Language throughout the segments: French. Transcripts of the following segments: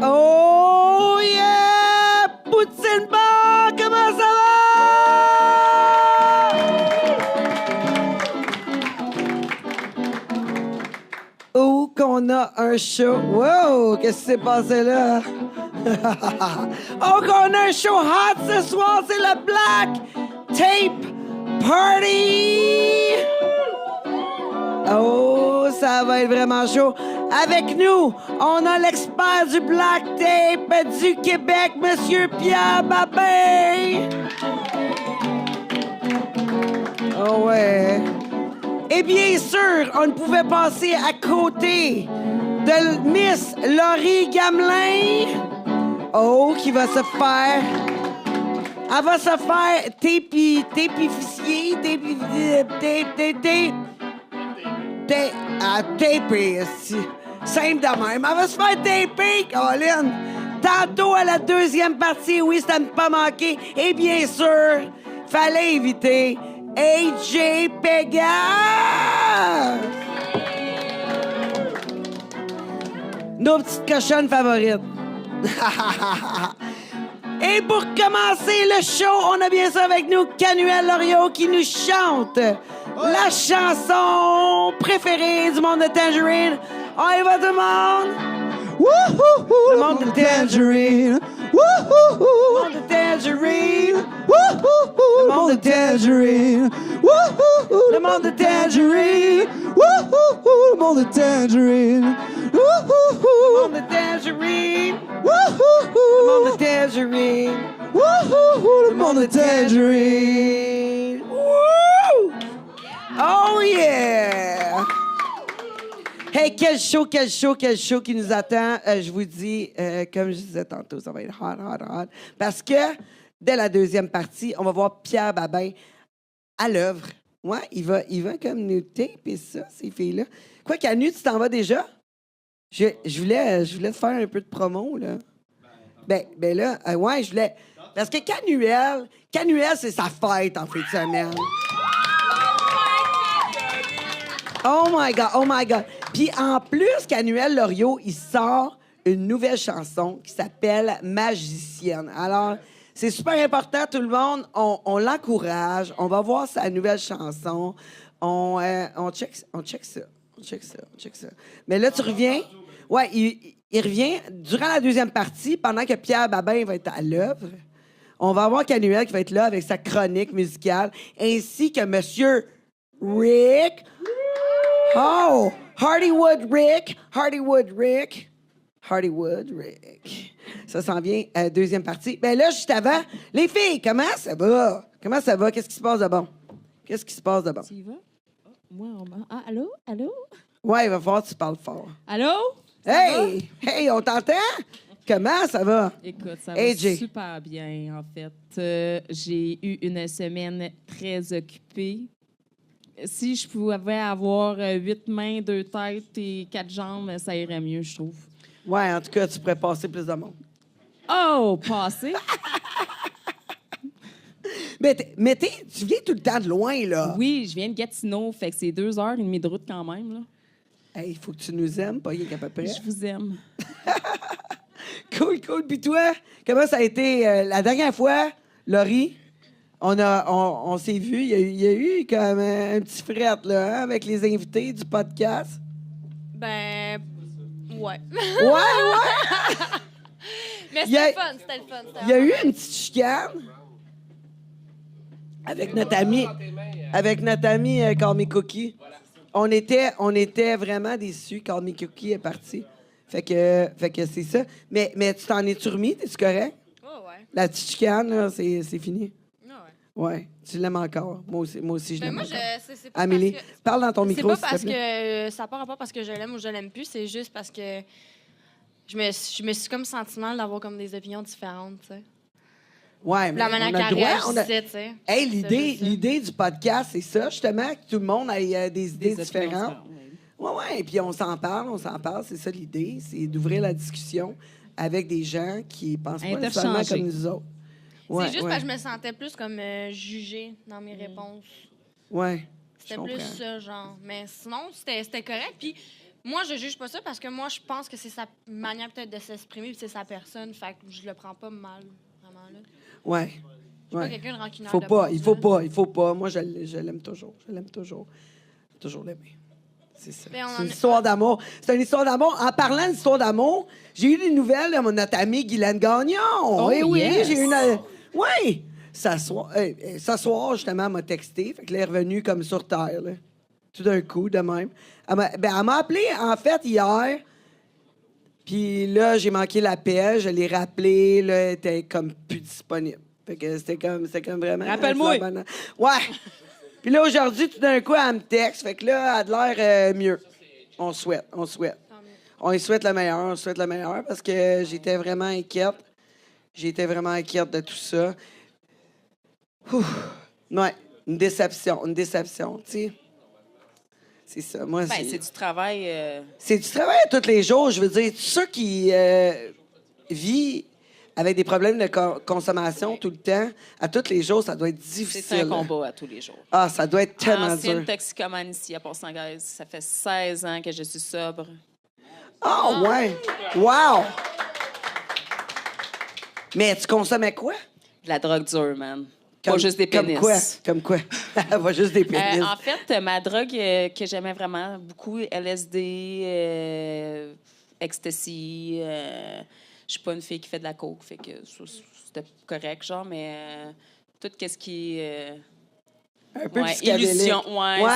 Oh yeah! Poutine Bar, comment ça va? Oh, qu'on a un show. Wow, qu'est-ce qui s'est passé là? Oh, qu'on a un show hot ce soir, c'est le Black Tape Party! Oh, ça va être vraiment chaud. Avec nous, on a l'expert du Black Tape du Québec, Monsieur Pierre Babin. Oh ouais. Et bien sûr, on ne pouvait passer à côté de Miss Laurie Gamelin. Oh, qui va se faire... Elle va se faire tapifier, taper, simple de même. Elle va se faire taper, Colin. Tantôt à la deuxième partie, oui, ça ne pas manquer. Et bien sûr, fallait inviter AJ Pégase. Nos petites cochonnes favorites. Et pour commencer le show, on a bien sûr avec nous Canuel Loriot qui nous chante la chanson préférée du monde de Tangerine. On y va tout le monde! Wouhou! Le monde de Tangerine! Wouhou! Le monde de Tangerine! Wouhou! Le monde de Tangerine! Wouhou! Le monde de Tangerine! Wouhou! Le monde de Tangerine! Le Wouhou! monde de Tangerine! Le Wouhou! monde de Tangerine! Wouhou! Le monde de Tangerine! Woo! Oh yeah! Hey, quel show qui nous attend. Je vous dis, comme je disais tantôt, ça va être hot. Parce que dès la deuxième partie, on va voir Pierre Babin à l'œuvre. Ouais, il va comme nous taper ça, ces filles-là. Quoi, Canu, tu t'en vas déjà? Je voulais te faire un peu de promo, là. Ben là, ouais, je voulais... Parce que Canuel, c'est sa fête en fin de semaine. Oh my God. Puis en plus, Canuel Loriot, il sort une nouvelle chanson qui s'appelle Magicienne. Alors, c'est super important, tout le monde. On l'encourage. On va voir sa nouvelle chanson. On check ça. Mais là, tu reviens. Ouais, il revient durant la deuxième partie, pendant que Pierre Babin va être à l'œuvre. On va avoir Canuel qui va être là avec sa chronique musicale, ainsi que Monsieur Rick. Oh! Hardywood Rick. Ça s'en vient à deuxième partie. Ben là, juste avant, les filles, comment ça va? Qu'est-ce qui se passe de bon? Tu y vas? Moi, Ah, allô? Ouais, il va falloir que tu parles fort. Allô? Hey, on t'entend? Comment ça va? Écoute, ça AJ. va super bien, en fait. J'ai eu une semaine très occupée. Si je pouvais avoir 8 mains, 2 têtes et 4 jambes, ça irait mieux, je trouve. Ouais, en tout cas, tu pourrais passer plus de monde. Oh, passé! Mais tu viens tout le temps de loin, là. Oui, je viens de Gatineau, fait que c'est 2h30 de route quand même, là. Hey, il faut que tu nous aimes, pas rien qu'à peu près. Je vous aime. Cool. Puis toi, comment ça a été la dernière fois, Laurie? On s'est vu, il y a eu comme un petit fret, là, hein, avec les invités du podcast. Ben, ouais. Ouais! Mais Il y a- c'était le fun. Il y a eu une petite chicane avec notre ami Call Me Cookie. On était vraiment déçus. Call Me Cookie est parti. Fait que c'est ça. Mais tu t'en es-tu remis? Es-tu correct? Oh, ouais. La petite chicane, là, c'est fini. Oh, ouais. Ouais, tu l'aimes encore. Moi aussi, je Mais l'aime moi, encore. c'est pas Amélie, parce que... parle dans ton C'est micro, pas s'il te parce plaît. que... Ça n'a pas rapport parce que je l'aime ou je l'aime plus, c'est juste parce que je me suis comme senti mal d'avoir comme des opinions différentes, tu sais. Ouais, mais La manière on a le qu'elle droit. réagissait, tu sais. Hey, C'est juste ça. l'idée du podcast, c'est ça, justement, que tout le monde ait des idées différentes. Ouais, puis on s'en parle, c'est ça l'idée, c'est d'ouvrir la discussion avec des gens qui pensent pas nécessairement Interchanger. comme nous autres. Ouais, C'est juste ouais, parce que je me sentais plus comme jugée dans mes réponses. ouais, je C'était comprends. plus ça, genre. Mais sinon, c'était correct. Puis Moi, je juge pas ça parce que moi, je pense que c'est sa manière peut-être de s'exprimer puis c'est sa personne. Fait que je le prends pas mal, vraiment, là. Ouais. Je suis pas quelqu'un de rancunière Faut de pas, base, il faut là. pas, il faut pas. Moi, je l'aime toujours. Je l'aime toujours. Toujours l'aimer. C'est ça. Ben, on C'est en une a- histoire d'amour. C'est une histoire d'amour. En parlant d'histoire d'amour, j'ai eu des nouvelles de notre amie Guylaine Gagnon. Oh, Eh oui, yes. j'ai eu une. Oui! S'asseoir, justement, elle m'a texté. Fait que là, elle est revenue comme sur terre, là. Tout d'un coup, de même. Elle m'a appelé, en fait, hier. Puis là, j'ai manqué l'appel. Je l'ai rappelé. Là, elle était comme plus disponible. Fait que c'était comme vraiment... Rappelle-moi. Ouais! Puis là, aujourd'hui, tout d'un coup, elle me texte. Fait que là, elle a l'air mieux. On souhaite. Tant mieux. On lui souhaite le meilleur parce que j'étais vraiment inquiète. J'étais vraiment inquiète de tout ça. Ouf. Ouais, une déception, tu sais. C'est ça. Moi, Ben, c'est du travail. c'est du travail à tous les jours. Je veux dire, tous ceux qui vivent avec des problèmes de consommation tout le temps, à tous les jours, ça doit être difficile. C'est un combat à tous les jours. Ah, ça doit être tellement Ancienne dur. toxicomane ici à Port-Saint-Guys. Ça fait 16 ans que je suis sobre. Ah, ouais. Wow! Mais tu consommais quoi? De la drogue dure, man. Pas juste des pénis. Comme quoi? Pas juste des pénis. En fait, ma drogue que j'aimais vraiment beaucoup, LSD, ecstasy. Je suis pas une fille qui fait de la coke, fait que ça, c'était correct, genre, mais tout ce qui est Un peu ouais, psychédélique. illusion,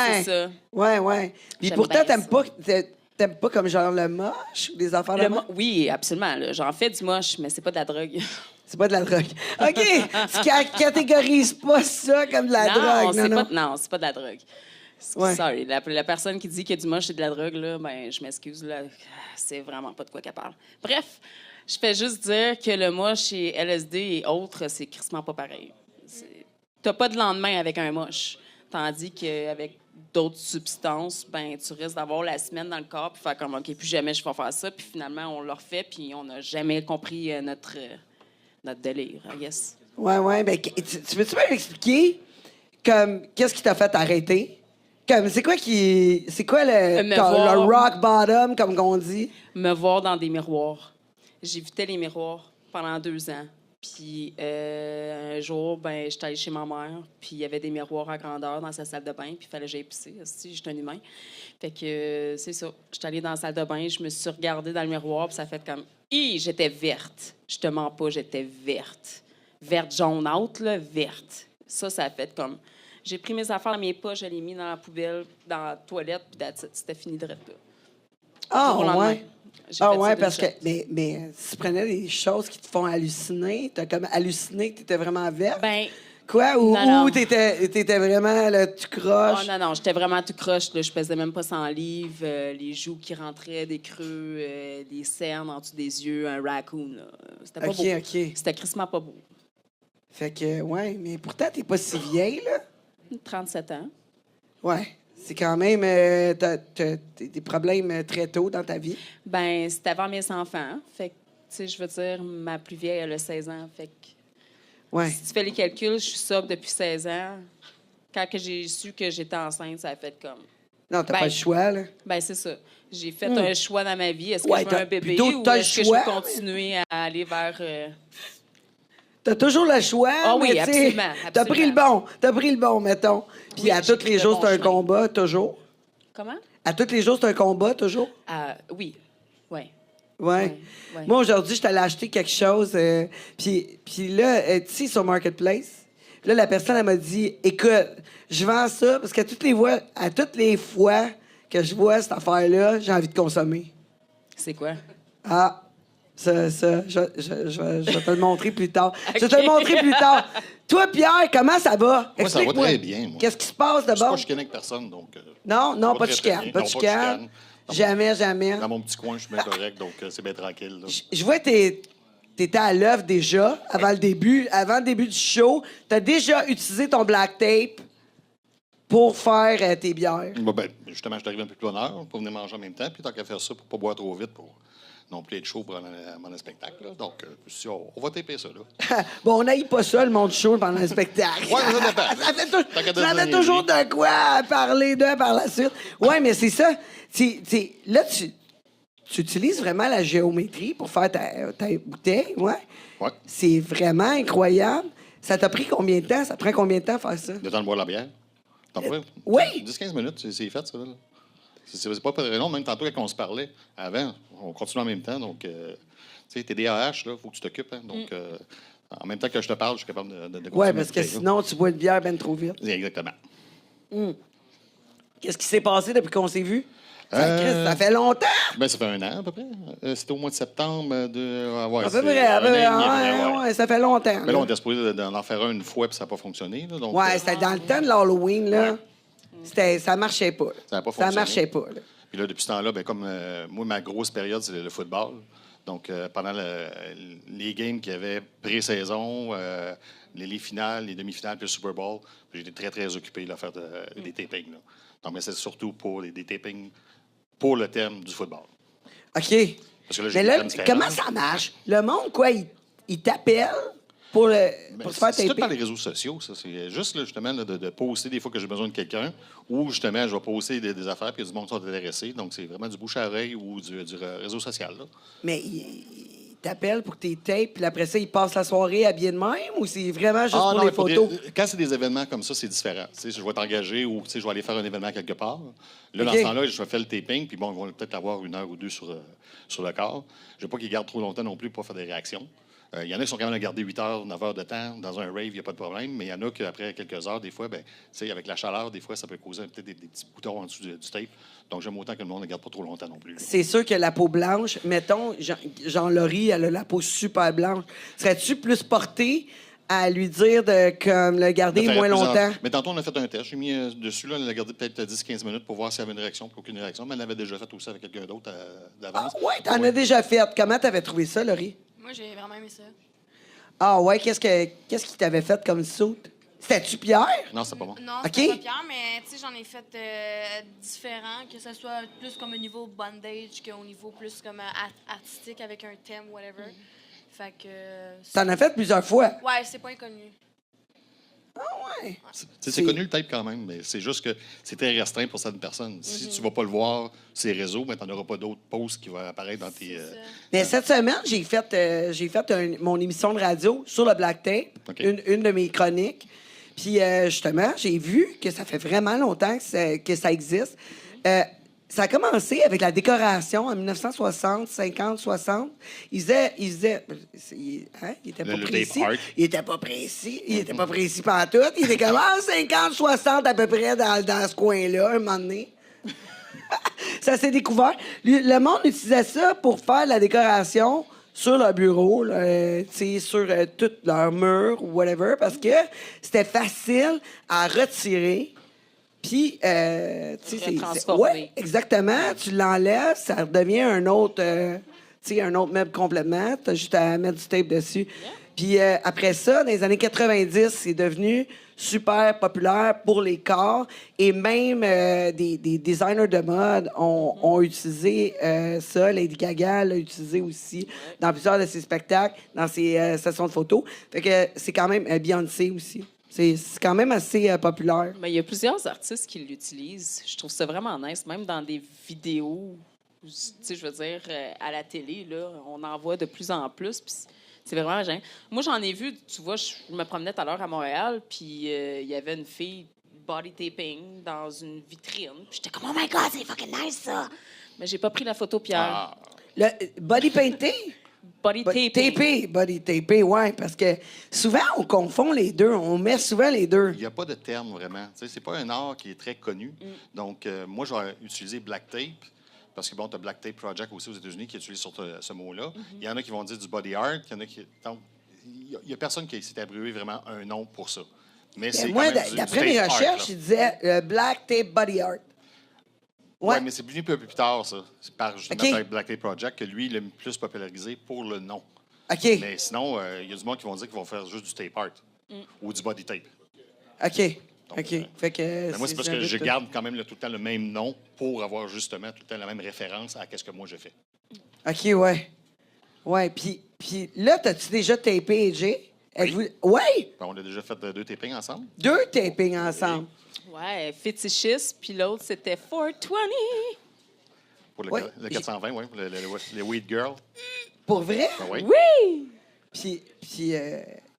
c'est ça. Ouais. Puis J'aime pourtant, bien ça. t'aimes pas comme genre le moche ou des affaires de moche? Oui, absolument. Là. J'en fais du moche, mais c'est pas de la drogue. C'est pas de la drogue. OK! Tu catégorises pas ça comme de la drogue. Non. Non, c'est pas de la drogue. Ouais. Sorry, la personne qui dit que du moche c'est de la drogue, là, ben, je m'excuse, là, c'est vraiment pas de quoi qu'elle parle. Bref, je fais juste dire que le moche et LSD et autres, c'est crissement pas pareil. T'as pas de lendemain avec un moche, tandis qu'avec d'autres substances, ben tu risques d'avoir la semaine dans le corps puis faire comme OK, plus jamais je vais faire ça, puis finalement on le refait puis on n'a jamais compris notre délire, I guess. Ouais. Ben, tu veux-tu m'expliquer comme qu'est-ce qui t'a fait arrêter? Comme, c'est quoi le Me voir. rock bottom, comme on dit? Me voir dans des miroirs. J'évitais les miroirs pendant 2 ans. Puis un jour, ben, j'étais allée chez ma mère, puis il y avait des miroirs à grandeur dans sa salle de bain, puis il fallait que j'aille pisser. Si j'étais un humain. Fait que c'est ça. J'étais allée dans la salle de bain, je me suis regardée dans le miroir, puis ça fait comme j'étais verte. Je te mens pas, j'étais verte. Verte jaune haute, là, verte. Ça a fait comme. J'ai pris mes affaires dans mes poches, je les mis dans la poubelle, dans la toilette, puis c'était fini de rester là. Ah, Jour au lendemain. ouais. J'ai Ah, fait ça ouais, d'une parce que. shot. Mais si tu prenais des choses qui te font halluciner, t'as comme halluciné que t'étais vraiment verte? Ben, Quoi? non. Ou t'étais vraiment, là, tu croches? oh, non, j'étais vraiment tout croche. Là. Je pesais même pas 100 livres. Les joues qui rentraient, des creux, des cernes en dessous des yeux, un raccoon. Là. C'était pas beau. OK. C'était crissement pas beau. Fait que, ouais, mais pourtant, t'es pas si vieille, là. 37 ans. Ouais. C'est quand même. T'as des problèmes très tôt dans ta vie. Ben, c'était avant mes enfants. Fait que, tu sais, je veux dire, ma plus vieille, elle a 16 ans. Fait que, Ouais. si tu fais les calculs, je suis sobre depuis 16 ans. Quand que j'ai su que j'étais enceinte, ça a fait comme. Non, t'as Ben, pas le choix, là. Ben, c'est ça. J'ai fait un choix dans ma vie. Est-ce que Ouais, je veux t'as- un bébé plutôt, ou t'as le est-ce que je choix, veux continuer à aller vers... T'as toujours le choix. Ah oui, mais tu sais, absolument, T'as pris le bon. mettons. Puis Oui, à j'ai tous pris les le jours, bon c'est un chemin. combat, toujours. Comment? À tous les jours, c'est un combat, toujours. Oui. Oui. Ouais. Ouais. Moi, aujourd'hui, je t'allais acheter quelque chose. Puis là, tu sais, sur Marketplace, là, la personne, elle m'a dit écoute, je vends ça parce qu'à toutes les fois que je vois cette affaire-là, j'ai envie de consommer. C'est quoi? Ah, ça, je vais te le montrer plus tard. Je vais te le montrer plus tard. Toi, Pierre, comment ça va? Moi, ça va Explique-moi. très bien, moi. Qu'est-ce qui se passe Je suis d'abord? pas chicané avec personne, donc... Non, ça va pas de très, très chicane. bien. Pas de Non, chicane. Jamais. Dans mon petit coin, je suis bien correct, donc c'est bien tranquille. Là. Je vois que t'étais à l'œuvre déjà, avant le début du show. T'as déjà utilisé ton black tape pour faire tes bières. Bon, ben, justement, je suis arrivé un peu plus bonne heure pour venir manger en même temps, puis tant qu'à faire ça, pour pas boire trop vite, pour non plus être chaud pour mon spectacle. Là. Donc, si on va taper ça. Là. Bon, on n'aille pas ça, le monde chaud pendant le spectacle. Ouais, mais ça dépend. Ça fait toujours de quoi parler d'eux par la suite. Oui, mais c'est ça. Là, tu utilises vraiment la géométrie pour faire ta bouteille, ouais? Ouais. C'est vraiment incroyable. Ça t'a pris combien de temps? Ça prend combien de temps à faire ça? Le temps de boire la bière. T'en prends? Oui. 10-15 minutes, c'est fait, ça. Là. C'est pas très long. Même tantôt, quand on se parlait avant, on continue en même temps. Donc, tu sais, t'es DAH, là, faut que tu t'occupes. Hein, donc, en même temps que je te parle, je suis capable de continuer. Oui, parce que sinon, tu bois une bière bien trop vite. Exactement. Qu'est-ce qui s'est passé depuis qu'on s'est vu? Ça fait longtemps! Ben, ça fait 1 an, à peu près. C'était au mois de septembre ouais, À peu près, ouais, ça fait longtemps. Mais là, on était supposé d'en faire une fois, puis ça n'a pas fonctionné. Là, donc, Ouais, c'était dans le temps de l'Halloween, là. Ça marchait pas. Ça n'a pas Ça fonctionné. marchait pas, là. Puis là, depuis ce temps-là, ben, comme moi, ma grosse période, c'est le football. Donc, pendant les games qu'il y avait pré-saison, les finales, les demi-finales, puis le Super Bowl, j'ai été très, très occupé à faire des tapings. Là. Donc, mais c'est surtout pour des tapings pour le thème du football. OK. Parce que là, j'ai Mais des là, thèmes différents. comment ça marche? Le monde, quoi, il t'appelle pour se faire C'est tout par taper? les réseaux sociaux, ça. C'est juste, là, justement, là, de poster des fois que j'ai besoin de quelqu'un ou, justement, je vais poster des affaires puis il y a du monde qui sont intéressés. Donc, c'est vraiment du bouche à oreille ou du réseau social. Là. Mais il t'appelle pour que tu tapes, puis après ça, il passe la soirée habillé de même, ou c'est vraiment juste pour non, les photos? Quand c'est des événements comme ça, c'est différent. Tu sais, je vais t'engager ou tu sais, je vais aller faire un événement quelque part. Là, dans OK. ce temps-là, je vais faire le taping, puis bon, ils vont peut-être avoir 1 heure ou 2 sur le corps. Je veux pas qu'ils gardent trop longtemps non plus pour faire des réactions. Il y en a qui sont quand même à garder 8 heures, 9 heures de temps. Dans un rave, il n'y a pas de problème. Mais il y en a qu'après quelques heures, des fois, ben, tu sais, avec la chaleur, des fois, ça peut causer peut-être des petits boutons en dessous du tape. Donc, j'aime autant que le monde ne garde pas trop longtemps non plus. C'est sûr que la peau blanche, mettons, Jean-Laurie, elle a la peau super blanche. Serais-tu plus porté à lui dire de comme, le garder De faire moins plusieurs- longtemps? Mais tantôt, on a fait un test. J'ai mis dessus, là, on a gardé peut-être 10-15 minutes pour voir s'il y avait une réaction, puis aucune réaction. Mais elle l'avait déjà fait aussi avec quelqu'un d'autre d'avance. Ah, ouais, t'en as déjà fait. Comment t'avais trouvé ça, Laurie? Moi, j'ai vraiment aimé ça. Ah ouais, qu'est-ce qui t'avait fait comme saute? C'était-tu Pierre? Non, c'est pas bon. Non, OK. c'est pas Pierre, mais tu sais, j'en ai fait différents, que ce soit plus comme au niveau bandage qu'au niveau plus comme artistique avec un thème, whatever. Fait que. T'en as fait plusieurs fois. Ouais, c'est pas inconnu. Ah ouais. C'est connu le tape quand même, mais c'est juste que c'est très restreint pour certaines personnes. Si tu vas pas le voir sur les réseaux, ben, tu n'auras pas d'autres posts qui vont apparaître dans tes. C'est ça. Mais cette semaine, j'ai fait mon émission de radio sur le Black Tape, OK. une de mes chroniques. Puis justement, j'ai vu que ça fait vraiment longtemps que ça existe. Ça a commencé avec la décoration en 1960, 50, 60. Il était pas Le précis. tape art. Il était pas précis. Il était pas précis pantoute. Il était comme 50, 60 à peu près dans ce coin-là, un moment donné. Ça s'est découvert. Le monde utilisait ça pour faire la décoration sur leur bureau, là, sur tout leur mur ou whatever, parce que c'était facile à retirer. Puis, Retransformer. ouais, exactement. Tu l'enlèves, ça redevient un autre meuble complètement. Tu as juste à mettre du tape dessus. Puis après ça, dans les années 90, c'est devenu super populaire pour les corps. Et même des designers de mode ont utilisé ça. Lady Gaga l'a utilisé aussi dans plusieurs de ses spectacles, dans ses sessions de photos. Fait que c'est quand même Beyoncé aussi. C'est quand même assez populaire. Mais il y a plusieurs artistes qui l'utilisent. Je trouve ça vraiment nice, même dans des vidéos. Tu sais, je veux dire, à la télé, là, on en voit de plus en plus. Puis c'est vraiment gênant. Moi, j'en ai vu, tu vois, je me promenais tout à l'heure à Montréal, puis il y avait une fille body taping dans une vitrine. Puis j'étais comme, oh my God, c'est fucking nice, ça! Mais j'ai pas pris la photo, Pierre. Ah, Le body painting? Body taping. Body tapé, ouais, parce que souvent, on confond les deux. On met souvent les deux. il n'y a pas de terme vraiment. Tu sais, c'est pas un art qui est très connu. Donc, moi, je vais utiliser Black Tape. Parce que, bon, tu as Black Tape Project aussi aux États-Unis qui utilise sur ce mot-là. Il y en a qui vont dire du body art. Il y en a qui. Donc, il n'y a personne qui s'est attribué vraiment un nom pour ça. Mais c'est Moi, quand même du d'après tape mes art, recherches, là. il disait Black Tape Body Art. Ouais, Ouais. mais c'est venu un peu plus tard, ça. C'est par justement OK. par Black Tape Project que lui, il l'a plus popularisé pour le nom. OK. Mais sinon, il y a du monde qui vont dire qu'ils vont faire juste du tape art ou du body tape. OK. OK. Fait que. Mais moi, c'est parce que j'avais je tout. garde quand même tout le temps le même nom pour avoir justement tout le temps la même référence à ce que moi je fais. OK, ouais. Ouais, puis là, t'as-tu déjà tapé AJ? Êtes-vous... Ouais! On a déjà fait 2 tapings ensemble. 2 tapings ensemble. Ouais, fétichiste, puis l'autre, c'était 420. Pour le, Ouais. le 420, oui. Le Weed Girl. Pour vrai? Ben oui. Oui! Puis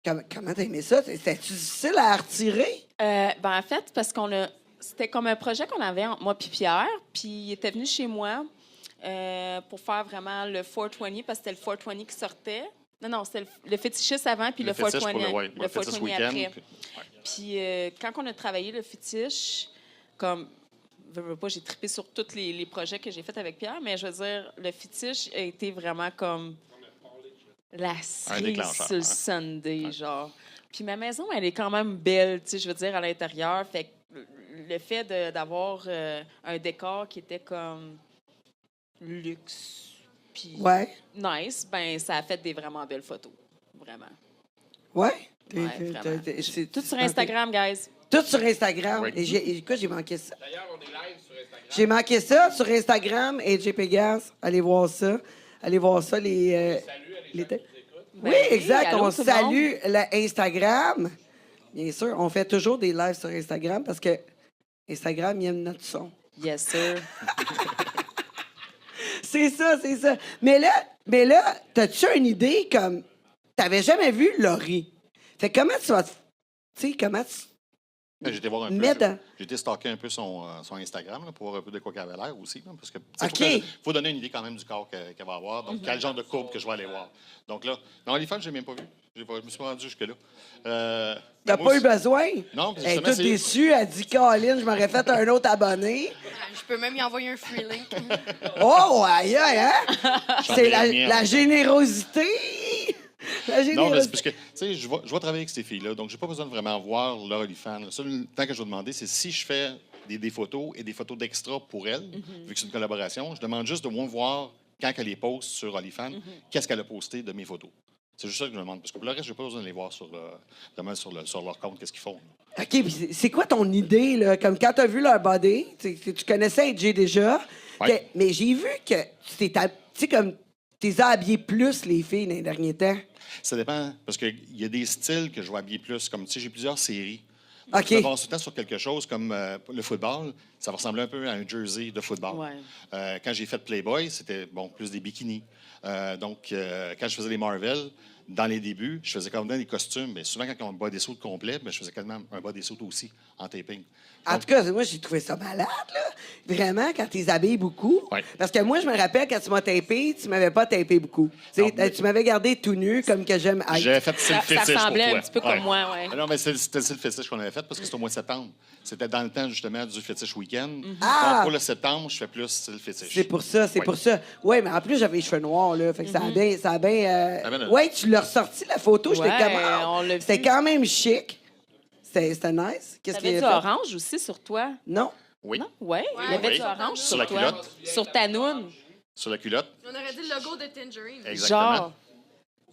comment t'as aimé ça? C'était-tu difficile à retirer? En fait, parce qu'on a... C'était comme un projet qu'on avait entre moi et Pierre, puis il était venu chez moi pour faire vraiment le 420, parce que c'était le 420 qui sortait. Non, c'était le fétichiste avant, puis le fétiche 420, pour le fétiche 420 week-end. après. Puis- ouais. Puis quand on a travaillé le fétiche, comme... veux pas, j'ai trippé sur tous les projets que j'ai faits avec Pierre, mais je veux dire, le fétiche a été vraiment comme la cerise déclencheur, sur le hein. Sunday, genre. Puis ma maison, elle est quand même belle, tu sais, je veux dire, à l'intérieur. Fait que le fait d'avoir un décor qui était comme luxe, puis Ouais. nice, ben ça a fait des vraiment belles photos. Vraiment. Ouais? Ouais, vraiment. Tout sur Instagram, guys. Tout sur Instagram. Oui. Écoute, j'ai manqué ça. D'ailleurs, on est live sur Instagram. J'ai manqué ça sur Instagram. AJ Pegas, allez voir ça. Allez voir ça, les oui, Ben exact. allô, On tout le monde. salue l'Instagram. Bien sûr, on fait toujours des lives sur Instagram parce que Instagram, il aime notre son. Yes, sir. C'est ça, c'est ça. Mais là, t'as-tu une idée comme... T'avais jamais vu Laurie. Fait que comment tu vas... Tu sais, comment tu... J'ai été voir un Mais peu. dans- J'ai été stalker un peu son Instagram là, pour voir un peu de quoi qu'elle avait l'air aussi. Là, parce que OK. faut donner une idée quand même du corps qu'elle va avoir. Donc, quel genre de courbe que je vais aller voir. Donc là, dans OnlyFans, je n'ai même pas vu. Je me suis pas rendu jusque-là. T'as moi pas eu aussi- besoin? Non, parce que Elle est justement, toute c'est- déçue. Elle dit, Caroline, je m'aurais fait un autre abonné. Je peux même y envoyer un free link. Oh, aïe, aïe, hein? C'est la, J'en ai rien. la générosité. La Non, mais c'est générosité. parce que, tu sais, je vais travailler avec ces filles-là, donc j'ai pas besoin de vraiment voir leur OnlyFans. Le seul temps que je vais demander, c'est si je fais des photos et des photos d'extra pour elles, vu que c'est une collaboration, je demande juste de moins voir quand elle les poste sur OnlyFans, qu'est-ce qu'elle a posté de mes photos. C'est juste ça que je demande, parce que pour le reste, j'ai pas besoin de les voir vraiment sur leur compte, qu'est-ce qu'ils font. OK, puis c'est quoi ton idée, là? Comme quand t'as vu leur body, tu connaissais AJ déjà, Ouais. mais j'ai vu que tu sais, comme, t'es habillé plus, les filles, dans les derniers temps. Ça dépend, parce qu'il y a des styles que je vais habiller plus, comme, tu sais, j'ai plusieurs séries. OK. Je m'avance tout le temps sur quelque chose comme le football. Ça va ressembler un peu à un jersey de football. Ouais. Quand j'ai fait Playboy, c'était plus des bikinis. Donc, quand je faisais les Marvel, dans les débuts, je faisais quand même des costumes. Mais souvent, quand on a un bodysuit complet, je faisais quand même un bodysuit aussi en taping. En tout cas, moi, j'ai trouvé ça malade, là. Vraiment, quand tu les habilles beaucoup. Ouais. Parce que moi, je me rappelle, quand tu m'as tapé, tu m'avais pas tapé beaucoup. Tu sais, Non, mais- tu m'avais gardé tout nu, comme que j'aime être. J'avais fait c'est le Ça fétiche ressemblait pour toi. un petit peu comme moi, ouais. Ah non, mais c'était le fétiche qu'on avait fait parce que c'était au mois de septembre. C'était dans le temps, justement, du fétiche week-end. Ah! Donc, pour le septembre, je fais plus style fétiche. C'est pour ça, c'est Ouais. pour ça. Oui, mais en plus, j'avais les cheveux noirs, là. Fait que ça a bien. Ah ben, Oui, tu l'as ressorti, la photo. J'étais Ouais, comme. ah, on l'a C'était vu. quand même chic. C'était nice. Qu'est-ce qu'il T'avais y du a fait? orange aussi sur toi? Non. Oui. Non? Ouais, il y Ouais. avait Oui. du orange Sur sur, la toi. culotte. Sur ta noune. Sur la culotte. On aurait dit le logo de Tangerine. Exactement. Genre.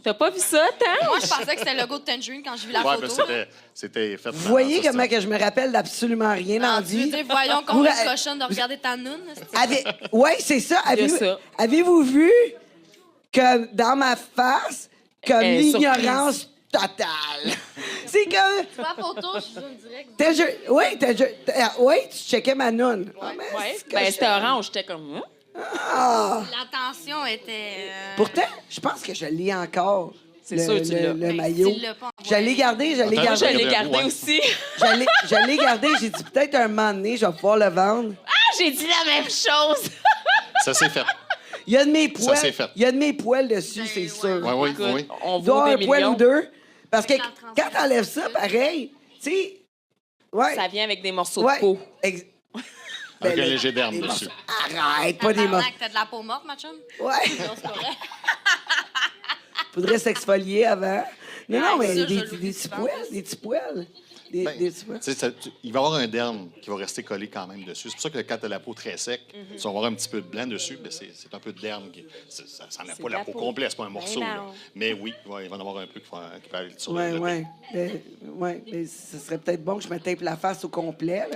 T'as pas vu ça, tant? Moi, je pensais que c'était le logo de Tangerine quand j'ai vu la Ouais, photo. c'était fait. Vous voyez comment que je me rappelle d'absolument rien dans la Tu veux vie? dire, voyons Vous- qu'on est cochonne de regarder ta noune. Oui, c'est ça. Il y a ça. Avez-vous vu que dans ma face, comme Elle est l'ignorance totale? C'est comme. La photo, je suis en direct. Oui, tu checkais ma noune. Ah, mais Ouais. c'est Ben, cochon. c'était orange. J'étais comme... Hein? L'attention était. Pourtant, je pense que je l'ai encore. C'est le- sûr que tu le- l'as. Le Ben, maillot. tu l'as pas Je l'ai gardé, je l'ai Attends, Je gardé. l'ai Ouais. gardé aussi. Je l'ai gardé. J'ai dit peut-être un moment donné, je vais pouvoir le vendre. Ah, j'ai dit la même chose. Ça s'est fait. Il y a de mes poils. c'est fait. Il y a de mes poils dessus, Ben, c'est ouais. sûr. Oui, oui, Écoute, oui. on Il doit vaut avoir des un poil millions. ou deux. Parce que La quand t'enlèves ça, pareil, tu sais. Ouais. Ça vient avec des morceaux Ouais. de peau. Ben, Avec un le- léger d'herbe des dessus. morceaux- Arrête, pas des morceaux. Tabarnak, t'as de la peau morte, ma chum? Ouais. Non, c'est pas vrai. Faudrait s'exfolier avant. Non, non, Ouais, mais ça, je des le dis petits souvent. poils, des petits poils. Des Ben, petits poils. tu sais, il va y avoir un derme qui va rester collé quand même dessus. C'est pour ça que quand tu as la peau très sec, tu vas avoir un petit peu de blanc dessus, mais c'est un peu de derme. Ça n'enlève C'est pas de la la peau peau. complète, c'est pas un Ben morceau. là. non. Mais oui, ouais, il va y en avoir un peu qui va aller sur Ouais, le ouais. Ouais, mais ce serait peut-être bon que je me tape la face au complet.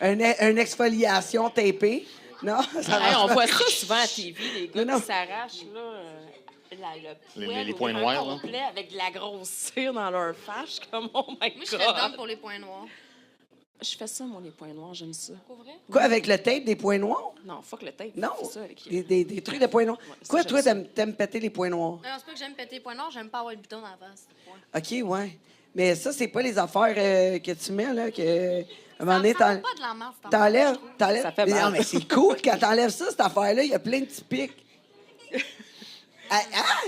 Là, une exfoliation tapée. Non, ça Hey, marche on pas. voit ça souvent à TV, les gars Non. qui s'arrachent, là. Le poêle Les au points grand noirs, là. complet avec de la grosse cire dans leur fâche, comme oh my Moi, je serais down God. pour les points noirs. Je fais ça, moi, les points noirs, j'aime ça. Pour vrai? Quoi, avec le tape des points noirs? Non, fuck le tape. Non, je fais ça avec des trucs de points noirs. Ouais, ça, Quoi, j'aime toi, ça. t'aimes péter les points noirs? Non, c'est pas que j'aime péter les points noirs, j'aime pas avoir le bidon dans la face. Point. OK, ouais. Mais ça, c'est pas les affaires que tu mets, là, que... À un moment Ça donné, me semble pas de la masse. t'enlèves. Ça fait Mais mal. non, mais c'est cool quand t'enlèves ça, cette affaire-là. Il y a plein de petits pics. Ah,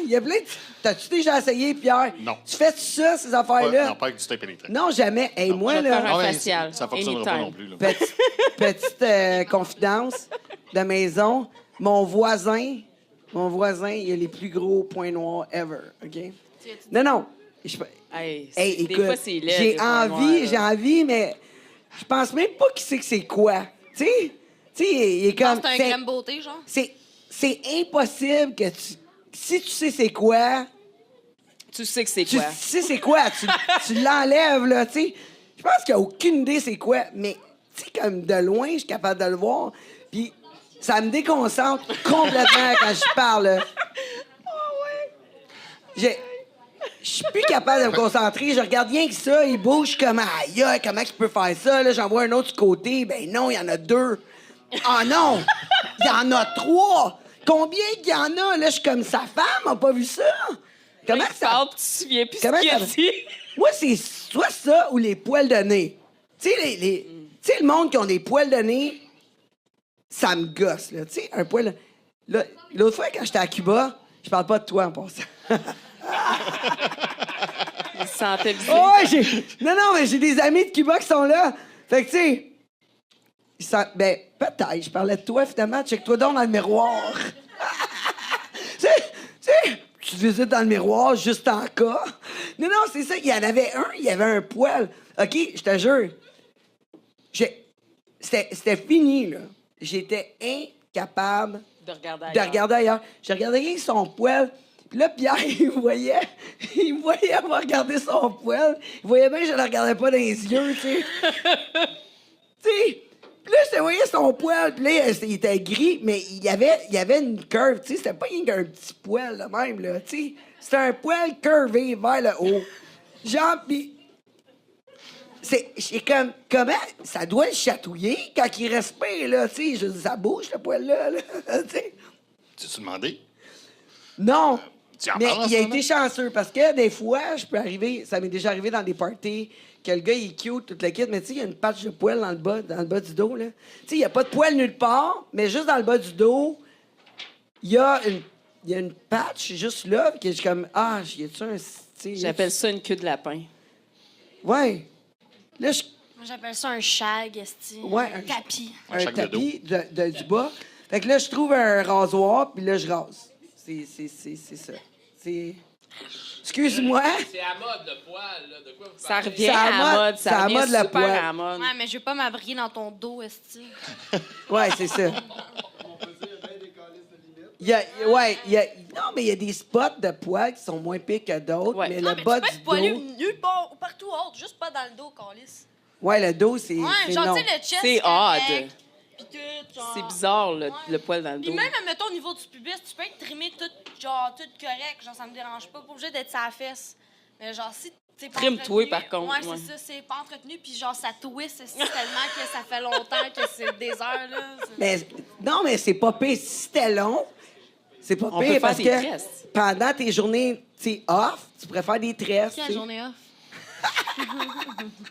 il y a plein de... T'as-tu déjà essayé, Pierre? Non. Tu fais ça, ces Pas, affaires-là? non, pas avec du tape électrique. Non, jamais. Hey, moi, Je vais là... faire un Ah ouais, facial. ça fonctionnera pas anytime. non plus. Là. Petite confidence de maison. Mon voisin, il a les plus gros points noirs ever, OK? Non. Hey, Hey, des écoute, fois, c'est laid. j'ai des points envie, noirs, là. mais je pense même pas qu'il sait que c'est quoi. Tu sais, il est comme... C'est un crème beauté, genre? C'est impossible que tu... Si tu sais c'est quoi, Tu sais que c'est tu quoi? sais c'est quoi, tu l'enlèves, là, tu sais. Je pense qu'il n'y a aucune idée c'est quoi, mais tu sais, comme de loin, je suis capable de le voir, puis ça me déconcentre complètement quand je parle, là. Je suis plus capable de me concentrer. Je regarde rien que ça. Il bouge comme aïe, aïe, comment il peut faire ça? Là, j'en vois un autre du côté. Ben non, il y en a 2. Ah non! Il y en a 3! Combien qu'il y en a? Là, je suis comme sa femme, n'a pas vu ça? Comment Là, que il ça. parle, puis tu te souviens plus Comment ce qu'il a ça- dit. Moi, c'est soit ça ou les poils de nez. Tu sais, tu sais, le monde qui ont des poils de nez, ça me gosse, là. Tu sais, un poil. Là, l'autre fois, quand j'étais à Cuba, je parle pas de toi en passant. Il se sentait visé. Oh, ouais, non, mais j'ai des amis de Cuba qui sont là. Fait que, tu sais, ben, peut-être, je parlais de toi, finalement. Check-toi donc dans le miroir. tu sais, tu te visites dans le miroir juste en cas. Non, c'est ça. Il y en avait un, il y avait un poil. OK, je te jure. C'était fini, là. J'étais incapable De regarder de ailleurs. regarder ailleurs. Je regardais rien que son poil. Puis là, Pierre, il me voyait me regarder son poil. Il voyait bien que je ne le regardais pas dans les yeux, tu sais. Tu sais. Puis là, je te voyais son poil. Puis là, il était gris, mais il y avait une curve, tu sais. C'était pas rien qu'un petit poil, là, même, là, tu sais. C'était un poil curvé vers le haut. Genre, puis... C'est comme... Comment ça doit le chatouiller quand il respire, là, tu sais. Je dis, ça bouge, ce poil-là, là, tu sais. Tu demandé? Non. Tu en Mais parles en il ce a moment? été chanceux parce que des fois, je peux arriver, ça m'est déjà arrivé dans des parties, que le gars, il est cute, toute la kit, mais tu sais, il y a une patch de poil dans le bas du dos, là. Tu sais, il n'y a pas de poil nulle part, mais juste dans le bas du dos, il y a une patch juste là, que je suis comme, ah, y a-tu un... tu sais, J'appelle ça une queue de lapin. Ouais. Là, Moi, j'appelle ça un shag, esti. Ouais, Un tapis. un sac de tapis du bas. Fait que là, je trouve un rasoir, puis là, je rase. C'est ça. C'est... Excuse-moi. C'est à mode, le poil, là. De quoi vous Ça parlez? revient C'est à à la mode, mode. c'est à Ça revient mode, le super poil. à la mode. Ouais, mais je veux pas m'abrier dans ton dos, esti. Ouais, c'est ça. Non, mais il y a des spots de poils qui sont moins pires que d'autres, Ouais. mais Non, le mais bas tu peux du être poilu dos... nulle part, partout autre, juste pas dans le dos, câlisse. Ouais, le dos, c'est... Ouais, c'est genre, non. tu sais, le chest. C'est correct, odd. Pis tout, genre. C'est bizarre, le Ouais. poil dans le Puis dos. même, mettons, au niveau du pubis, tu peux être trimé tout, genre, tout correct. Genre, ça me dérange pas. Pas obligé d'être sa fesse. Mais genre, si t'es pas Trime-toi, entretenu- par contre, Ouais, ouais. c'est ça. C'est pas entretenu. Puis genre, ça twist tellement que ça fait longtemps que c'est des heures, là. Mais, non, mais c'est pas pire. Si c'était long, c'est pas On pire peut faire parce des que tresses. pendant tes journées, tu sais, off, tu pourrais faire des tresses. Qui a tu sais. journée off?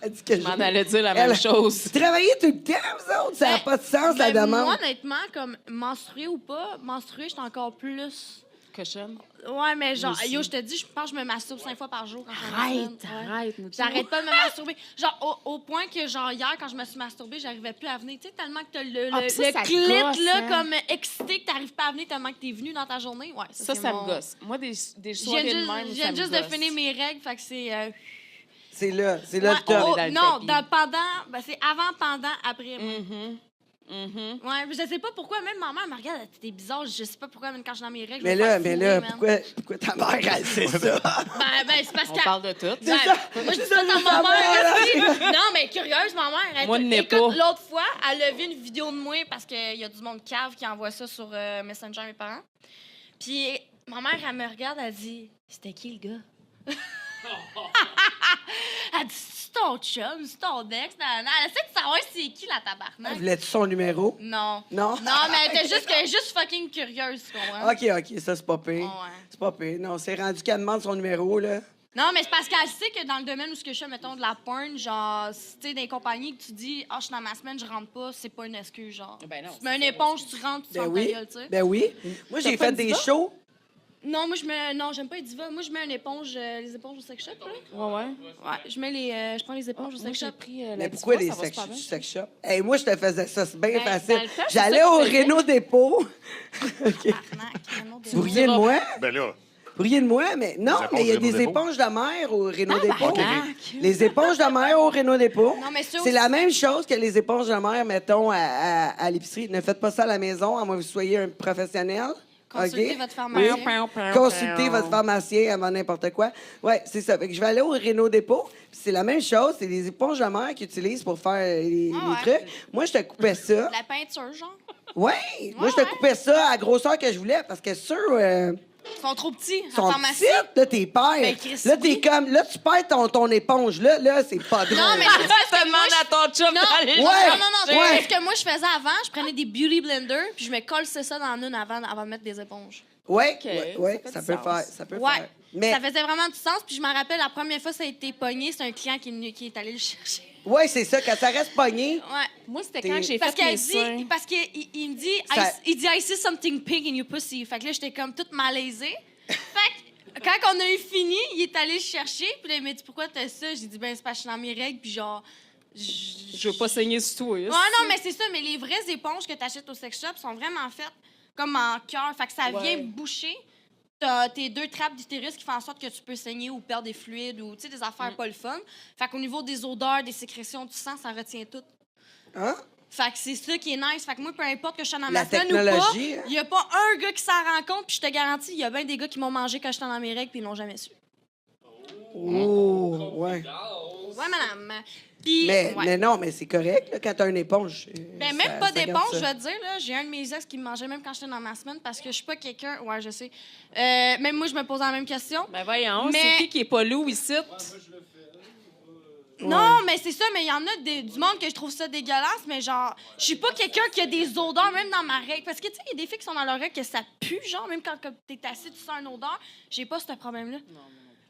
Elle dit que Je m'en allais dire la même chose. Vous travaillez tout le temps, vous autres? Ça n'a Ben, pas de sens, la Ben, demande. Moi, honnêtement, comme menstruer ou pas, menstruer, j'étais encore plus. Cochonne. Ouais, mais genre, Moi aussi. yo, je te dis, je pense que je me masturbe 5 fois par jour. Quand je suis Arrête, enceinte. Ouais. arrête. nous J'arrête pas de me masturber. Genre, au point que, genre, hier, quand je me suis masturbée, j'arrivais plus à venir. Tu sais, tellement que t'as le Ah, puis ça, ça clit, gosse, là, hein. comme excité, que t'arrives pas à venir tellement que t'es venu dans ta journée. Ouais, Ça, c'est ça mon- me gosse. Moi, des Je soirées viens de juste, même, je ça viens me juste gosse. de finir mes règles, fait que c'est... C'est là le on top. est dans le non, tapis. pendant... Ben, c'est avant, pendant, après. moi. Mhm. Ouais, je sais pas pourquoi, même ma mère me regarde, t'es bizarre, je sais pas pourquoi, même quand je suis dans mes règles. Mais je vais là, me faire fourrer, man. pourquoi ta mère, elle sait ça? Ben, c'est parce On que. parle de tout. Ben, moi, je dis ça à ma Ça mère aussi. Non, mais curieuse, ma mère. Moi, ne écoute, pas. l'autre fois, elle a vu une vidéo de moi parce qu'il y a du monde cave qui envoie ça sur Messenger à mes parents. Puis ma mère, elle me regarde, elle dit « C'était qui, le gars? » Elle dit « C'est ton chum, c'est ton ex. » Elle essaie de savoir c'est qui, la tabarnak. Voulais-tu son numéro? Non. Non? Non, mais elle était juste fucking curieuse, tu comprends? OK, ça, c'est pas pire. Ouais. C'est pas pire. Non, c'est rendu qu'elle demande son numéro, là. Non, mais c'est parce qu'elle sait que dans le domaine où je suis, mettons, de la porn, genre, tu sais, dans les compagnies que tu dis, je suis dans ma semaine, je rentre pas, c'est pas une excuse, genre. Ben non, Tu mets une éponge, tu rentres, tu Ben sens oui. ta gueule, tu sais. Ben oui. Moi, j'ai fait des shows. Non, moi, non, j'aime pas les divas. Moi, je mets une éponge, les éponges au sex shop, là. Ouais. Ouais, je prends les éponges au Moi, sex j'ai shop. pris Mais pourquoi les sex shop? Hey, moi, je te faisais ça, c'est bien Ben, facile. dans le temps, c'est J'allais ça au que je faisais. Réno Dépôt. OK. Vous riez de moi? Ben là, Vous riez de moi, mais non, éponges mais il y a au Réno des Dépôt. éponges de mer au Réno Dépôt. OK. Les éponges de mer au Réno Dépôt. Non, mais ça C'est aussi- la même chose que les éponges de mer, mettons, à l'épicerie. Ne faites pas ça à la maison, à moins que vous soyez un professionnel. Consultez OK? votre pharmacien. Consultez votre pharmacien avant n'importe quoi. Oui, c'est ça. Fait que je vais aller au Réno Dépôt. Puis c'est la même chose. C'est des éponges de mer qu'ils utilisent pour faire les ouais. trucs. Moi, je te coupais ça. La peinture, genre. Oui. Moi, je te ouais. coupais ça à la grosseur que je voulais parce que sûr, Ils sont trop petits, sont en pharmacie. petites, là, t'es perds. Ben, Chris, Là, t'es oui. comme, là, tu perds ton éponge. Là, c'est pas drôle. Non, mais c'est parce que moi, Demande à ton chum Non, d'aller Ouais. non, Ouais. c'est ce que moi, je faisais avant. Je prenais des beauty blenders, puis je me collais ça dans une avant de mettre des éponges. Oui, OK, ça ça fait peut du faire. sens. Ça peut Ouais. faire. Mais, Ça faisait vraiment du sens. Puis je me rappelle, la première fois que ça a été pogné, c'est un client qui est allé le chercher. ouais, c'est ça. Quand ça reste pogné, Ouais. Moi, c'était T'es- quand j'ai Parce fait mes qu'elle seins. dit, parce qu'il il me dit, Ça- il dit, I see something pink in your pussy. Fait que là, j'étais comme toute malaisée. Fait que quand on a eu fini, il est allé le chercher. Puis là, il m'a dit, pourquoi t'as ça? J'ai dit, ben, c'est parce que je suis dans mes règles. Puis genre, Je veux pas saigner sur toi. Ouais, non, mais c'est ça. Mais les vraies éponges que t'achètes au sex shop sont vraiment faites comme en cœur. Fait que ça vient boucher. T'as tes deux trappes d'utérus qui font en sorte que tu peux saigner ou perdre des fluides ou, tu sais, des affaires pas le fun. Fait qu'au niveau des odeurs, des sécrétions, du sang, ça retient tout. hein? Fait que c'est ça qui est nice. Fait que moi, peu importe que je sois dans La ma semaine ou pas, technologie, hein? il y a pas un gars qui s'en rend compte, puis je te garantis, il y a bien des gars qui m'ont mangé quand j'étais dans mes règles, puis ils l'ont jamais su. Oh, ouais. Ouais, madame. Puis, Mais, ouais. mais non, mais c'est correct, là, quand t'as une éponge. Ben, même pas d'éponge, je vais te dire. Là, j'ai un de mes ex qui me mangeait même quand j'étais dans ma semaine parce que je suis pas quelqu'un. Ouais, je sais. Même moi, je me posais la même question. Ben voyons, Mais- c'est qui est pas loup ici? Non, mais c'est ça, mais il y en a du monde que je trouve ça dégueulasse, mais genre, je suis pas quelqu'un qui a des odeurs, même dans ma règle. Parce que, tu sais, il y a des filles qui sont dans leur règle que ça pue, genre, même quand t'es assis, tu sens une odeur. J'ai pas ce problème-là.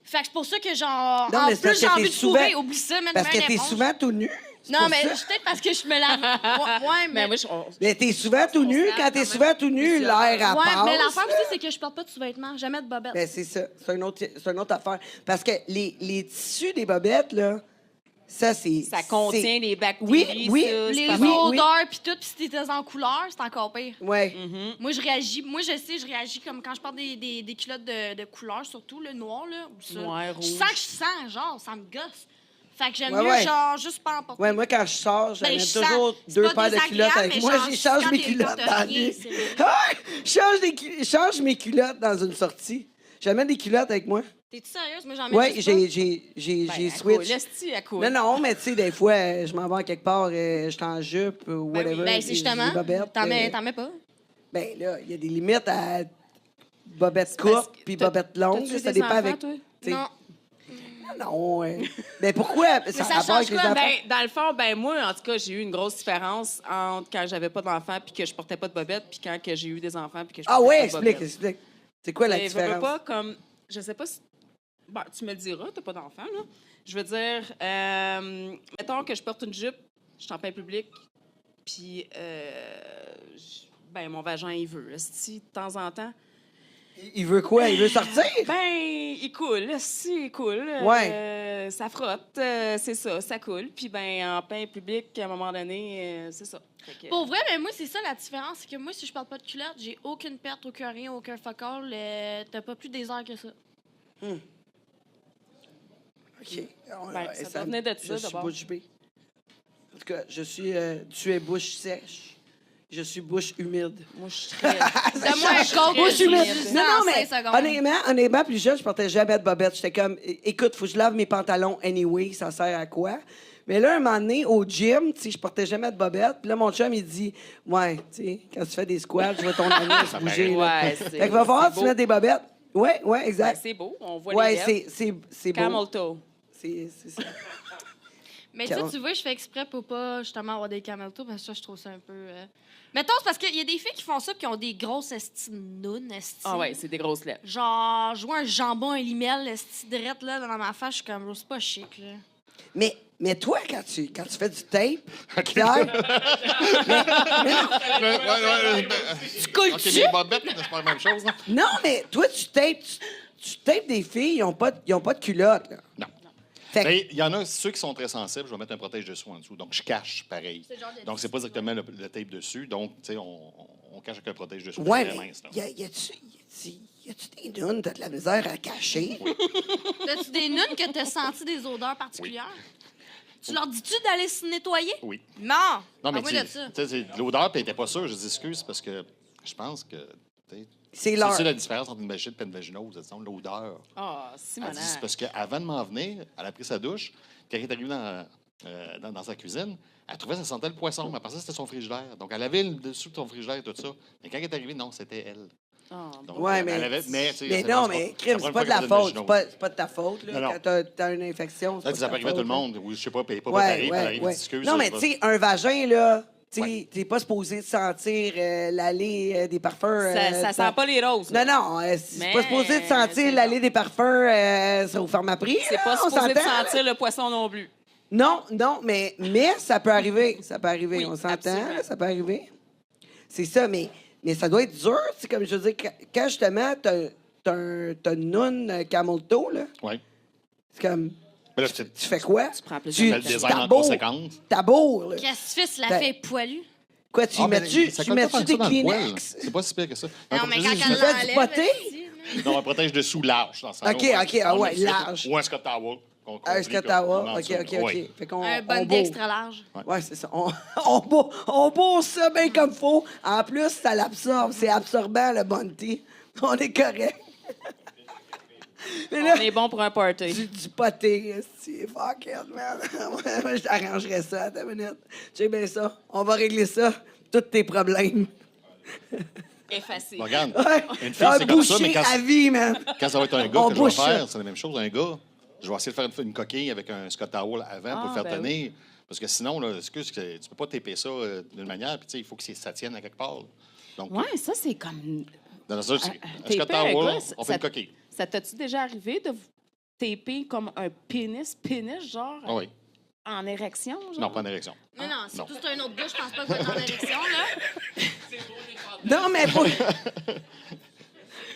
Fait que c'est pour ça que, genre, Non, en mais c'est plus, parce j'ai que envie t'es de fourrer. souvent- Oublie ça, même Parce que t'es souvent tout nu. c'est Non, pour mais ça. peut-être parce que je me lave. Ouais, mais. Ben moi, Mais t'es souvent tout nu. Quand t'es souvent tout nu, l'air à Ouais, passe. mais l'affaire aussi, c'est que je porte pas de sous-vêtements, jamais de bobettes. Ben, c'est ça. C'est une autre affaire. Parce que les tissus des bobettes, là, ça, c'est... ça contient c'est- les bactéries. Oui, ça, c'est Les pas oui, bon. oui. odeurs puis tout, puis si t'es en couleur, c'est encore pire. Ouais. Moi, je réagis. Moi, je sais, je réagis comme quand je porte des culottes de couleur, surtout le noir, là, ou ça. Noir, Je rouge. sens que je sens, genre, ça me gosse. Fait que j'aime Ouais, mieux, ouais. genre, juste pas en porter. Ouais, moi, quand je sors, j'amène Ben, je sens- toujours c'est deux pas paires de culottes désagréable, avec mais moi. genre, Je change quand mes t'es culottes porte dans rien, les... c'est vrai. Ah! Je change mes culottes dans une sortie. J'amène des culottes avec moi. T'es-tu sérieuse? Moi, j'en mets Ouais, juste pas. j'ai Ben, elle coule. switch. Laisse-tu, elle coule. Non, non, mais tu sais, des fois, je m'en vais quelque part, je suis en jupe ou whatever. Ben, c'est justement. des bobettes, T'en mets pas. Ben là, il y a des limites à bobettes Parce courtes que puis t'as- bobettes longues. t'as-tu Ça des dépend enfants, avec... toi? t'sais, Non. Non, ben pourquoi? Ça ça a rapport avec change les quoi? enfants? Ben, dans le fond, ben moi, en tout cas, j'ai eu une grosse différence entre quand j'avais pas d'enfants puis que je portais pas de bobettes puis quand que j'ai eu des enfants puis que je Ah portais ouais, pas de explique, bobettes. explique. C'est quoi la Mais veux différence? pas comme... Je sais pas si... Bon, tu me le diras, t'as pas d'enfant, là. Je veux dire, mettons que je porte une jupe, je suis en plein public, puis, ben, mon vagin, il veut. Si, de temps en temps, Il veut quoi? Il veut sortir? ben, il coule. Si, il coule. Ouais. Ça frotte, c'est ça, ça coule. Puis, ben, en plein public, à un moment donné, c'est ça. Fait que- Pour vrai, mais moi, c'est ça la différence. C'est que moi, si je porte pas de culotte, j'ai aucune perte, aucun rien, aucun fuck all. T'as pas plus des heures que ça. OK. Ben, ça doit venir de ça, Je suis d'abord. bouche bée. En tout cas, je suis... tu es bouche sèche. Je suis bouche humide. Moi, je suis très... Donne-moi un coke. Bouche humide. Non, non, mais 5 secondes. honnêtement, plus jeune, je portais jamais de bobette. J'étais comme, écoute, faut que je lave mes pantalons anyway, ça sert à quoi? Mais là, un moment donné, au gym, tu sais, je portais jamais de bobette. Puis là, mon chum, il dit, ouais, tu sais, quand tu fais des squats, je vois ton anus bouger. là. Ouais, Fait qu'il va falloir que tu beau. mettes des bobettes. Ouais, exact. Ben, c'est beau, on voit Ouais, les lèvres. c'est beau. Camel toe. C'est ça. Mais tu vois, je fais exprès pour pas justement avoir des camel toe, parce que ça, je trouve ça un peu. Mettons, c'est parce qu'il y a des filles qui font ça qui ont des grosses estinounes, Ah ouais, c'est des grosses lèvres. Genre, je vois un jambon, un limel, drette là, dans ma face, je suis comme, c'est pas chic, là. Mais toi, quand tu fais du tape, Pierre, Tu coules OK, les bobettes, c'est pas la même chose, non? non, mais toi, tu tapes des filles, ils ont pas de culotte. Là. Non. Fait que- Mais il y en a, ceux qui sont très sensibles, je vais mettre un protège-dessous en dessous. Donc, je cache pareil. C'est le genre de Donc, c'est pas directement le tape dessus. Donc, tu sais, on cache avec un protège-dessous. ouais, très mais mince, là. y a-tu des nounes, t'as de la misère à cacher? T'as-tu des nunes que t'as senti des odeurs particulières? Tu leur dis-tu d'aller se nettoyer? Oui. Non! Non, mais Parle-moi tu de ça. sais, c'est l'odeur, puis elle n'était pas sûre. Je dis excuse parce que je pense que. tu sais, C'est c'est l'heure. ça la différence entre une machine et une vaginose, disons, l'odeur. Ah, Elle Simonac. dit, c'est parce qu'avant de m'en venir, elle a pris sa douche. Quand elle est arrivée dans sa cuisine, elle trouvait que ça sentait le poisson. Mais après ça, c'était son frigidaire. Donc, elle avait le dessous de son frigidaire et tout ça. Mais quand elle est arrivée, non, c'était elle. Ah, bon. Donc, Ouais, elle mais. avait- mais, tu sais, mais ça non, passe mais pas. crime, Ça c'est prend pas de une la fois faute. qu'elle C'est pas de ta faute, là. Non, non. Quand t'as une infection. Ça, c'est ça pas peut de ta arriver à tout le faute, là. monde. Oui, je sais pas, elle n'est pas préparée. Elle arrive, elle excuse. Non, mais tu sais, un vagin, là, tu sais, Ouais. t'es pas supposé sentir l'allée des parfums. Ça sent pas les roses. Non, là. non, c'est Mais pas supposé de sentir c'est l'allée des parfums sur Pharmaprix. C'est là, pas on supposé de s'entend, là. sentir le poisson non plus. Non, mais ça peut arriver. Ça peut arriver, Oui, on s'entend, absolument. là, ça peut arriver. C'est ça, mais ça doit être dur, tu sais, comme je veux dire, quand justement, t'as une noune camel toe, là, Oui. c'est comme, Mais là, tu tu fais quoi? Tu prends plus Tu de fais le design en taboures. conséquence. Taboures, là. Qu'est-ce que tu fais si la Ben- fille est poilue? Quoi, tu Ah, mais mets-tu ça tu colle pas mets-tu tant que des ça dans le poil. Kleenex? C'est pas si pire que ça. Non, comme mais je quand dis, elle fais du l'enlève... poté? vas-y, là. Non, un protège dessous large. Dans ce OK, sens-là, OK, ah On ouais, le sait, large. Ou un Scott Towel. Un Scott Towel, OK. Fait qu'on Un on bon bourre. extra large. Ouais, c'est ça. On bourre ça bien comme faut. En plus, ça l'absorbe. C'est absorbant, le Bounty. On est correct. Mais là, On est bon pour un party. du poté, esti. Fuck it, man. Moi, je t'arrangerais ça, attends une minute. Tu sais bien ça. On va régler ça. Tous tes problèmes. Effacé. Bon, regarde, Ouais. une fille, c'est comme ça, mais Boucher à vie, man. quand ça va être un gars On que je vais bouche ça. faire, c'est la même chose. Un gars, je vais essayer de faire une coquille avec un Scott Towel avant pour le faire ben tenir. Parce que sinon, là, excuse, que tu peux pas taper ça d'une manière, puis tu sais, il faut que ça tienne à quelque part. là. Donc, Ouais, ça, c'est comme. dans ça, c'est- un taper Scott un Towel, gars, on fait une coquille. Ça t'as-tu déjà arrivé de vous taper comme un pénis, genre, Ah oui. en érection? Genre? Non, pas en érection. Mais non, c'est Non. tout un autre gars, je pense pas que vous êtes en élection, là. Non, mais pour...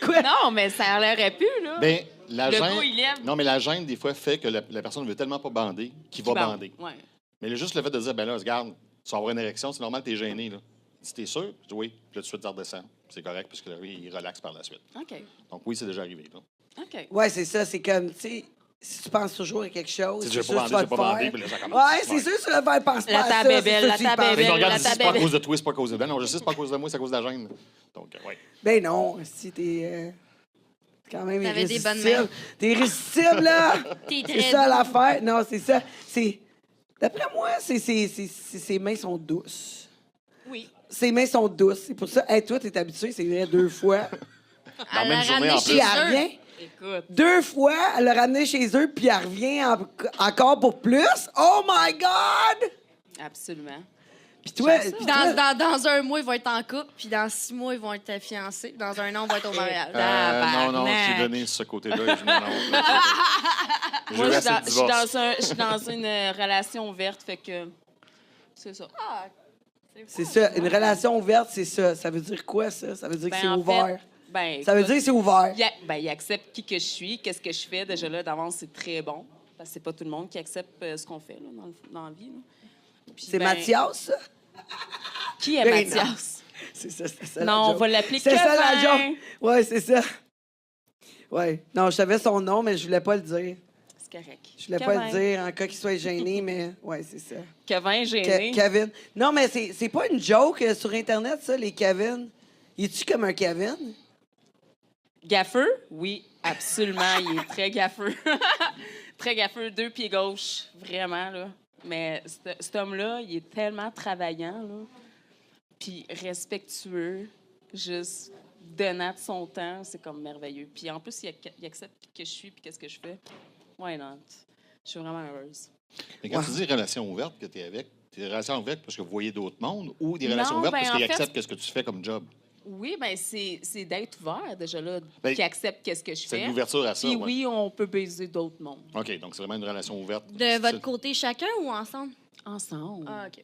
Quoi? Non, mais ça aurait pu, là. Ben, la Le gêne, gars, il lève. non, mais la gêne, des fois, fait que la personne ne veut tellement pas bander qu'il va bander. Ouais. Mais juste le fait de dire, ben là, regarde, tu vas avoir une érection, c'est normal, t'es gêné, là. Si t'es sûr, je dis oui, puis là, tout de suite, ça redescend. C'est correct, parce que là, lui, il relaxe par la suite. OK. Donc, oui, c'est déjà arrivé, là. OK. Ouais, c'est ça. C'est comme, tu sais, si tu penses toujours à quelque chose, Si c'est j'ai sûr pas que tu bandé, vas j'ai le pas bandé, faire. puis là, ça commence. Ouais, c'est sûr que tu vas faire penser La pas à table ça. est belle, c'est la ça, tu y table est penses. Mais belle. regarde, la si c'est table pas à est cause de toi, c'est pas à cause de ben non, je sais, c'est pas à cause de moi, c'est à cause de la gêne. Donc, oui. Ben non, si t'es quand même T'avais des bonnes irrésistible. mains. T'es irrésistible, là. T'es C'est très ça doux. l'affaire. Non, c'est ça. D'après moi, ses mains sont douces. Oui. Ses mains sont douces. C'est pour ça. Hey, toi, t'es habitué, c'est vrai, 2 fois. Dans la même Elle l'a journée, ramené en Puis plus. elle chez eux. revient. Écoute. 2 fois, elle l'a ramené chez eux, puis elle revient encore pour plus. Oh my God! Absolument. Puis toi, J'aime ça. puis Dans un mois, ils vont être en couple, puis dans 6 mois, ils vont être fiancés, puis dans un an, on va être au mariage. Non, Tabarnak. j'ai donné ce côté-là. Non, non. Moi, je suis assez de divorce. je suis dans une relation ouverte, fait que. C'est ça. c'est ça, une relation ouverte, c'est ça. Ça veut dire quoi, ça? Ça veut dire que c'est en ouvert. fait, ben, Ça veut écoute, dire que c'est ouvert. il accepte qui que je suis, qu'est-ce que je fais. Déjà là, d'avance, c'est très bon. Parce que c'est pas tout le monde qui accepte ce qu'on fait là, dans la vie. là. Puis, C'est ben, Mathias, ça? Qui est Ben, Mathias? C'est ça. Non, on va l'appeler C'est ça la Kevin. joke. Ouais, c'est ça. Ouais. Non, je savais son nom, mais je voulais pas le dire. C'est c'est correct. Je voulais pas le dire en cas qu'il soit gêné, mais ouais, c'est ça. Kevin gêné. Kevin. Non, mais c'est pas une joke sur Internet, ça, les Kevin. Es-tu comme un Kevin? Gaffeux? Oui, absolument. Il est très gaffeux. Très gaffeux, 2 pieds gauche, vraiment, là. Mais cet homme-là, il est tellement travaillant, là. Puis respectueux, juste donnant de son temps, c'est comme merveilleux. Puis en plus, il accepte qui que je suis et qu'est-ce que je fais. Why not? Je suis vraiment heureuse. Mais quand tu dis relations ouvertes que tu es avec, des relations ouvertes parce que vous voyez d'autres mondes ou des relations Non, ouvertes ben, parce qu'ils en fait, acceptent ce que tu fais comme job? Oui, bien, c'est d'être ouvert, déjà, là, Ben, qui accepte qu'est-ce que je C'est fais. une ouverture à ça. Puis ouais. oui, on peut baiser d'autres mondes. OK, donc c'est vraiment une relation ouverte. De votre côté chacun ou ensemble? Ensemble. Ah, OK.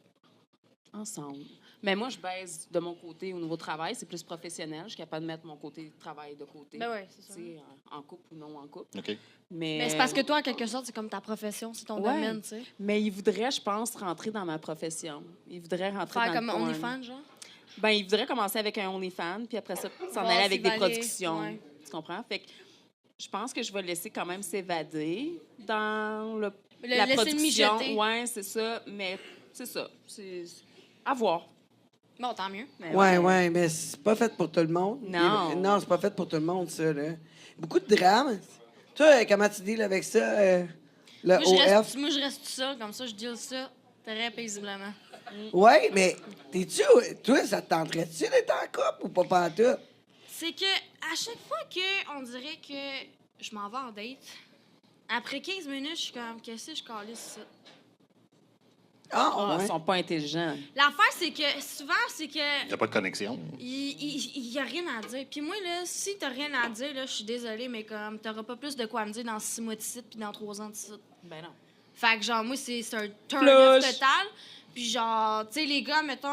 Ensemble. Mais moi, je baise de mon côté au niveau travail. C'est plus professionnel. Je suis capable de mettre mon côté travail de côté. Ben oui, c'est ça. Tu sais, en couple ou non en couple. OK. Mais c'est parce que toi, en quelque sorte, c'est comme ta profession, c'est ton Ouais. domaine, tu sais. Mais il voudrait, je pense, rentrer dans ma profession. Il voudrait rentrer Faire dans comme le porn. OnlyFans, genre? Ben, il voudrait commencer avec un OnlyFans, puis après ça, s'en Voir aller avec s'il des va aller, productions. ouais. Tu comprends? Fait que je pense que je vais le laisser quand même s'évader dans la laisser le production. mijoter. Oui, c'est ça. Mais c'est ça. C'est à voir. Bon, tant mieux. Mais Ouais, mais c'est pas fait pour tout le monde. Non. Non, c'est pas fait pour tout le monde, ça, là. Beaucoup de drame. Toi, comment tu deals avec ça, le Moi, OF? je reste tout ça, comme ça, je dis ça très paisiblement. Ouais, mais toi, ça te tenterait-tu d'être en couple ou pas pantoute? C'est que à chaque fois qu'on dirait que je m'en vais en date, après 15 minutes, je suis comme, qu'est-ce que je calisse ça? Ah, Ils ouais. sont pas intelligents. L'affaire, c'est que souvent, c'est que Il n'y a pas de connexion. il y a rien à dire. Puis moi, là, si t'as rien à dire, là, je suis désolée, mais comme, t'auras pas plus de quoi me dire dans 6 mois de site puis dans 3 ans de site. Ben non. Fait que, genre, moi, c'est un turn-off Flush. total. Puis, genre, tu sais, les gars, mettons,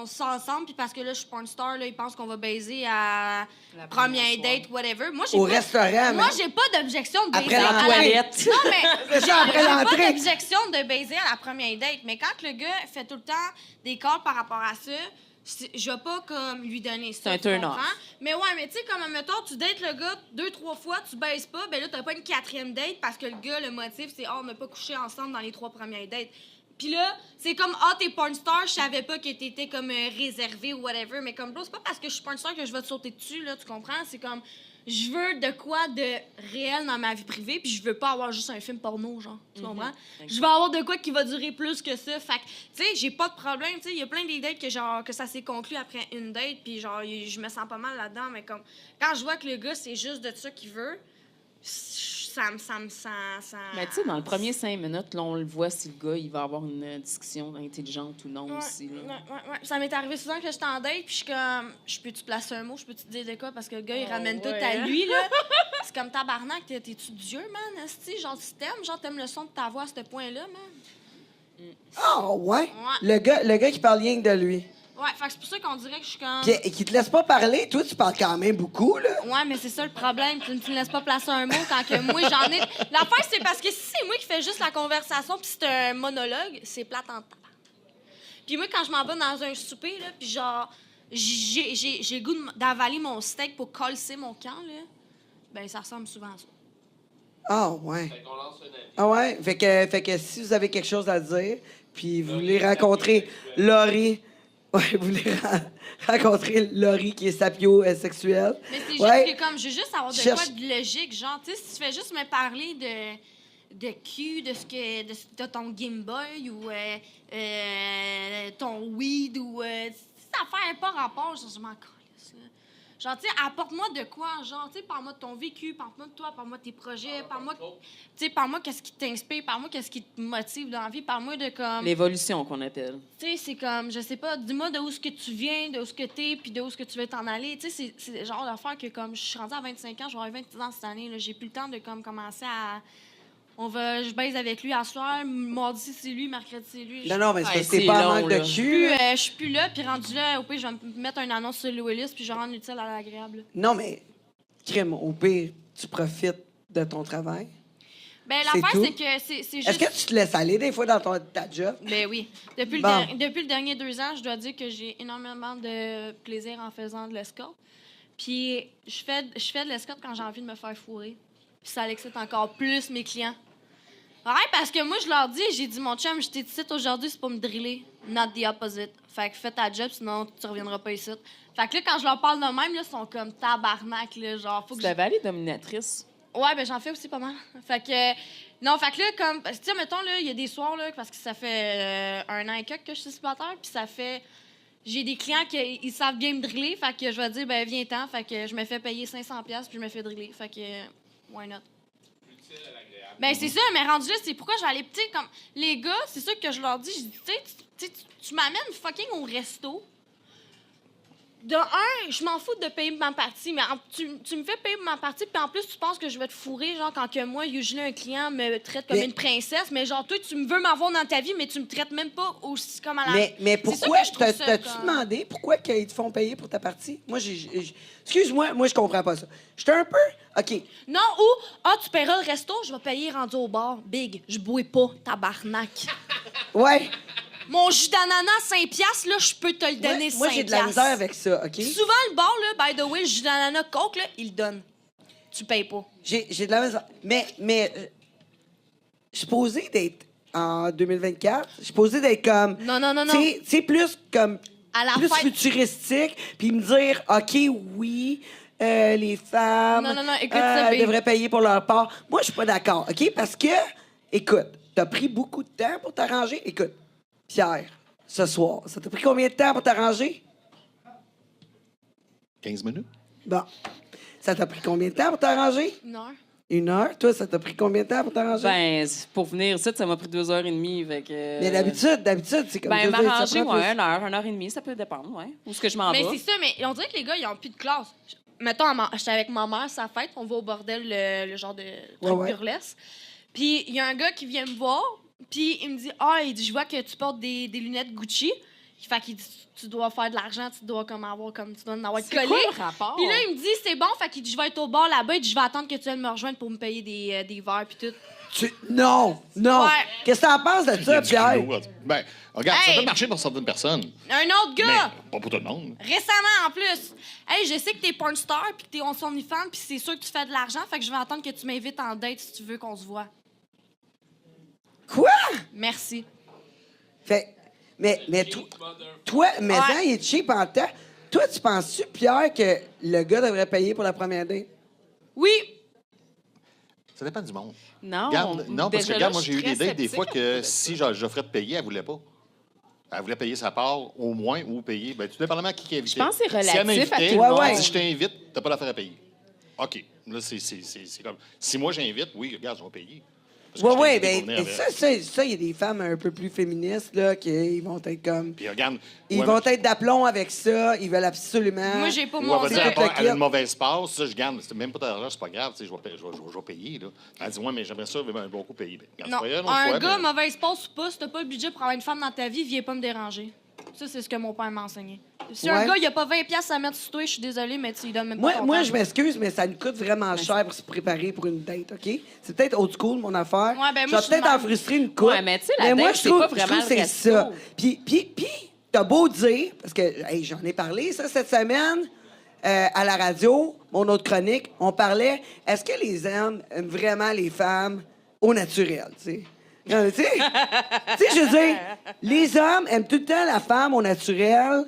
on sort ensemble, puis parce que là, je suis porn star, là, ils pensent qu'on va baiser à La première première soirée. date, whatever. Moi, j'ai Au pas... restaurant, Moi, man. j'ai pas d'objection de baiser Après à la la toilette. Non, mais C'est ça, après j'ai pas l'entrée. d'objection de baiser à la première date. Mais quand le gars fait tout le temps des calls par rapport à ça, je vais pas comme lui donner ça. C'est un tu turn-off. comprends? Mais ouais, mais tu sais, comme, mettons, tu dates le gars 2-3 fois, tu baises pas, ben là, t'as pas une 4e date parce que le gars, le motif, c'est, on n'a pas couché ensemble dans les 3 premières dates. Puis là, c'est comme, t'es porn star, je savais pas que t'étais comme réservé ou whatever, mais comme, bro, c'est pas parce que je suis porn star que je vais te sauter dessus, là, tu comprends? C'est comme, je veux de quoi de réel dans ma vie privée, puis je veux pas avoir juste un film porno, genre, tu comprends? Je veux avoir de quoi qui va durer plus que ça. Fait que, tu sais, j'ai pas de problème, tu sais, il y a plein des dates que, genre, que ça s'est conclu après une date, puis genre, je me sens pas mal là-dedans, mais comme, quand je vois que le gars, c'est juste de ça qu'il veut, ça me Mais tu sais, dans le premier 5 minutes, là, on le voit si le gars, il va avoir une discussion intelligente ou non Ouais, aussi. Là. ouais. Ça m'est arrivé souvent que j'étais en date, puis je suis comme, je peux-tu placer un mot, je peux-tu te dire de quoi, parce que le gars, il ramène tout à lui, là. C'est comme tabarnak, t'es-tu Dieu, man, esti? Genre, tu t'aimes, genre, t'aimes le son de ta voix à ce point-là, man. Ah, ouais. Ouais. Le gars qui parle rien que de lui. Ouais, fait que c'est pour ça qu'on dirait que je suis comme... Puis, et qui te laisse pas parler, toi, tu parles quand même beaucoup, là. Ouais, mais c'est ça le problème. Tu ne laisses pas placer un mot quand que moi, j'en ai... L'affaire, c'est parce que si c'est moi qui fais juste la conversation puis c'est un monologue, c'est plate en tabac. Puis moi, quand je m'en vais dans un souper, là, puis genre, j'ai le goût d'avaler mon steak pour coller mon camp, là, ben ça ressemble souvent à ça. Ah, ouais. Fait qu'on lance un avis. Ah, ouais. Fait que si vous avez quelque chose à dire, puis vous voulez rencontrer Laurie... Ouais, vous voulez rencontrer Laurie qui est sapiosexuelle. Mais c'est juste Ouais. que comme, je veux juste avoir de Cherche- quoi de logique, genre, tu sais, si tu fais juste me parler de cul, de ton Game Boy ou ton weed ou ça fait pas rapport, genre, je m'en calisse, là. Genre, tu sais, apporte-moi de quoi, genre, tu sais, parle-moi de ton vécu, parle-moi de toi, parle-moi de tes projets, parle-moi, tu sais, parle-moi qu'est-ce qui t'inspire, parle-moi qu'est-ce qui te motive dans la vie, parle-moi de comme, L'évolution qu'on appelle. tu sais, c'est comme, je sais pas, dis-moi d'où est-ce que tu viens, d'où est-ce que t'es, puis d'où est-ce que tu veux t'en aller. Tu sais, c'est le genre d'affaire que, comme, je suis rendue à 25 ans, je vais avoir 26 ans cette année, là, j'ai plus le temps de, comme, commencer à... je baise avec lui à soir, mardi c'est lui, mercredi c'est lui. Non, mais c'est Ouais, parce que t'es c'est pas en long, manque là. de cul. Je suis plus là, puis rendu là, au pire, je vais me mettre une annonce sur le Willis, puis je vais rendre utile à l'agréable. Non, mais, crème, au pire, tu profites de ton travail. Ben, C'est l'affaire, tout? c'est que c'est juste... Est-ce que tu te laisses aller des fois dans ta job? Ben oui. Depuis, Bon. depuis le dernier 2 ans, je dois dire que j'ai énormément de plaisir en faisant de l'escorte. Puis je fais de l'escorte quand j'ai envie de me faire fourrer. Puis ça excite encore plus mes clients. Ouais, parce que moi, je leur dis, j'ai dit, mon chum, je t'ai dit aujourd'hui, c'est pour me driller, not the opposite. Fait que fais ta job, sinon tu reviendras pas ici. Fait que là, quand je leur parle de même, là, ils sont comme tabarnak, là, genre, faut que Tu l'avais allé dominatrice. Ouais, ben j'en fais aussi pas mal. Fait que... Non, fait que là, comme... Tu sais, mettons, là, il y a des soirs, là, parce que ça fait 1 an et quelques que je suis célibataire, puis ça fait... J'ai des clients qui ils savent bien me driller, fait que je vais dire, ben viens-t'en, fait que je me fais payer 500$, puis je me fais driller. Fait que... Why not? Ben c'est ça, mais rendu là, c'est pourquoi je vais aller... Tu sais, comme... Les gars, c'est ça que je leur dis, je dis, tu sais, tu m'amènes fucking au resto. De un, je m'en fous de payer ma partie, mais tu me fais payer ma partie, puis en plus, tu penses que je vais te fourrer, genre, quand que moi, usually, un client me traite comme une princesse, mais genre, toi, tu me veux m'avoir dans ta vie, mais tu me traites même pas aussi comme à la... Mais C'est ça pourquoi? que je trouve ça T'as-tu comme- demandé pourquoi ils te font payer pour ta partie? Moi, excuse-moi, moi, je comprends pas ça. J'étais un peu... OK. Non, ou, tu paieras le resto, je vais payer rendu au bar. Big, je bois pas, tabarnak. Ouais. Mon jus d'ananas, 5$, là, je peux te le donner, 5$. Moi, j'ai de la misère avec ça, OK? Souvent, le bar, là, by the way, le jus d'ananas Coke, là, il le donne. Tu payes pas. J'ai de la misère. Mais je suis posé d'être en 2024. Je suis posé d'être comme... Non. Tu sais, plus comme... À la plus fête- futuristique, puis me dire, OK, oui, les femmes Non, écoute ça, babe. devraient payer pour leur part. Moi, je suis pas d'accord, OK? Parce que, écoute, t'as pris beaucoup de temps pour t'arranger. Écoute, Pierre, ce soir, ça t'a pris combien de temps pour t'arranger? 15 minutes? Bon. Ça t'a pris combien de temps pour t'arranger? 1 heure. 1 heure. Toi, ça t'a pris combien de temps pour t'arranger? Ben, pour venir ici, ça m'a pris 2h30. Fait que... Mais d'habitude, c'est comme Ben, je veux dire, ça m'arranger, prend ouais, plus. 1h30, ça peut dépendre, ouais. Où est-ce que je m'en Mais vais? c'est ça, mais on dirait que les gars, ils ont plus de classe. Mettons, j'étais avec ma mère, sa fête, on va au bordel, le genre de truc Ouais. burlesque. Puis il y a un gars qui vient me voir, puis il me dit, il dit, je vois que tu portes des lunettes Gucci. Fait qu'il dit, tu dois faire de l'argent, tu dois comme avoir, comme tu dois en avoir C'est collé. quoi le rapport? Puis là, il me dit, c'est bon, fait qu'il dit, je vais être au bar là-bas, il dit, je vais attendre que tu viennes me rejoindre pour me payer des verres, puis tout. Non! Ouais. Qu'est-ce que t'en penses de Il y a ça, du Pierre? culot. Ben, regarde, ça Hey! peut marcher pour certaines personnes, Un autre mais gars! pas pour tout le monde. Récemment, en plus. Hey, je sais que t'es porn star puis que t'es on OnlyFans puis c'est sûr que tu fais de l'argent, fait que je vais attendre que tu m'invites en date si tu veux qu'on se voit. Quoi? Merci. Fait, mais toi, mais Ouais. il est cheap en temps. Toi, tu penses-tu, Pierre, que le gars devrait payer pour la première date? Oui. Ça dépend du monde. Non, Regarde, non, parce que déjà regarde, là, moi, j'ai je eu suis des très dates des fois sceptique. que si j'offrais de payer, elle voulait pas. Elle voulait payer sa part au moins ou payer. Ben, tout dépendamment à qui invité. Je pense que c'est Si elle relatif à m'invitait, tout le Ouais, monde. ouais. si je t'invite, t'as pas d'affaire à payer. OK. Là, c'est comme... Si moi, j'invite, oui, regarde, je vais payer. Parce que Oui, je t'ai oui, invité pour ben, venir avec. ça, il y a des femmes un peu plus féministes, là, qui vont être comme... Puis regarde... Ils ouais, vont être d'aplomb avec ça, ils veulent absolument... Moi, j'ai pas Ou mon elle va c'est dire, tout le elle a une kit. mauvaise passe, ça, je garde. C'est même pas d'argent, c'est pas grave, tu sais, je vais payer, là. Elle dit, ouais, mais j'aimerais ça, un bon coup payer. Ben, regarde, Non. c'est pas grave, Un une fois, gars, ben, mauvaise passe ou pas, si t'as pas le budget pour avoir une femme dans ta vie, viens pas me déranger. Ça, c'est ce que mon père m'a enseigné. Si un Ouais. gars, il a pas 20$ à mettre sur toi, je suis désolée, mais tu lui donnes même pas ton Moi, temps. je m'excuse, mais ça nous coûte vraiment cher pour se préparer pour une date, OK? C'est peut-être old school, mon affaire. Ouais, ben, moi, je vais je suis peut-être de en même. frustrer une coupe. Ouais, mais tu sais, la moi, date, je c'est trouve, pas je vraiment trouve que le c'est resto. ça. Puis, t'as beau dire, parce que hey, j'en ai parlé, ça, cette semaine, à la radio, mon autre chronique, on parlait, est-ce que les hommes aiment vraiment les femmes au naturel, tu sais? Non, tu sais, je veux dire, les hommes aiment tout le temps la femme au naturel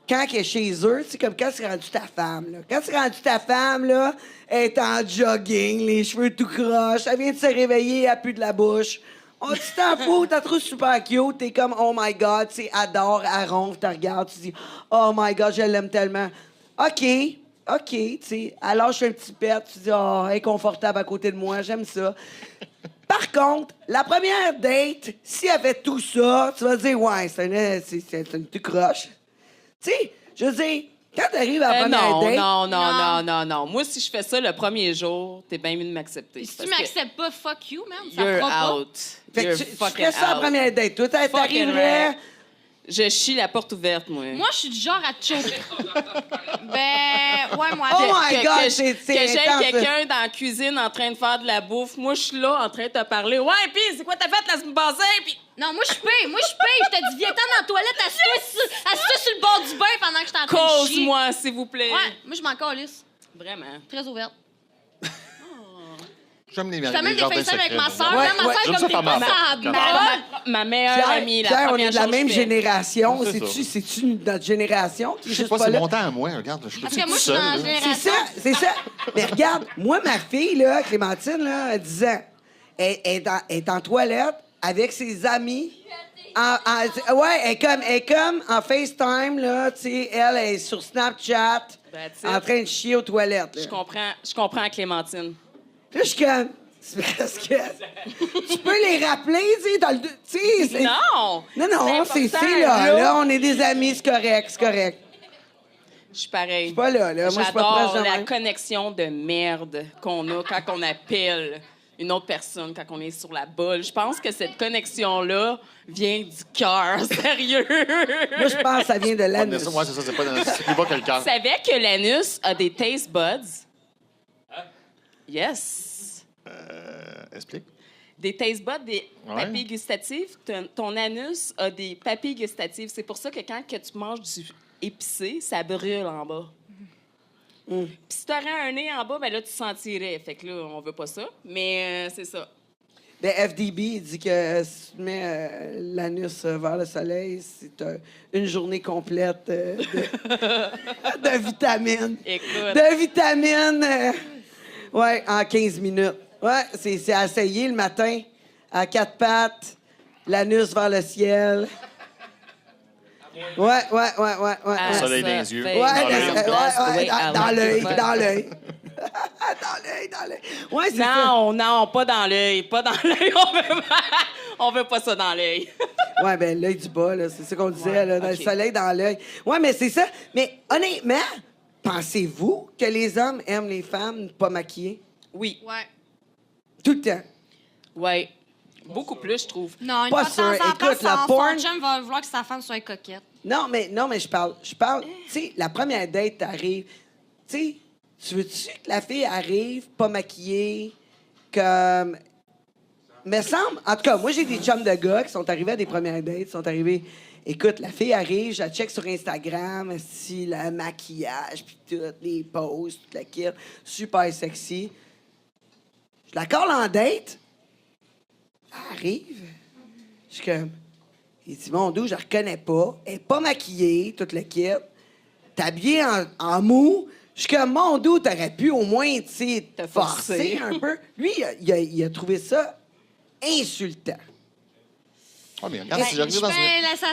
quand elle est chez eux, tu sais, comme quand c'est rendu ta femme, là. Quand c'est rendu ta femme, là, elle est en jogging, les cheveux tout croches, elle vient de se réveiller, elle pue de la bouche. On dit, t'en fous, t'as trouvé super cute, t'es comme, oh my God, tu sais, adore, elle ronfle, tu regardes, tu dis, oh my God, je l'aime tellement. OK, tu sais, elle lâche un petit pet, tu dis, oh, elle est confortable à côté de moi, j'aime ça. Par contre, la première date, si elle fait tout ça, tu vas dire, ouais, c'est une tu croche. Tu sais, je veux dire, quand t'arrives à la première date... Non. Moi, si je fais ça le premier jour, t'es bien mieux de m'accepter. Puis si tu Parce que m'acceptes pas, fuck you, man. Ça You're fera pas. out. Fait que You're tu fucking ferais ça à la out. première date. Toi, Fucking t'arriverais... right. Je chie la porte ouverte, moi. Moi, je suis du genre à te choquer. Ouais, moi. Oh my God, que c'est j'ai intense, ça. quelqu'un dans la cuisine en train de faire de la bouffe. Moi, je suis là en train de te parler. Ouais, pis c'est quoi t'as fait la semaine passée? Puis Non, moi, je paye. Je te dis, viens-t'en dans la toilette, assis-toi sur le bord du bain pendant que je suis en train de chier. cause-moi, s'il vous plaît. Ouais, moi, je m'en calisse. Vraiment. Très ouverte. J'aime les Je fais même des jardins FaceTime avec secrets. ma soeur. Ouais, Là, ma ouais. soeur J'aime est ça comme par des ma- ça Ma meilleure amie, la Pierre, on première est de la chose même que je fais. génération. C'est C'est-tu, ça. c'est-tu notre génération qui est Je sais juste pas, pas c'est là? mon temps à moi. Regarde, je suis Parce tout que moi, je suis seul. dans la là. C'est génération. ça, c'est ça. Mais regarde, moi, ma fille, là, Clémentine, là, à 10 ans, elle est en toilette avec ses amis. Ouais, elle est comme en FaceTime, là, tu sais, elle est sur Snapchat, That's it. en train de chier aux toilettes. Là. Je comprends Clémentine. Là, je suis comme... C'est parce que... Tu peux les rappeler, tu sais, dans le... Tu sais, c'est... Non! Non, non, c'est important, là. Là, on est des amis, c'est correct, c'est correct. Je suis pareil. Je suis pas là, là. Moi, je suis pas J'adore proche de la même. connexion de merde qu'on a quand on appelle une autre personne, quand on est sur la bolle. Je pense que cette connexion-là vient du cœur, sérieux. Moi, je pense que ça vient de Ouais, l'anus. c'est ça, c'est pas c'est plus bas que le Tu cœur. savais que l'anus a des taste buds? Yes. Explique. Des taste buds, des Ouais. papilles gustatives. Ton anus a des papilles gustatives. C'est pour ça que quand que tu manges du épicé, ça brûle en bas. Puis si tu aurais un nez en bas, ben là, tu sentirais. Fait que là, on veut pas ça. Mais c'est ça. Le FDB, il dit que si tu mets l'anus vers le soleil, c'est une journée complète de vitamines. Écoute. De vitamines, ouais, en 15 minutes. Ouais, c'est à essayer le matin, à quatre pattes, l'anus vers le ciel. Ouais. Ah, soleil ça dans les yeux. fait Ouais, Dans l'œil. dans l'œil, Ouais. dans l'œil. Dans l'œil. Ouais, c'est ça. Non, pas dans l'œil. Pas dans l'œil. On veut pas ça dans l'œil. Ouais, ben l'œil du bas, là, c'est ça qu'on disait, là, dans ok. le soleil, dans l'œil. Ouais, mais c'est ça. Mais honnêtement, pensez-vous que les hommes aiment les femmes pas maquillées? Oui. Ouais. Tout le temps. Ouais. Beaucoup plus, je trouve. Non, une Pas fois de temps sûr. en temps, Écoute, la son porn- chum va vouloir que sa femme soit coquette. Non, mais je parle. Tu sais, la première date t'arrive. Tu sais, tu veux-tu que la fille arrive pas maquillée, comme. Me semble. En tout cas, moi, j'ai des chums de gars qui sont arrivés à des premières dates, sont arrivés. Écoute, la fille arrive, je la check sur Instagram, si le maquillage, puis tout, les poses, toute la kit, super sexy. Je la colle en date. Elle arrive. Je suis comme. Il dit, mon dos, je la reconnais pas. Elle est pas maquillée, toute le kit. T'es habillée en mou. Je suis comme, mon dos, t'aurais pu au moins, tu sais, Te te forcer forcer. un peu. Lui, il a trouvé ça insultant. Ah, mais regarde, si j'arrive dans une...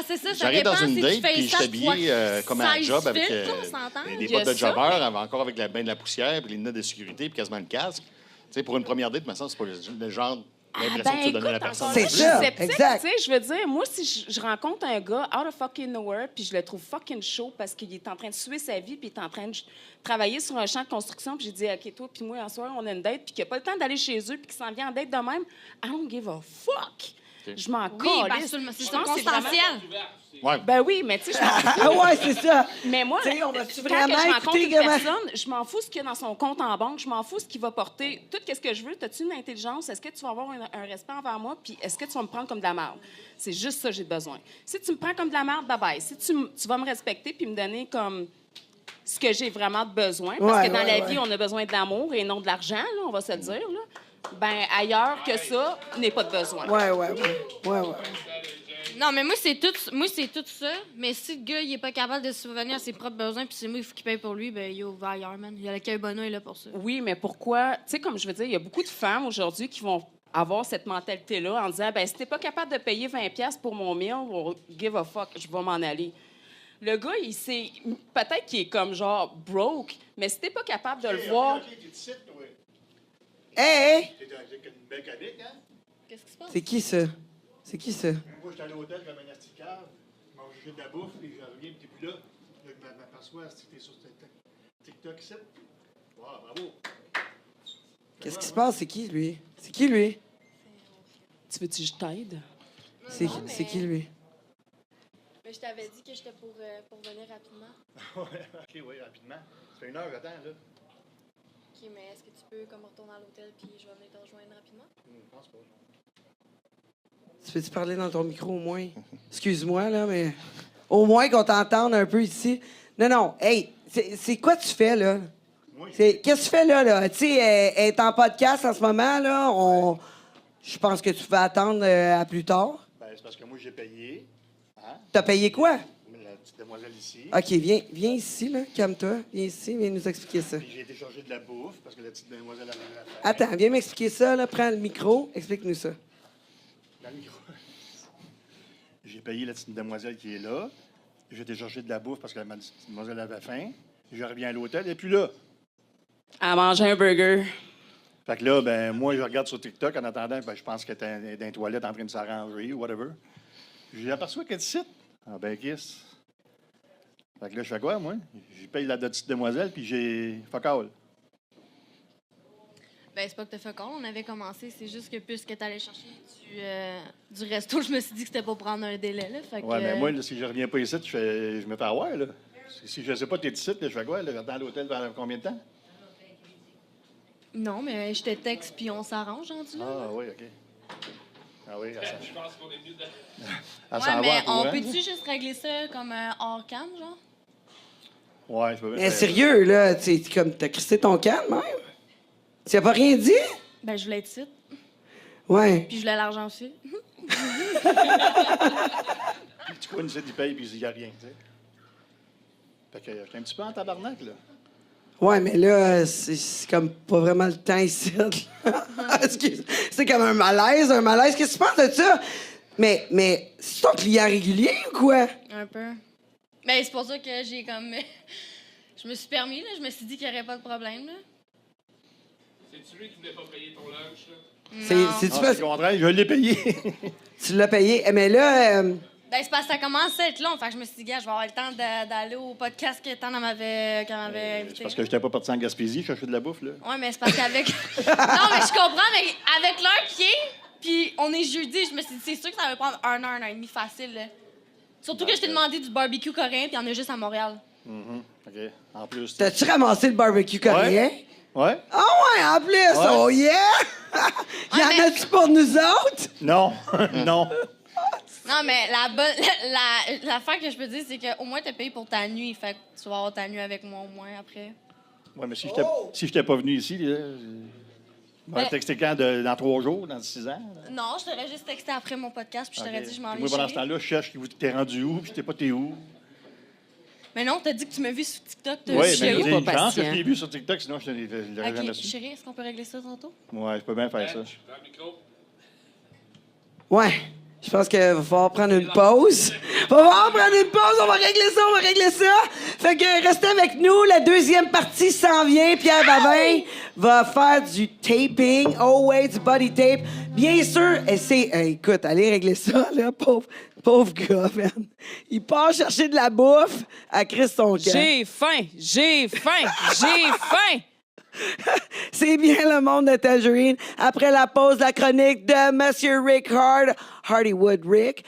C'est ça, ça J'arrive dépend dans une si date tu fais puis je suis ça habillé comme un 16 job avec filtres, on s'entend? des Il y a bottes de ça, jobber, encore avec de la poussière, puis les lunettes de sécurité, puis quasiment le casque. Tu sais, pour une première date, mais ça, c'est pas le genre d'impression que tu donnes à la personne. C'est je suis ça, sceptique, exact. tu sais, je veux dire, moi, si je rencontre un gars out of fucking nowhere, puis je le trouve fucking chaud parce qu'il est en train de suer sa vie, puis il est en train de travailler sur un champ de construction, puis j'ai dit, OK, toi, puis moi, en soir, on a une date, puis qu'il n'a pas le temps d'aller chez eux, puis qu'il s'en vient en date de même, I don't give a fuck. Je m'en Oui, ben, calisse. c'est Je pense que c'est vraiment- circonstanciel. Ouais. Ben oui, mais tu sais, je m'en Ah ouais, c'est ça. Mais moi, Tu sais, on va-tu quand vraiment que je rencontre écouter une comment- personne, je m'en fous ce qu'il y a dans son compte en banque, je m'en fous ce qu'il va porter. Tout ce que je veux, as-tu une intelligence? Est-ce que tu vas avoir un respect envers moi? Puis est-ce que tu vas me prendre comme de la merde? C'est juste ça que j'ai besoin. Si tu me prends comme de la merde, bye-bye. Si tu vas me respecter puis me donner comme ce que j'ai vraiment besoin, parce Ouais, que dans ouais, la ouais. vie, on a besoin de l'amour et non de l'argent, là, on va se le dire. Là. Ben ailleurs que ça, n'est pas de besoin. Ouais. Non, mais moi, c'est tout ça. Mais si le gars, il est pas capable de subvenir à ses propres besoins, puis c'est moi, il faut qu'il paye pour lui, ben, yo, va ailleurs, man. Il y a l'accueil Bono est là pour ça. Oui, mais pourquoi? Tu sais, comme je veux dire, il y a beaucoup de femmes aujourd'hui qui vont avoir cette mentalité-là en disant, ben si t'es pas capable de payer 20$ pour mon meal, or give a fuck, je vais m'en aller. Le gars, il sait, peut-être qu'il est comme genre broke, mais si t'es pas capable de le voir, Hey! T'es avec une belle calique, hein? Qu'est-ce qui se passe? C'est qui ça? C'est qui ça? Moi, j'étais à l'hôtel comme un asticard, manger de la bouffe, et je reviens, t'es plus là. Là, je m'aperçois si t'es sur TikTok ici. Wow, bravo. Qu'est-ce qui se passe? C'est qui, lui? C'est qui, lui? tu veux-tu que je t'aide? C'est qui, lui? Mais je t'avais dit que j'étais pour venir rapidement. Ouais, ok, oui, rapidement. Ça fait 1 heure, attends, là. OK, mais est-ce que tu peux comme retourner à l'hôtel puis je vais venir te rejoindre rapidement? Je pense pas. Tu peux-tu parler dans ton micro au moins? Excuse-moi, là, mais. Au moins qu'on t'entende un peu ici. Non, hey, c'est quoi tu fais, là? Moi, Qu'est-ce que tu fais là? Tu sais, elle est en podcast en ce moment, là. Je pense que tu peux attendre à plus tard. Ben, c'est parce que moi, j'ai payé. Hein? T'as payé quoi? La petite demoiselle ici. OK, viens ici, là. Calme-toi. Viens ici, viens nous expliquer ça. Puis j'ai été chercher de la bouffe parce que la petite demoiselle avait la faim. Attends, viens m'expliquer ça, là. Prends le micro. Explique-nous ça. Dans le micro. J'ai payé la petite demoiselle qui est là. J'ai été chercher de la bouffe parce que la petite demoiselle avait faim. Je reviens à l'hôtel et puis là. À manger un burger. Fait que là, ben moi, je regarde sur TikTok en attendant, ben, je pense qu'elle était dans les toilettes en train de s'arranger ou whatever. Je l'aperçois qu'elle cite. Ah ben, kiss. Fait que là, je fais quoi, moi? Je paye la petite demoiselle, puis j'ai fuck all. Ben, c'est pas que t'as fait con, on avait commencé. C'est juste que puisque t'allais chercher du resto, je me suis dit que c'était pour prendre un délai, là. Fait Ouais, que, mais moi, là, si je reviens pas ici, je me fais avoir, là. Si je sais pas, t'es ici, là, je fais quoi? Là, dans l'hôtel pendant combien de temps? Non, mais je te texte, puis on s'arrange, rendu là. Ah oui, OK. Ah oui, elle Je pense qu'on est venu de... s'en Ouais, mais va en on courant. peut-tu juste régler ça comme hors cam, genre? Ouais, je peux Mais sérieux, là. T'as crissé ton calme, même? Tu n'as pas rien dit? Ben, je voulais être ici, Ouais. puis je voulais l'argent aussi. Puis tu connais, il paye, puis il n'y a rien, tu sais. Fait que j'étais un petit peu en tabarnak, là. Ouais, mais là, c'est comme pas vraiment le temps ici. Excuse. C'est comme un malaise. Qu'est-ce que tu penses de ça? Mais c'est ton client régulier ou quoi? Un peu. Ben, c'est pour ça que j'ai comme... je me suis permis, là. Je me suis dit qu'il n'y aurait pas de problème, là. C'est-tu lui qui voulait pas payer ton lunch, là? Non. C'est-tu Ah, parce c'est le contraire, je l'ai payé. tu l'as payé? Mais là, Ben, c'est parce que ça commence à être long. Fait que je me suis dit, gars, je vais avoir le temps d'aller au podcast que Tan m'avait invité. C'est parce que j'étais pas parti en Gaspésie chercher de la bouffe, là. Ouais, mais c'est parce qu'avec. Non, mais je comprends, mais avec l'heure qui est, puis on est jeudi, je me suis dit, c'est sûr que ça va prendre 1 heure et demie facile, là. Surtout que je t'ai demandé du barbecue coréen, puis il y en a juste à Montréal. OK. En plus. t'as-tu ramassé le barbecue coréen? Ouais? Ah ouais, en plus! Oh yeah! Y en mais- a-tu pour nous autres? Non. Non. Non, mais l'affaire que je peux dire, c'est qu'au moins, t'as payé pour ta nuit. Fait que tu vas avoir ta nuit avec moi au moins après. Ouais, mais si j'étais pas venu ici, là, je m'aurais texté quand? Dans 3 jours, dans 6 ans? Là? Non, je t'aurais juste texté après mon podcast, puis je t'aurais OK. dit, je m'en Puis vais moi, pendant ce chérie. temps-là, je cherche qui t'es rendu où, puis t'es pas t'es où. Mais non, t'as dit que tu m'as vu sur TikTok. Oui, mais mais chérie, j'ai pas une chance que je patient. l'ai vu sur TikTok, sinon je l'aurais jamais Ok, su. chérie, est-ce qu'on peut régler ça tantôt? Ouais, je peux bien faire ça. Prends le micro. Ouais. Je pense qu'il va falloir prendre une pause. On va régler ça. Fait que restez avec nous, la deuxième partie s'en vient. Pierre Babin va faire du taping. Oh ouais, du body tape. Bien sûr, écoute, allez régler ça, là, pauvre gars, man. Il part chercher de la bouffe à Chris son camp. J'ai faim! C'est bien le monde de Tangerine. Après la pause, la chronique de Monsieur Rick Hardywood Rick.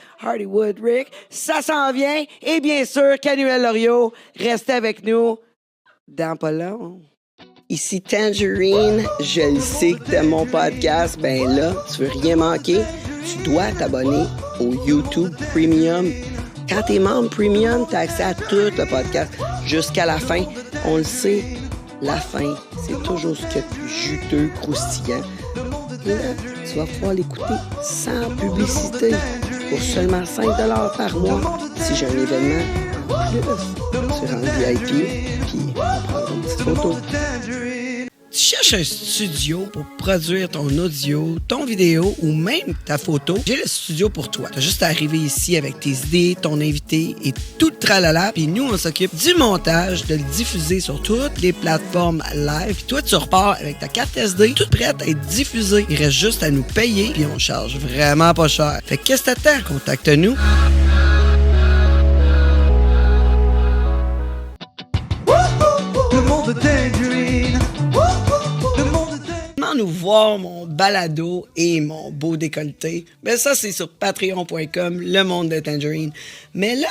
Ça s'en vient. Et bien sûr, Canuel Loriot, restez avec nous dans pas long. Ici Tangerine, je le sais que t'aimes mon podcast. Ben là, tu veux rien manquer, tu dois t'abonner au YouTube Premium. Quand t'es membre Premium, t'as accès à tout le podcast jusqu'à la fin. On le sait, la fin, c'est toujours ce qu'il y a de plus juteux, croustillant. Là, tu vas pouvoir l'écouter sans publicité pour seulement 5 $ par mois. Si j'ai un événement en plus, tu rentres VIP, puis on prend une petite photo. Tu cherches un studio pour produire ton audio, ton vidéo ou même ta photo? J'ai le studio pour toi. Tu as juste à arriver ici avec tes idées, ton invité et tout le tralala. Puis nous, on s'occupe du montage, de le diffuser sur toutes les plateformes live. Puis toi, tu repars avec ta carte SD, toute prête à être diffusée. Il reste juste à nous payer, puis on charge vraiment pas cher. Fait que qu'est-ce que t'attends? Contacte-nous. Le monde de Tangerine. Le monde de Tangerine. Comment nous voir mon balado et mon beau décolleté? Ben ça, c'est sur patreon.com, le monde de Tangerine. Mais là,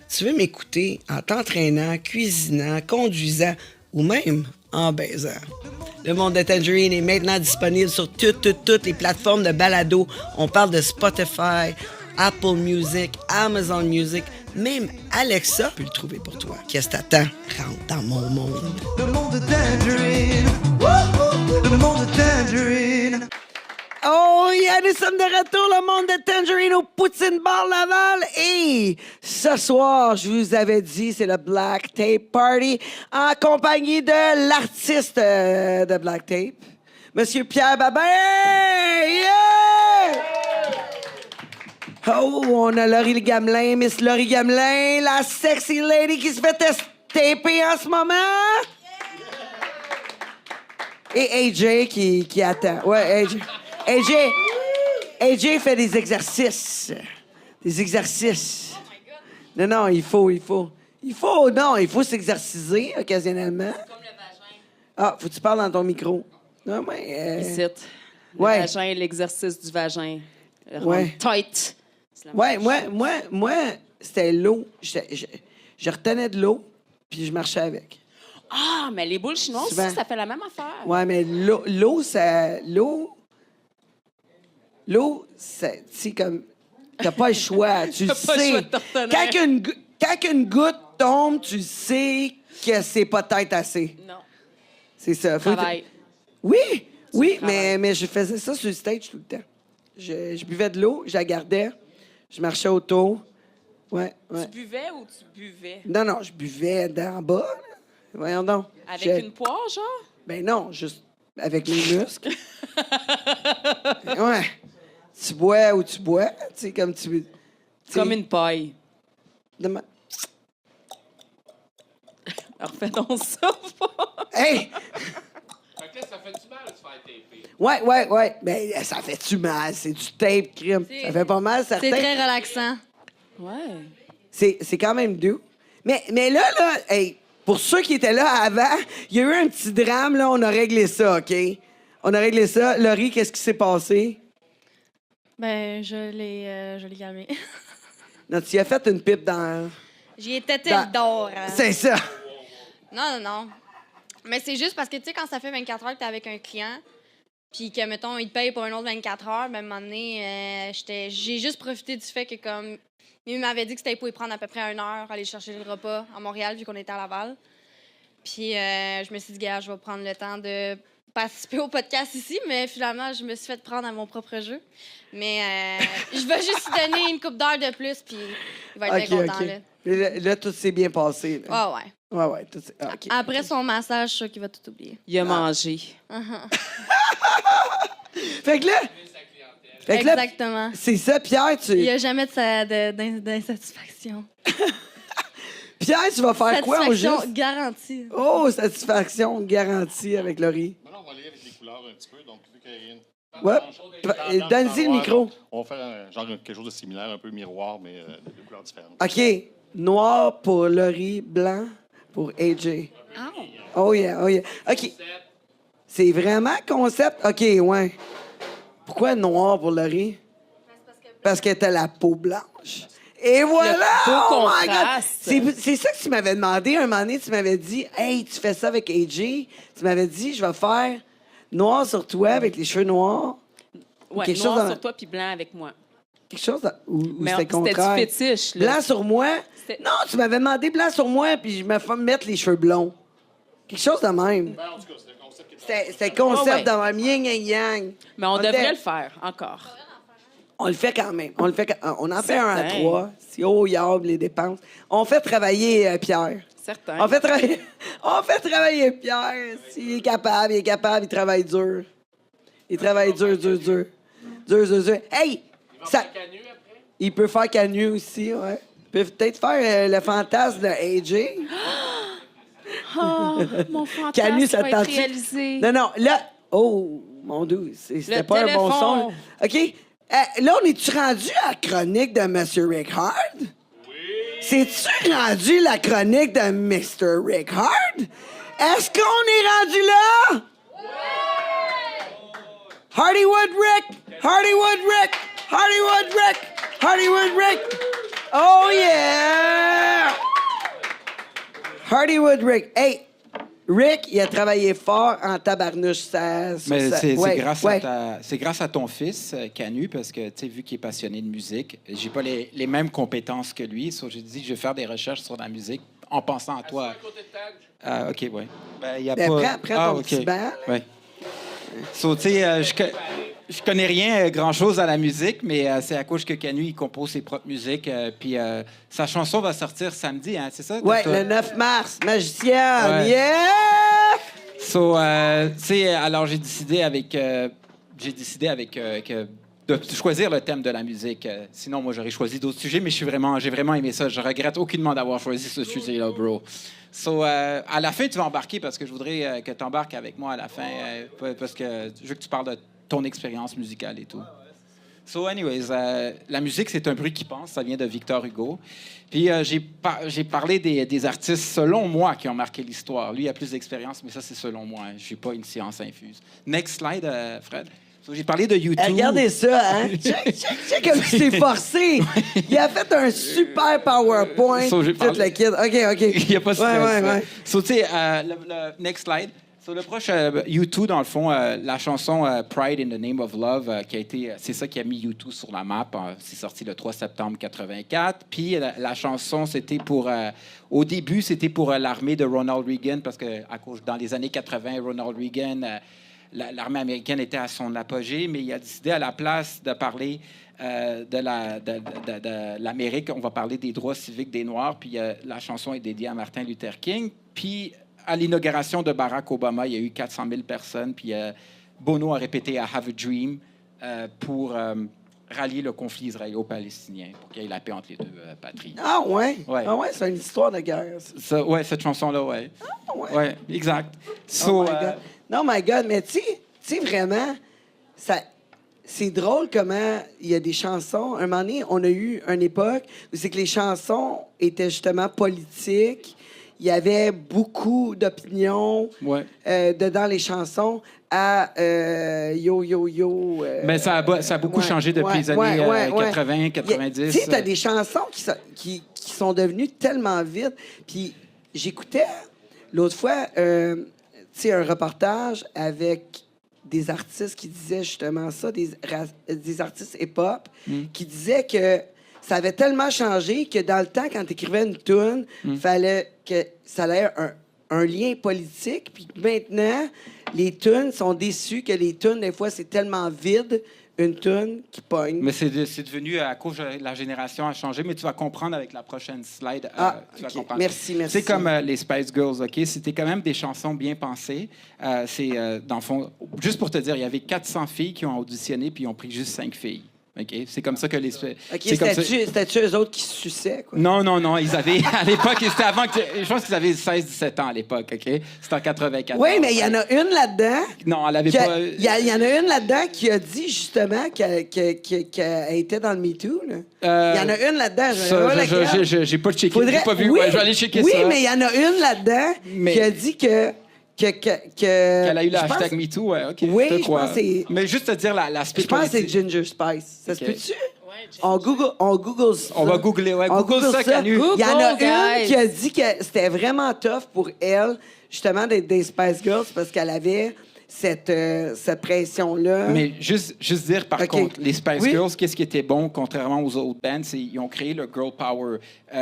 tu veux m'écouter en t'entraînant, cuisinant, conduisant ou même en baisant. Le monde de Tangerine est maintenant disponible sur toutes les plateformes de balado. On parle de Spotify, Apple Music, Amazon Music, Même Alexa peut le trouver pour toi. Qu'est-ce que t'attends? Rentre dans mon monde. Le monde de Tangerine. Le monde de Tangerine. Oh yeah, nous sommes de retour, le monde de Tangerine au Poutine Bar Laval. Et ce soir, je vous avais dit, c'est le Black Tape Party en compagnie de l'artiste de Black Tape, Monsieur Pierre Babin. Yeah! Oh, on a Laurie Gamelin, Miss Laurie Gamelin, la sexy lady qui se fait taper en ce moment. Et AJ qui attend. Ouais, AJ fait des exercices. Des exercices. Non, il faut s'exerciser occasionnellement. Comme le vagin. Ah, faut que tu parles dans ton micro. Non, mais... Ici. Le Ouais. vagin, l'exercice du vagin. Ouais. Tight. C'est la Ouais, même moi, c'était l'eau. Je retenais de l'eau, puis je marchais avec. Ah, mais les boules chinoises Souvent. aussi, ça fait la même affaire. Ouais, mais l'eau, c'est, tu sais, comme, t'as pas le choix, tu le T'as pas le sais. choix de te retenir. Quand une goutte tombe, tu sais que c'est peut-être assez. Non. C'est ça. Faut que- Travail. Oui, travailles. mais je faisais ça sur le stage tout le temps. Je buvais de l'eau, je la gardais, je marchais autour. Ouais. Tu buvais ou tu buvais? Non, je buvais d'en bas, là. Voyons donc. Avec une poire, genre? Ben non, juste avec mes muscles. Ouais. Tu bois ou tu bois, tu sais, comme tu... Comme une paille. Dema- Alors, fais donc ça. Hey! Fait que là, ça fait du mal de se faire taper. Ouais. Ben, ça fait-tu mal? C'est du tape, crime. Ça fait pas mal, certain. C'est très relaxant. Ouais. C'est quand même doux. Mais là, hey, pour ceux qui étaient là avant, il y a eu un petit drame, là, on a réglé ça, OK? On a réglé ça. Laurie, qu'est-ce qui s'est passé? Ben, je l'ai calmé. Non, tu as fait une pipe dans... J'y ai tété le d'or. Hein. C'est ça. Non. Mais c'est juste parce que, tu sais, quand ça fait 24 heures que t'es avec un client, puis que, mettons, il te paye pour un autre 24 heures, ben, à un moment donné, j'ai juste profité du fait que, comme, il m'avait dit que c'était pour y prendre à peu près 1 heure, aller chercher le repas à Montréal, vu qu'on était à Laval. Puis, je me suis dit, gars, je vais prendre le temps de participer au podcast ici, mais finalement, je me suis fait prendre à mon propre jeu. Mais je vais juste lui donner une couple d'heures de plus, puis il va être bien content, là. Là, tout s'est bien passé. Là. Ah ouais. Ouais, tout s'est... OK. Après son massage, je suis sûre qu'il va tout oublier. Il a mangé. Fait que là... Exactement. C'est ça, Pierre, Il n'y a jamais d'insatisfaction. Pierre, tu vas faire quoi au Satisfaction juste? garantie. Oh, satisfaction garantie avec Laurie. Maintenant, on va aller avec les couleurs un petit peu. Donc, vu qu'il y a une... Ouais. Donne-y le micro. On va faire genre quelque chose de similaire, un peu miroir, mais de deux couleurs différentes. OK. Noir pour Laurie, blanc pour AJ. Oh yeah. OK. C'est vraiment concept? OK, ouais. Pourquoi noir pour Laurie? Parce que t'as la peau blanche. Et voilà! Le beau Oh my God! contraste. C'est ça que tu m'avais demandé un moment donné. Tu m'avais dit, hey, tu fais ça avec AJ. Tu m'avais dit, je vais faire noir sur toi avec les cheveux noirs. Ouais, quelque noir chose sur toi puis blanc avec moi. Quelque chose où Mais c'était contraire. c'était du fétiche, là. Blanc sur moi? C'était- Non, tu m'avais demandé blanc sur moi, puis je me fais mettre les cheveux blonds. Quelque chose de même. Ben, en tout cas, c'est le concept qui est C'était le concept Ouais. de même, yin et yang. Mais on devrait le faire encore. On le fait quand même. On en fait un à Certain. 3. C'est haut, yable, les dépenses. On fait travailler Pierre. Certain. On fait travailler Pierre. S'il est capable, il travaille dur. Il travaille dur. Dur. Hey! Ça... Canu après? Il peut faire Canu aussi, ouais. Il peut peut-être faire le fantasme de AJ. Oh, mon fantasme Canu, ça va te être tente-tu? réalisé. Non, là... Oh, mon Dieu, c'était Le pas un bon son. téléphone. là. OK? Là, on est-tu rendu à la chronique de M. Rick Hard? Oui. C'est-tu rendu la chronique de Mr. Rick Hard? Est-ce qu'on est rendu là? Oui! Hardywood Rick! Oh, yeah! Hardywood Rick. Hey, Rick, il a travaillé fort en tabarnouche. Mais c'est ouais, grâce, ouais. c'est grâce à ton fils, Canu, parce que, tu sais, vu qu'il est passionné de musique, j'ai pas les mêmes compétences que lui. So, j'ai dit que je vais faire des recherches sur la musique en pensant à toi. À côté de Tag. Ah, OK, oui. Ben, il y a Ben, pas... prends ton petit banc, là. Ouais. So, tu sais, je connais rien grand-chose à la musique, mais c'est à cause que Canu, il compose ses propres musiques. Puis sa chanson va sortir samedi, hein, c'est ça? Ouais, Toi? le 9 mars, Magicienne, Ouais. yeah! So, tu sais, alors j'ai décidé avec de choisir le thème de la musique. Sinon, moi, j'aurais choisi d'autres sujets, mais j'ai vraiment aimé ça. Je regrette aucunement d'avoir choisi ce sujet-là, bro. So, à la fin, tu vas embarquer parce que je voudrais que tu embarques avec moi à la fin, parce que je veux que tu parles de ton expérience musicale et tout. So, anyways, la musique, c'est un bruit qui pense. Ça vient de Victor Hugo. Puis, j'ai parlé des artistes, selon moi, qui ont marqué l'histoire. Lui, il a plus d'expérience, mais ça, c'est selon moi. Je suis pas une science infuse. Next slide, Fred. So, j'ai parlé de YouTube. Regardez ça, hein? Check comme tu t'es forcé. Il a fait un super PowerPoint. So, j'ai Tout parlé- le kit. OK. Il n'y a pas de stress. Ouais. So, tu sais, le next slide. So, le prochain, U2, dans le fond, la chanson Pride in the Name of Love, c'est ça qui a mis U2 sur la map. C'est sorti le 3 septembre 84. Puis la chanson, c'était pour... au début, c'était pour l'armée de Ronald Reagan, parce que dans les années 80, Ronald Reagan... l'armée américaine était à son apogée, mais il a décidé à la place de parler de l'Amérique, on va parler des droits civiques des Noirs, puis la chanson est dédiée à Martin Luther King. Puis à l'inauguration de Barack Obama, il y a eu 400 000 personnes, puis Bono a répété « I have a dream » pour rallier le conflit israélo-palestinien, pour qu'il y ait la paix entre les deux patries. Ah ouais? Ouais. Ah ouais, c'est une histoire de guerre. Ça. Cette chanson-là, ouais. Ah ouais. Ouais, exact. Oh So, my God. Non, my God, mais tu sais, vraiment, c'est drôle comment il y a des chansons. Un moment donné, on a eu une époque où c'est que les chansons étaient justement politiques. Il y avait beaucoup d'opinions ouais. dedans les chansons à yo. Ben, ça a beaucoup changé depuis les années 80, 90. Tu sais, t'as des chansons qui sont devenues tellement vides. Puis j'écoutais l'autre fois, tu sais, un reportage avec des artistes qui disaient justement ça, des artistes hip-hop, qui disaient que ça avait tellement changé que dans le temps, quand tu écrivais une toune, fallait que ça ait un lien politique. Puis maintenant, les tunes sont déçues que les tunes, des fois, c'est tellement vide, une tune qui pogne. Mais c'est devenu, à cause de la génération a changé, mais tu vas comprendre avec la prochaine slide. Tu vas comprendre. Merci. C'est comme les Spice Girls, OK? C'était quand même des chansons bien pensées. Dans le fond, juste pour te dire, il y avait 400 filles qui ont auditionné, puis ils ont pris juste 5 filles. OK? C'est comme ça que les... OK, c'était-tu eux autres qui se suçaient, quoi? Non. Ils avaient... À l'époque, c'était avant que... Je pense qu'ils avaient 16-17 ans à l'époque, OK? C'était en 94. Oui, mais il y en a une là-dedans... Non, elle avait pas... Il y en a une là-dedans qui a dit, justement, qu'elle était dans le MeToo, là. Il y en a une là-dedans. J'ai pas checké. J'ai pas vu. Oui, Ouais, je vais aller checker ça. Oui, mais il y en a une là-dedans qui a dit qu'elle a eu le hashtag MeToo, ouais, OK. Oui, je je pense que c'est... Mais juste te dire l'aspect Je pense que c'est politique. Ginger Spice. Ça se OK. peut-tu? On Google ça. On va googler, ouais. On Google ça, Canu. Il y en a Google, une guys. qui a dit que c'était vraiment tough pour elle, justement, d'être des Spice Girls parce qu'elle avait cette pression-là. Mais juste dire, par OK. contre, les Spice Oui. Girls, qu'est-ce qui était bon, contrairement aux autres bands, c'est qu'ils ont créé le girl power.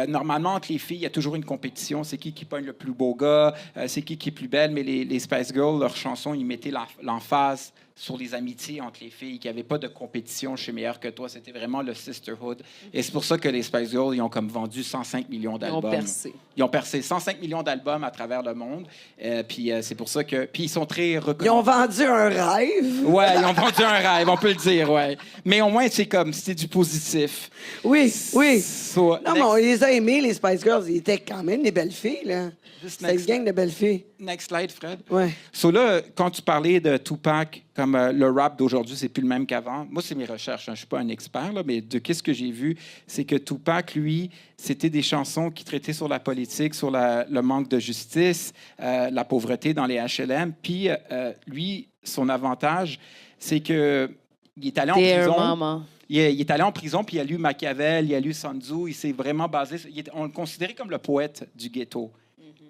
Normalement, entre les filles, il y a toujours une compétition. C'est qui pogne le plus beau gars, c'est qui est plus belle. Mais les Spice Girls, leurs chansons, ils mettaient l'emphase sur les amitiés entre les filles, qu'il n'y avait pas de compétition, je suis meilleur que toi. C'était vraiment le sisterhood. Et c'est pour ça que les Spice Girls, ils ont comme vendu 105 millions d'albums. Ils ont percé 105 millions d'albums à travers le monde. Puis c'est pour ça que... Puis ils sont très reconnus. Ils ont vendu un rêve. Ouais, ils ont vendu un rêve, on peut le dire, ouais. Mais au moins, c'est du positif. Oui. So, Non, mais on les a aimés, les Spice Girls. Ils étaient quand même des belles filles, là. C'était une next, gang de belles filles. next slide, Fred. Ouais. So là, quand tu parlais de Tupac, comme le rap d'aujourd'hui, c'est plus le même qu'avant. Moi, c'est mes recherches. Je ne suis pas un expert, là, mais de qu'est-ce que j'ai vu, c'est que Tupac, lui, c'était des chansons qui traitaient sur la politique, sur le manque de justice, la pauvreté dans les HLM. Puis, lui, son avantage, c'est que il est allé en prison. Mama. Il est allé en prison, puis il a lu Machiavel, il a lu Sun Tzu. Il s'est vraiment basé... on le considérait comme le poète du ghetto.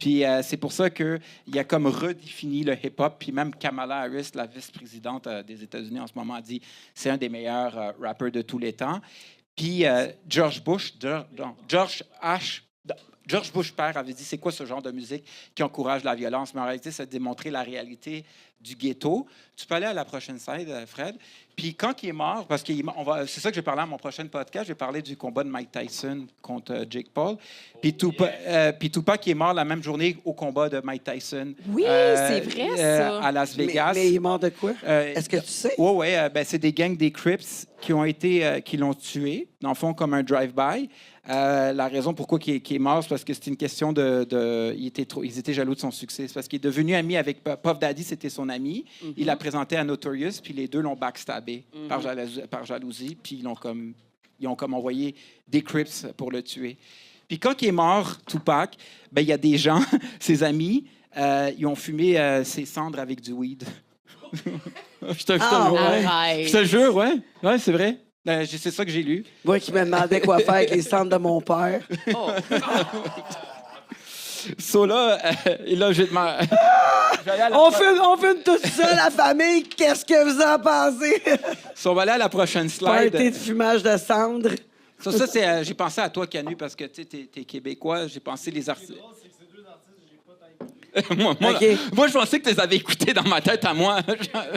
Puis c'est pour ça qu'il a comme redéfini le hip-hop. Puis même Kamala Harris, la vice-présidente des États-Unis en ce moment, a dit c'est un des meilleurs rappeurs de tous les temps. Puis George Bush père avait dit c'est quoi ce genre de musique qui encourage la violence? Mais en réalité, c'est de démontrer la réalité du ghetto. Tu peux aller à la prochaine slide, Fred. Puis quand il est mort, parce que c'est ça que j'ai parlé à mon prochain podcast, j'ai parlé du combat de Mike Tyson contre Jake Paul. Puis Tupac qui est mort la même journée au combat de Mike Tyson. Oui, c'est vrai, ça. À Las Vegas. Mais il est mort de quoi? Est-ce que tu sais? Oui. C'est des gangs des Crips qui l'ont tué, dans le fond, comme un drive-by. La raison pourquoi il est mort, c'est parce que c'était une question ils étaient jaloux de son succès. C'est parce qu'il est devenu ami avec Puff Daddy, c'était son ami. Il l'a présenté à Notorious, puis les deux l'ont backstabé par jalousie, puis ils ont comme envoyé des Crips pour le tuer. Puis quand il est mort, Tupac, il y a des gens, ses amis, ils ont fumé ses cendres avec du weed. Je te jure, ouais. Ouais, c'est vrai. C'est ça que j'ai lu. Moi qui me demandais quoi faire avec les cendres de mon père. So là, et là, je vais On filme tout ça, la famille. Qu'est-ce que vous en pensez? So, on va aller à la prochaine slide. Party de fumage de cendres. Ça c'est, j'ai pensé à toi, Canu, parce que tu es québécois. J'ai pensé les artistes. moi, je pensais que tu les avais écoutés dans ma tête à moi.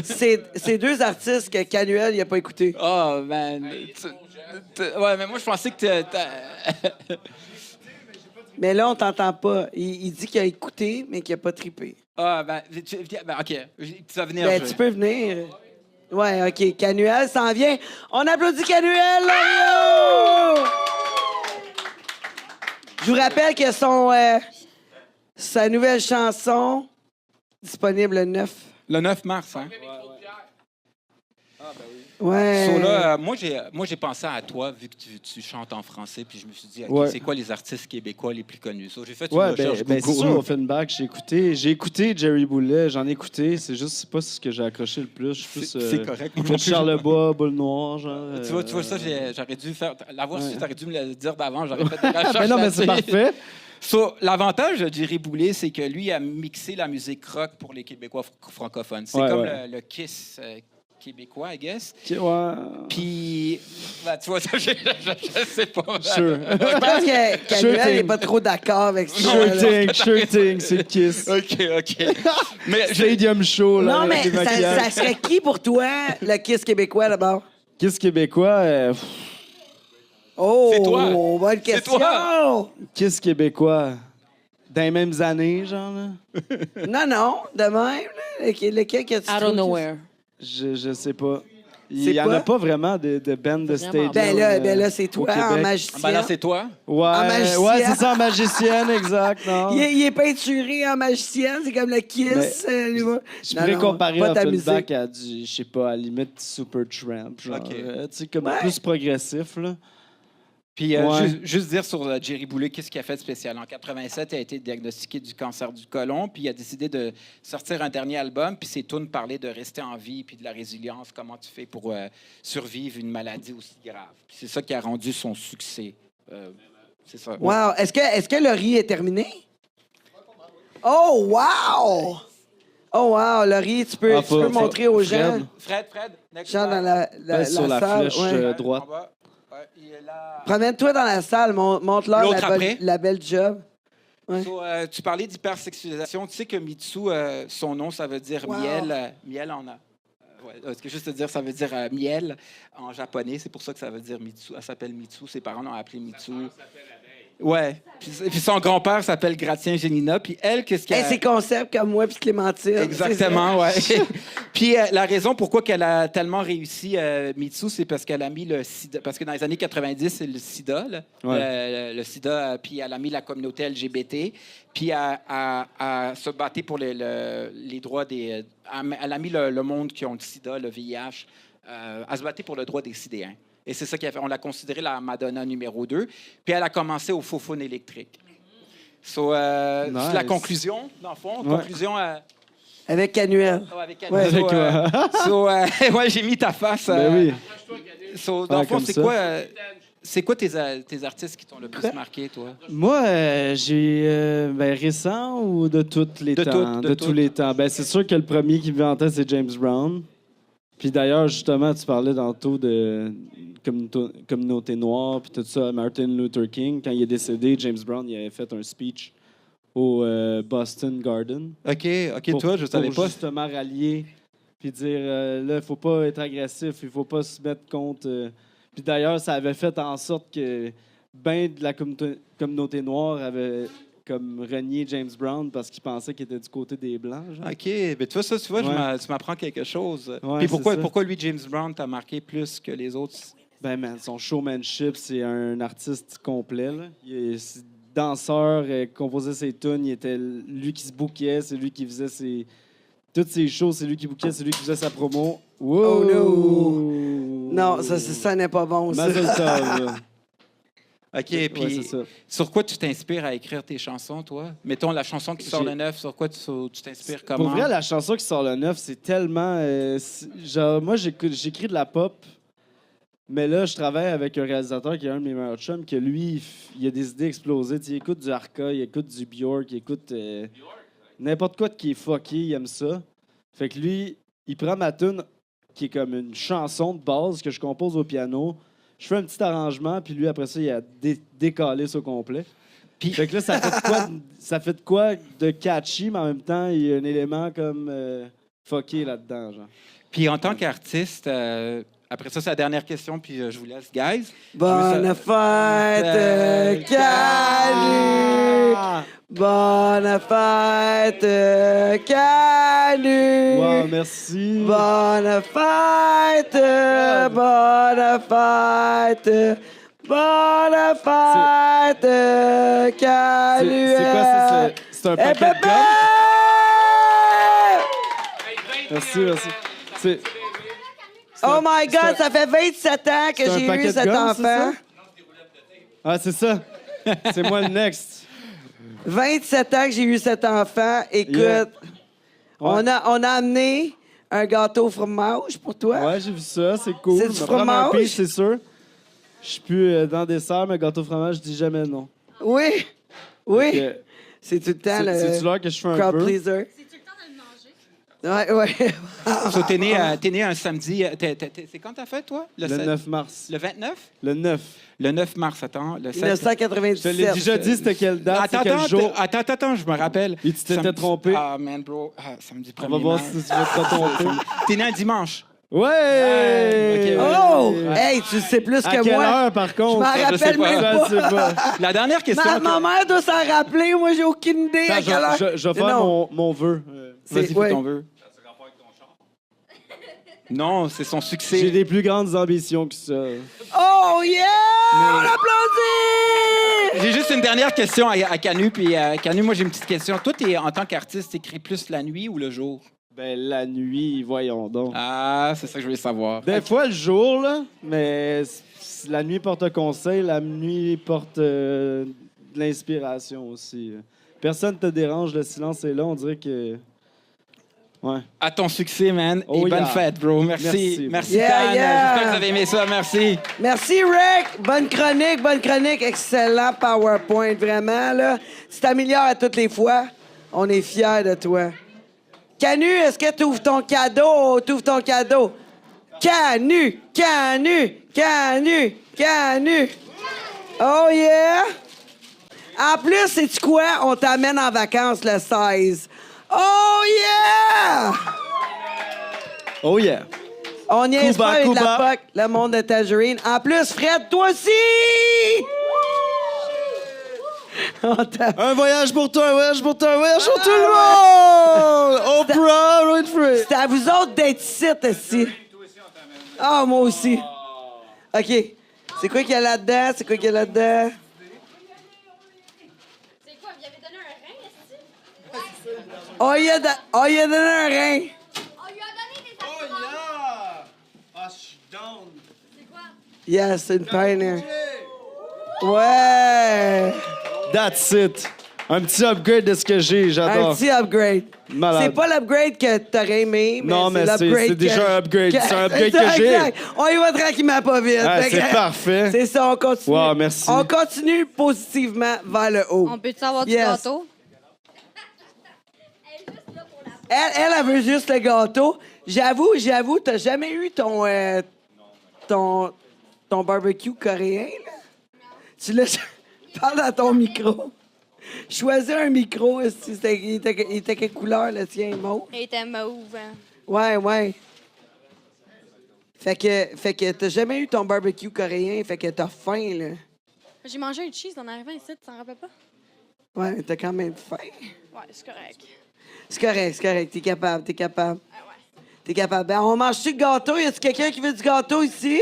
C'est deux artistes que Canuel il a pas écouté. Oh, man. Ouais, mais moi, je pensais que Mais là, on t'entend pas. Il dit qu'il a écouté, mais qu'il a pas trippé. OK. Tu vas venir. Tu peux venir. Ouais, OK. Canuel s'en vient. On applaudit Canuel, Loriot! Je vous rappelle que sa nouvelle chanson disponible le 9. Le 9 mars, hein? Ouais. So là, moi, j'ai pensé à toi, vu que tu chantes en français, puis je me suis dit, OK, c'est quoi les artistes québécois les plus connus? So, j'ai fait une recherche Google. C'est sûr, Offenbach, j'ai écouté Jerry Boulet, j'en ai écouté, c'est juste, c'est pas ce que j'ai accroché le plus. C'est correct. Charlebois, Boule Noire, genre. Tu vois ça, j'aurais dû l'avoir su, t'aurais dû me le dire d'avant, j'aurais fait des recherches. Mais non, mais c'est parfait. So, l'avantage de Jerry Boulet, c'est que lui a mixé la musique rock pour les Québécois francophones. C'est comme le Kiss québécois, I guess. Ouais. Puis, tu vois, ça, je sais pas. Sure. Je pense que Canuel n'est pas trop d'accord avec ça. Sure thing, c'est Kiss. OK. Mais Stadium Show, là. Non, mais ça serait qui pour toi, le Kiss québécois, d'abord? Kiss québécois, Oh, c'est toi. Bonne question. Toi. Kiss québécois. Dans les mêmes années, genre, là? Non, de même, là. Lequel que tu Out trouves of nowhere. Je sais pas. Il C'est y en quoi? a pas vraiment de band de stadium. Ben là, c'est toi, en magicien. Ben là, c'est toi. Ouais, c'est ça, en magicienne, exact. Non. Il est peinturé en magicienne, c'est comme le Kiss. Je pourrais comparer Offenbach à du, je sais pas, à la limite Supertramp, genre, tu sais, comme plus progressif, là. Puis, juste dire sur Jerry Boulet, qu'est-ce qu'il a fait de spécial? En 87, il a été diagnostiqué du cancer du côlon, puis il a décidé de sortir un dernier album, puis ses tunes parlaient de rester en vie, puis de la résilience, comment tu fais pour survivre une maladie aussi grave. Puis c'est ça qui a rendu son succès. C'est ça. Wow! Est-ce que le riz est terminé? Oh, wow! Oh, wow! Le riz, tu peux montrer aux gens. Fred, Gens dans la sur la salle. flèche droite. Promène-toi dans la salle, montre-leur la belle job. Ouais. So, tu parlais d'hypersexualisation. Tu sais que Mitsu, son nom, ça veut dire miel. Miel en a. Est-ce que juste te dire, ça veut dire miel en japonais. C'est pour ça que ça veut dire Mitsu. Elle s'appelle Mitsu. Ses parents l'ont appelée Mitsu. Ouais. Puis son grand-père s'appelle Gratien Génina. Puis elle, qu'est-ce qu'elle... C'est concept comme moi puis Clémentine. Exactement, ouais. Puis la raison pourquoi qu'elle a tellement réussi, Mitsu, c'est parce qu'elle a mis le sida. Parce que dans les années 90, c'est le sida, là. Le sida. Puis elle a mis la communauté LGBT. Puis elle se battait pour les droits des... Elle a mis le monde qui ont le sida, le VIH, à se battre pour le droit des sidéens. Et c'est ça qu'on l'a considéré la Madonna numéro 2. Puis elle a commencé au faux-phone électrique. So, c'est la conclusion, dans le fond. Conclusion... avec Canuel. Avec Canuel. Ouais, j'ai mis ta face. Ben oui. So, dans le fond, c'est quoi... c'est quoi tes artistes qui t'ont le plus marqué, toi? Moi, j'ai récent ou de tous les temps? De tous les temps. Ben, c'est sûr que le premier qui me vient en tête, c'est James Brown. Puis d'ailleurs, justement, tu parlais tantôt de communauté noire, puis tout ça. Martin Luther King, quand il est décédé, James Brown, il avait fait un speech au Boston Garden. OK, toi, je savais pas. Pour justement rallier, puis dire, là, il faut pas être agressif, il faut pas se mettre contre... Puis d'ailleurs, ça avait fait en sorte que ben de la communauté noire avait comme renié James Brown parce qu'il pensait qu'il était du côté des Blancs. Genre. OK, mais tu vois, Ouais. tu m'apprends quelque chose. Ouais, Puis c'est ça. pourquoi lui, James Brown, t'a marqué plus que les autres? Ben, man, son showmanship, c'est un artiste complet. Là. Il est danseur, composait ses tunes, il était lui qui se bookait, c'est lui qui faisait toutes ses shows, c'est lui qui bookait, c'est lui qui faisait sa promo. Wow! Oh no! Non, ça n'est pas bon, ça. Mazel tov, là. OK, Ouais, puis c'est ça. sur quoi tu t'inspires à écrire tes chansons, toi? Mettons la chanson qui sort le 9, sur quoi tu t'inspires comment? Pour vrai, la chanson qui sort le 9, c'est tellement... genre, moi, j'écris de la pop, mais là, je travaille avec un réalisateur qui est un de mes meilleurs chums, que lui, il a des idées explosées. Tu sais, il écoute du Arca, il écoute du Bjork, il écoute n'importe quoi qui est fucké, il aime ça. Fait que lui, il prend ma tune qui est comme une chanson de base que je compose au piano. Je fais un petit arrangement, puis lui, après ça, il a décalé ça au complet. Puis... Fait que là, ça fait de quoi de catchy, mais en même temps, il y a un élément comme fucké là-dedans, genre. Puis en tant qu'artiste, après ça, c'est la dernière question, puis je vous laisse, guys. Bonne fête, Canu! Bonne fête, Canu! Wow, merci. Bonne fête, bonne fête, bonne fête, Canu! C'est quoi ça? C'est un paquet de gomme? Merci. C'est Oh my God, ça fait 27 ans que c'est un j'ai paquet eu de cet gomme, enfant. c'est ça? Ah, c'est ça. C'est moi le next. 27 ans que j'ai eu cet enfant. Écoute, Yeah. on a amené un gâteau au fromage pour toi. Ouais, j'ai vu ça, c'est cool. C'est du Je vais prendre un fromage? piece, c'est sûr. Je suis plus dans le dessert, mais gâteau fromage, je dis jamais non. Oui, oui. Ok. C'est tout le temps C'est-tu le l'heure que je fais un crowd peu? pleaser. C'est-tu le temps de le manger? Ouais. So, t'es né un samedi. C'est quand t'as fait, toi? Le 9 mars. Le 29? Le 9. Le 9 mars, attends. Le 7. 1997. Je te l'ai déjà dit, c'était quelle date, c'est quel jour. Attends, je me rappelle. Et tu t'étais trompé. Ah, man, bro. Samedi 1er On va voir mars. si tu vas te tromper. T'es né un dimanche. Ouais! Oh! Hey, tu sais plus À que quelle moi. heure, par contre? Je m'en rappelle même Je sais pas. La dernière question. Ma mère doit s'en rappeler. Moi, j'ai aucune idée à Attends, quelle heure. je vais faire mon vœu. Vas-y, fais ouais. ton vœu. Non, c'est son succès. J'ai des plus grandes ambitions que ça. Oh yeah! On applaudit! J'ai juste une dernière question à Canu. Puis Canu, moi, j'ai une petite question. Toi, en tant qu'artiste, t'écris plus la nuit ou le jour? Ben, la nuit, voyons donc. Ah, c'est ça que je voulais savoir. Des fois, le jour, là, mais la nuit porte conseil, la nuit porte de l'inspiration aussi. Personne te dérange, le silence est là, on dirait que... Ouais. À ton succès, man. Oh, et bonne yeah. fête, bro. Merci. Merci, Yeah, Tan. yeah. J'espère que vous avez aimé ça. Merci. Merci, Rick. Bonne chronique. Excellent PowerPoint, vraiment, là. Tu t'améliores à toutes les fois. On est fiers de toi. Canu, est-ce que tu ouvres ton cadeau? Canu. Oh yeah! En plus, sais-tu quoi? On t'amène en vacances le 16. Oh yeah! Oh yeah! On y est Cuba, avec Cuba. la POC, le monde de Tangerine. En plus, Fred, toi aussi! Un voyage pour toi, un voyage pour tout le monde! Oprah Winfrey! C'est à vous autres d'être ici. Ah, moi aussi. OK. C'est quoi qu'il y a là-dedans? C'est quoi? Vous lui avez donné un rein, est-ce que? On y a donné un rein. On lui a donné des Oh yeah! Ah, je suis down! C'est quoi? Yes, c'est une pioneer. Ouais. That's it! Un petit upgrade de ce que j'ai, Un j'adore. petit upgrade. Malade. C'est pas l'upgrade que t'aurais aimé, mais Non, mais l'upgrade c'est déjà que- un upgrade. C'est un upgrade ça, que j'ai. exact. On y va tranquillement, pas vite. Ah, Fait que- c'est parfait. C'est ça, on continue. Wow, merci. On continue positivement vers le haut. On peut-tu avoir Yes. du gâteau? Elle veut juste le gâteau. J'avoue, t'as jamais eu ton barbecue coréen, là? Tu l'as... Parle dans ton micro. Choisis un micro. Il était quelle couleur, le tien, mauve? Il était mauve. Hein. Ouais. Fait que t'as jamais eu ton barbecue coréen, fait que t'as faim, là. J'ai mangé un cheese en arrivant ici, tu t'en rappelles pas? Ouais, t'as quand même faim. Ouais, c'est correct. C'est correct. T'es capable. T'es capable. Ben, on mange-tu le gâteau? Y a-tu quelqu'un qui veut du gâteau ici?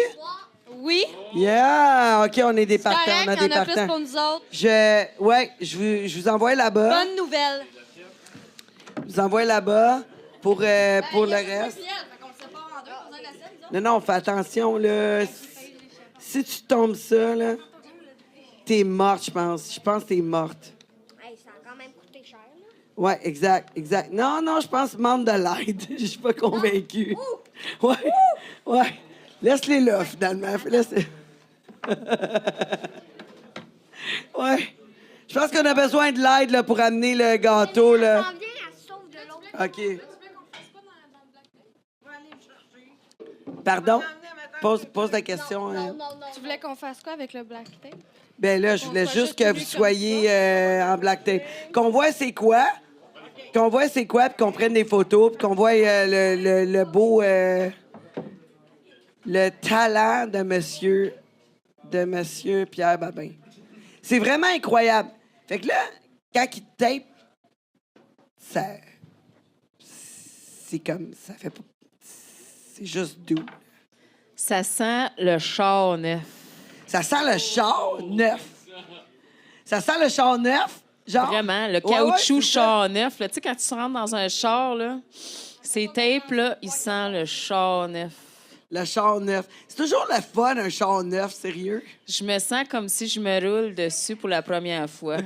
Oui, Yeah! OK, on est des c'est partants. correct, On a il y des en a plus partants. pour nous autres. Je vous envoie là-bas. Bonne nouvelle. Je vous envoie là-bas pour le reste. Non, fais attention, là. Si tu tombes ça, là, t'es morte, je pense. Je pense que t'es morte. Hey, ça a quand même coûté cher, là. Ouais, exact. Non, je pense demande de l'aide. Je suis pas convaincu. Ouais. Laisse-les là, finalement. Laisse-les. Ouais. Je pense qu'on a besoin de l'aide là, pour amener le gâteau, là. Combien elle se sauve de l'autre? OK. Pardon? Pose la question. hein. Tu voulais qu'on fasse quoi avec le black tape? Ben là, je voulais Qu'on soit juste que juste vous unis comme soyez en black tape. Qu'on voit c'est quoi, puis qu'on prenne des photos, puis qu'on voit le beau... le talent de monsieur Pierre Babin. C'est vraiment incroyable. Fait que là, quand il tape, ça... C'est comme... Ça fait pas... C'est juste doux. Ça sent le char neuf. Ça sent le char neuf. Ça sent le char neuf, genre? Vraiment, le Ouais, caoutchouc ouais, c'est char neuf. Là. Tu sais, quand tu rentres dans un char, là, ces tapes-là, ils sentent le char neuf. Le char neuf. C'est toujours le fun, un char neuf, sérieux. Je me sens comme si je me roule dessus pour la première fois.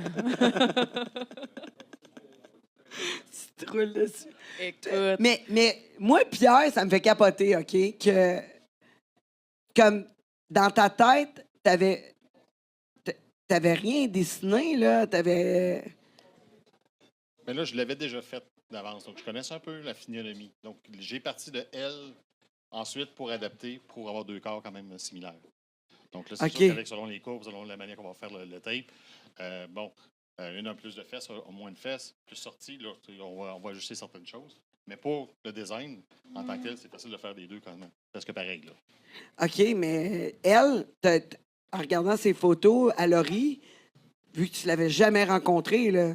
Tu te roules dessus. Écoute. Mais moi, Pierre, ça me fait capoter, OK? Que, comme, dans ta tête, t'avais rien dessiné, là. Mais là, je l'avais déjà fait d'avance. Donc, je connaissais un peu la physionomie. Donc, j'ai parti de elle ensuite pour adapter, pour avoir deux corps quand même similaires. Donc là, c'est OK. sûr qu'avec selon les courbes, selon la manière qu'on va faire le tape, une a plus de fesses, a moins de fesses, plus sortie, là, on va ajuster certaines choses. Mais pour le design, en tant que tel, c'est facile de faire des deux quand même. Presque pareil, là. OK, mais elle, en regardant ses photos à Laurie, vu que tu l'avais jamais rencontrée, là,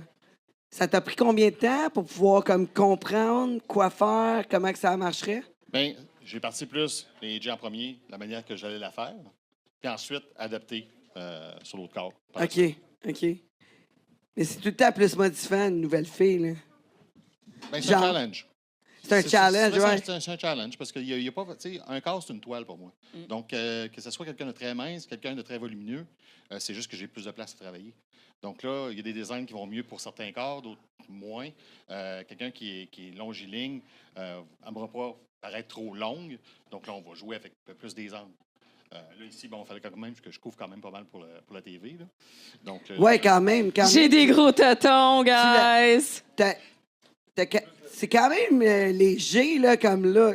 ça t'a pris combien de temps pour pouvoir comme comprendre quoi faire, comment que ça marcherait? Bien, j'ai parti plus les AJ en premier, la manière que j'allais la faire, puis ensuite adapter sur l'autre corps. par OK. Mais c'est tout le temps plus modifiant, une nouvelle fille, là. Ben, c'est Genre- un challenge. C'est un challenge, ouais. C'est un challenge parce qu'il y a pas. Tu sais, un corps, c'est une toile pour moi. Donc, que ce soit quelqu'un de très mince, quelqu'un de très volumineux, c'est juste que j'ai plus de place à travailler. Donc là, il y a des designs qui vont mieux pour certains corps, d'autres moins. Quelqu'un qui est longiligne n'aimera pas paraître trop longue. Donc là, on va jouer avec un peu plus des angles. Là, ici, bon, il fallait quand même que je couvre quand même pas mal pour la TV. Là. Donc, Ouais, quand même. J'ai des gros totons, l'as- guys! C'est quand même léger, là, comme là.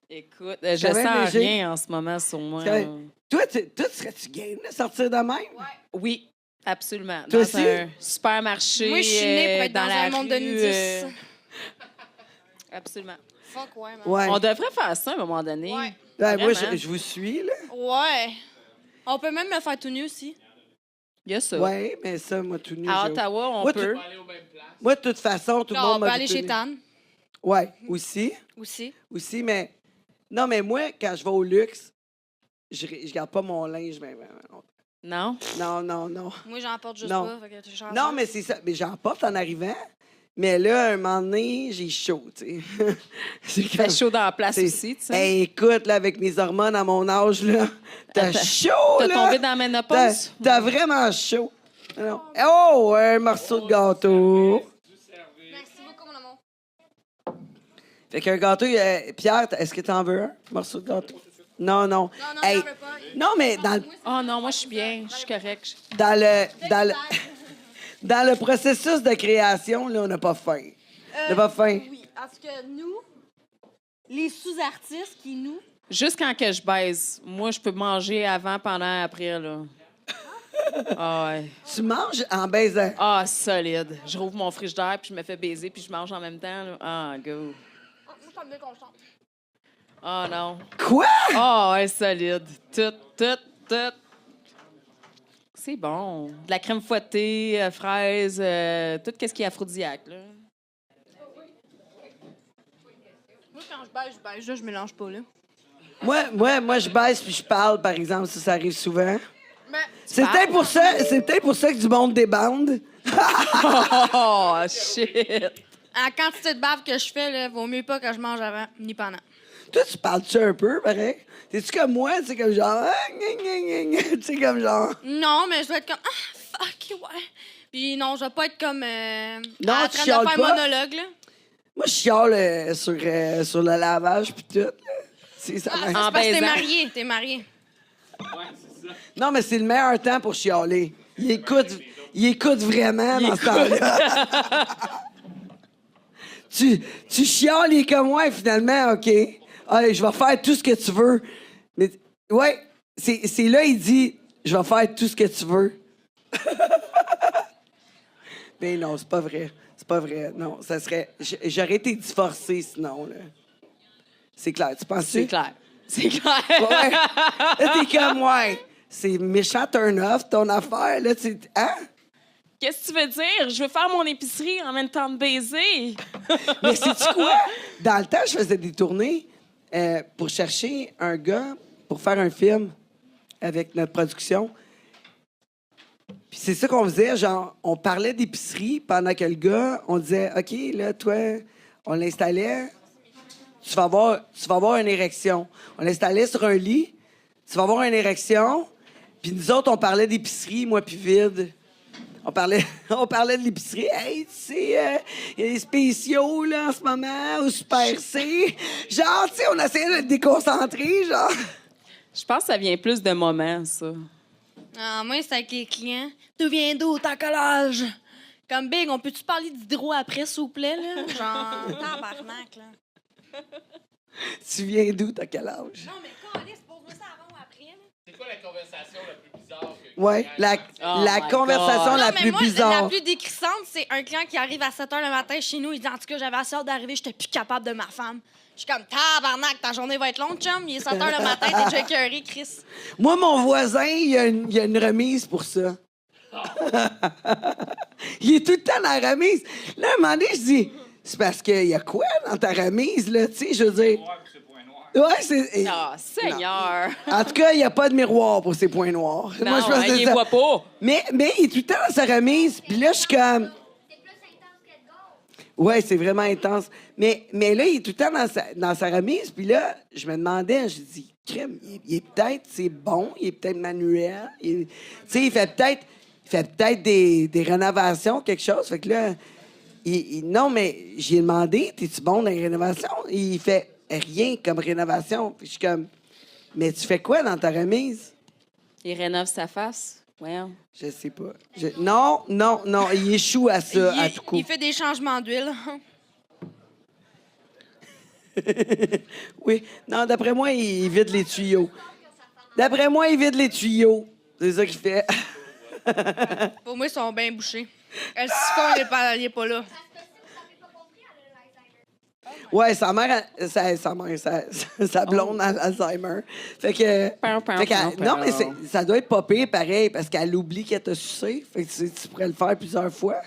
Écoute, je quand même sens léger. rien en ce moment sur moi. C'est quand même- Toi, serais-tu game de sortir de même? Oui, absolument. Toi Dans aussi? un supermarché. Moi, je suis née pour être dans la un monde de rue, nudistes. absolument. Fuck, ouais, man. Ouais. On devrait faire ça à un moment donné. Ouais. Ouais, moi, Vraiment. je vous suis, là. Ouais. On peut même le faire tout nu aussi. Il y a ça. Ouais, mais ça, moi, tout nu. À j'ai- Ottawa, on Moi, peut. Moi, de toute façon, tout le Genre, monde on peut m'a aller vu tout chez nu. Tan Ouais, aussi. aussi. Mais... Non, mais moi, quand je vais au luxe, je garde pas mon linge. Non? Non. Moi, j'en porte juste Non. pas. Fait que j'ai chanceux. Non, mais c'est ça. Mais j'en porte en arrivant. Mais là, un moment donné, j'ai chaud, tu sais. C'est Fait comme- chaud dans la place c'est- aussi, tu sais. Hey, écoute, là, avec mes hormones à mon âge, là, t'as Attends, chaud, T'as là. tombé dans la ménopause? T'as vraiment chaud. Non. Oh, un morceau de gâteau. Merci beaucoup, mon amour. Fait qu'un gâteau, Pierre, est-ce que tu en veux un morceau de gâteau? Non. Non, Hey, j'en veux pas. non, mais dans, Oh non, moi, je suis bien. Je suis correct. dans le processus de création, là, on n'a pas faim. On n'a pas faim. Oui, parce que nous, les sous-artistes qui nous... Juste quand que je baise. Moi, je peux manger avant, pendant, après, là. Ah ouais. Tu manges en baisant. Ah, solide. Je rouvre mon frigidaire, puis je me fais baiser, puis je mange en même temps, là. Ah, go. Moi, je suis bien contente. Ah non. Quoi? Ah ouais, solide. Tout. C'est bon. De la crème fouettée, fraises, tout ce qui est aphrodisiaque, là. Moi, quand je baise, là, je mélange pas, là. Moi, je baisse puis je parle, par exemple, ça arrive souvent. Mais... C'est peut-être pour ça que du monde débande. Oh, shit. En quantité de bave que je fais, là, vaut mieux pas que je mange avant ni pendant. Toi, tu parles-tu un peu, pareil? T'es-tu comme moi? Tu sais, comme genre... Tu sais, comme genre... Non, mais je dois être comme... Ah, fuck, ouais. Puis non, je vais pas être comme... Non, en tu train de chiales faire pas? un monologue, là. Moi, je chiale sur le lavage puis tout. Là. C'est ça. En Parce que t'es baisant. marié, t'es marié. Non, mais c'est le meilleur temps pour chialer. Il écoute vraiment dans ce temps-là. tu chiales, il est comme moi, finalement, OK. Allez, je vais faire tout ce que tu veux. Mais, ouais, c'est là, il dit, je vais faire tout ce que tu veux. Mais non, c'est pas vrai. C'est pas vrai. Non, ça serait... J'aurais été divorcée, sinon, là. C'est clair. Tu penses-tu? C'est clair. C'est clair. Ouais. Là, t'es comme, ouais. C'est méchant turn-off, ton affaire, là. Hein? Qu'est-ce que tu veux dire? Je veux faire mon épicerie en même temps de baiser. Mais sais-tu quoi? Dans le temps, je faisais des tournées pour chercher un gars pour faire un film avec notre production. Puis c'est ça qu'on faisait, genre, on parlait d'épicerie pendant que le gars, on disait, OK, là, toi, on l'installait, tu vas avoir une érection. On l'installait sur un lit, tu vas avoir une érection, puis nous autres, on parlait d'épicerie, moi puis Vide. On parlait de l'épicerie. Hey, tu sais, il y a des spéciaux, là, en ce moment, au Super C. Genre, tu sais, on essayait de te déconcentrer, genre. Je pense que ça vient plus de moments, ça. Ah, moi, c'est avec les clients. Tu viens d'où? T'as quel âge? Comme Big, on peut-tu parler d'hydro après, s'il vous plaît, là? Genre, tabarnak, là. Tu viens d'où, t'as quel âge? Non, mais calisse, pose-moi ça avant ou après, là. C'est quoi la conversation la plus bizarre que Ouais, la my conversation God. la Non, mais plus moi, bizarre. la plus décrissante, c'est un client qui arrive à 7 h le matin chez nous. Il dit, en tout cas, j'avais assez hâte d'arriver, j'étais plus capable de ma femme. Je suis comme, tabarnak, ta journée va être longue, chum. Il est 7 h le matin, t'es déjà écœuré, Chris. Moi, mon voisin, il y a une remise pour ça. Il est tout le temps dans la remise. Là, un moment donné, je dis, c'est parce qu'il y a quoi dans ta remise, là? Tu sais, je veux dire. Ouais, c'est. Ah, Seigneur! En tout cas, il n'y a pas de miroir pour ces points noirs. Non, Moi, je pense que il c'est les ça. voit pas. Mais il est tout le temps dans sa remise. Puis là, je suis comme. C'est plus intense que de gauche. Ouais, c'est vraiment intense. Mais là, il est tout le temps dans sa remise. Puis là, je me demandais, je dis, crème, il est peut-être, c'est bon, il est peut-être manuel. Tu sais, il fait peut-être des rénovations, quelque chose. Fait que là, non, mais j'ai demandé, t'es-tu bon dans les rénovations? Il fait rien comme rénovation. Puis je suis comme, mais tu fais quoi dans ta remise? Il rénove sa face. Ouais. Je sais pas. Non, il échoue à ça, à tout coup. Il fait des changements d'huile. Oui. Non, d'après moi, il vide les tuyaux. D'après moi, il vide les tuyaux. C'est ça qu'il fait. Pour moi, ils sont bien bouchés. Le siphon, il est pas là. Ouais, sa mère, sa blonde a Alzheimer. Fait que. Non, mais ça doit être pas pire pareil, parce qu'elle oublie qu'elle t'a sucé. Fait que tu pourrais le faire plusieurs fois.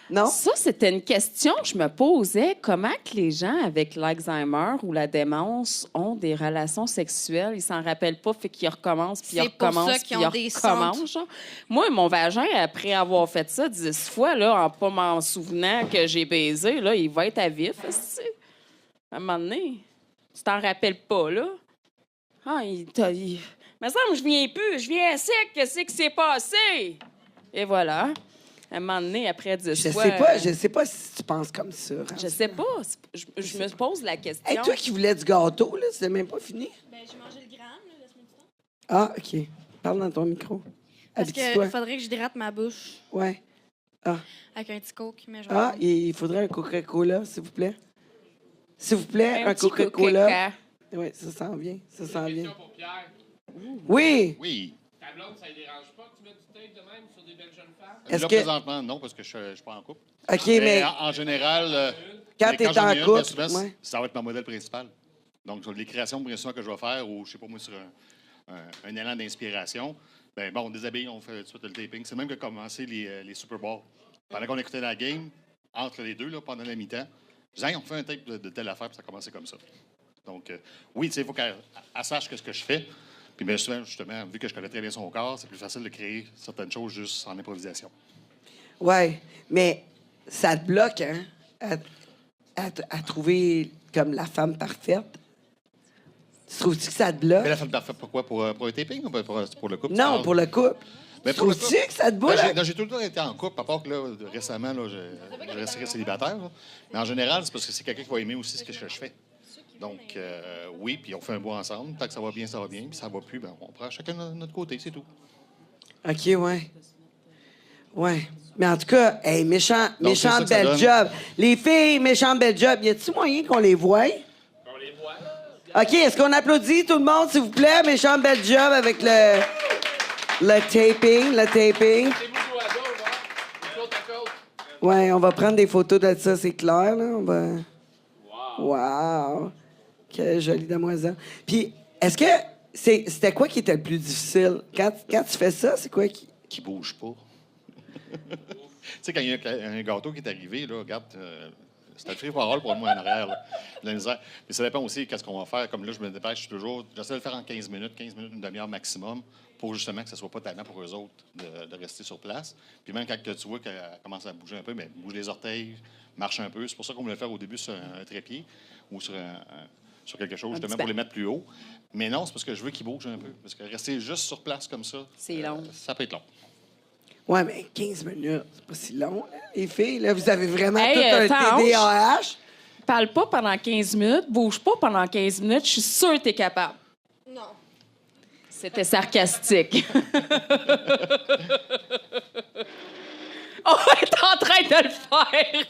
Non? Ça, c'était une question que je me posais. Comment que les gens avec l'Alzheimer ou la démence ont des relations sexuelles? Ils s'en rappellent pas, fait qu'ils recommencent, puis ils C'est pour recommencent, ça puis qu'ils ils ont des recommencent. Genre. Moi, mon vagin, après avoir fait ça 10 fois, là, en pas m'en souvenant que j'ai baisé, là, il va être à vif. Esti. À un moment donné, tu t'en rappelles pas, là? Ah, il me semble que je viens plus. Je viens sec. Qu'est-ce qui s'est passé? Et voilà. À un moment donné, après 10 Je fois... sais pas si tu penses comme ça. Je sais pas. Je me pose la question. Hey, toi qui voulais du gâteau, là, c'est même pas fini? Ben, j'ai mangé le gramme, là, laisse-moi du temps. Ah, OK. Parle dans ton micro. Parce Habitue-toi. qu'il faudrait que j'hydrate ma bouche Ouais. avec un petit coke, mais genre... Ah, il faudrait un Coca-Cola, s'il vous plaît. S'il vous plaît, un petit Coca-Cola. Coca. Oui, ça s'en vient. Ça s'en vient. Question pour Pierre. Oui! Oui. Ta blonde, ça ne dérange pas que tu mettes du tape de même sur des belles jeunes femmes? Est-ce Là, que- présentement, non, parce que je ne suis pas en couple. OK, mais En général, quand mais tu es j'en ai en une, bien couple, souvent, ouais. ça va être ma modèle principale. Donc, sur les créations principales que je vais faire, ou je sais pas moi, sur un élan d'inspiration, ben bon, on déshabille, on fait tout de suite le taping. C'est même que commencer les Super Bowls. Pendant qu'on écoutait la game, entre les deux, là, pendant la mi-temps, je disais, hey, on fait un tape de telle affaire, puis ça a commencé comme ça. Donc, oui, tu sais, il faut qu'elle sache ce que je fais. Puis bien souvent, justement, vu que je connais très bien son corps, c'est plus facile de créer certaines choses juste en improvisation. ouais, mais ça te bloque, hein, à trouver comme la femme parfaite. Tu trouves-tu que ça te bloque? Mais la femme parfaite, pourquoi? Pour un taping ou pour le couple? tu Non, parles? pour le couple. Ben, pour le Trouves-tu couple. que ça te Ben, bloque? j'ai tout le temps été en couple, à part que là, récemment, là, je restais célibataire. Là. Mais en général, c'est parce que c'est quelqu'un qui va aimer aussi ce que je fais. Donc, oui, puis on fait un bout ensemble. Tant que ça va bien, ça va bien. Puis ça va plus, ben, on prend chacun de notre côté, c'est tout. OK, ouais. Ouais. Mais en tout cas, hey, méchant Donc, c'est ça que ça bel donne. job. Les filles, méchant bel job. Y a-tu moyen qu'on les voie? On les voit. OK, est-ce qu'on applaudit tout le monde, s'il vous plaît? Méchant bel job avec le taping, le taping. C'est vous à dos, voir. Côte à côte. Ouais, on va prendre des photos de ça, c'est clair, là. On va... Wow! Quelle jolie demoiselle. Puis, est-ce que c'était quoi qui était le plus difficile? Quand tu fais ça, c'est quoi qui... Qui bouge pas. Tu sais, quand il y a un gâteau qui est arrivé, là, regarde, c'était free for all pour moi en arrière. Là, la misère. Mais ça dépend aussi qu'est-ce qu'on va faire. Comme là, je me dépêche toujours. J'essaie de le faire en 15 minutes, une demi-heure maximum, pour justement que ce ne soit pas tannant pour eux autres de rester sur place. Puis même quand tu vois qu'elle commence à bouger un peu, mais bouge les orteils, marche un peu. C'est pour ça qu'on voulait le faire au début sur un trépied ou sur quelque chose, justement, pour les mettre plus haut. Mais non, c'est parce que je veux qu'ils bougent un peu. Parce que rester juste sur place comme ça, C'est long. ça peut être long. Ouais, mais 15 minutes, c'est pas si long, là. Les filles, là, vous avez vraiment Hey, tout un Tange. TDAH. Parle pas pendant 15 minutes, bouge pas pendant 15 minutes, je suis sûre que t'es capable. Non. C'était sarcastique. On est en train de le faire.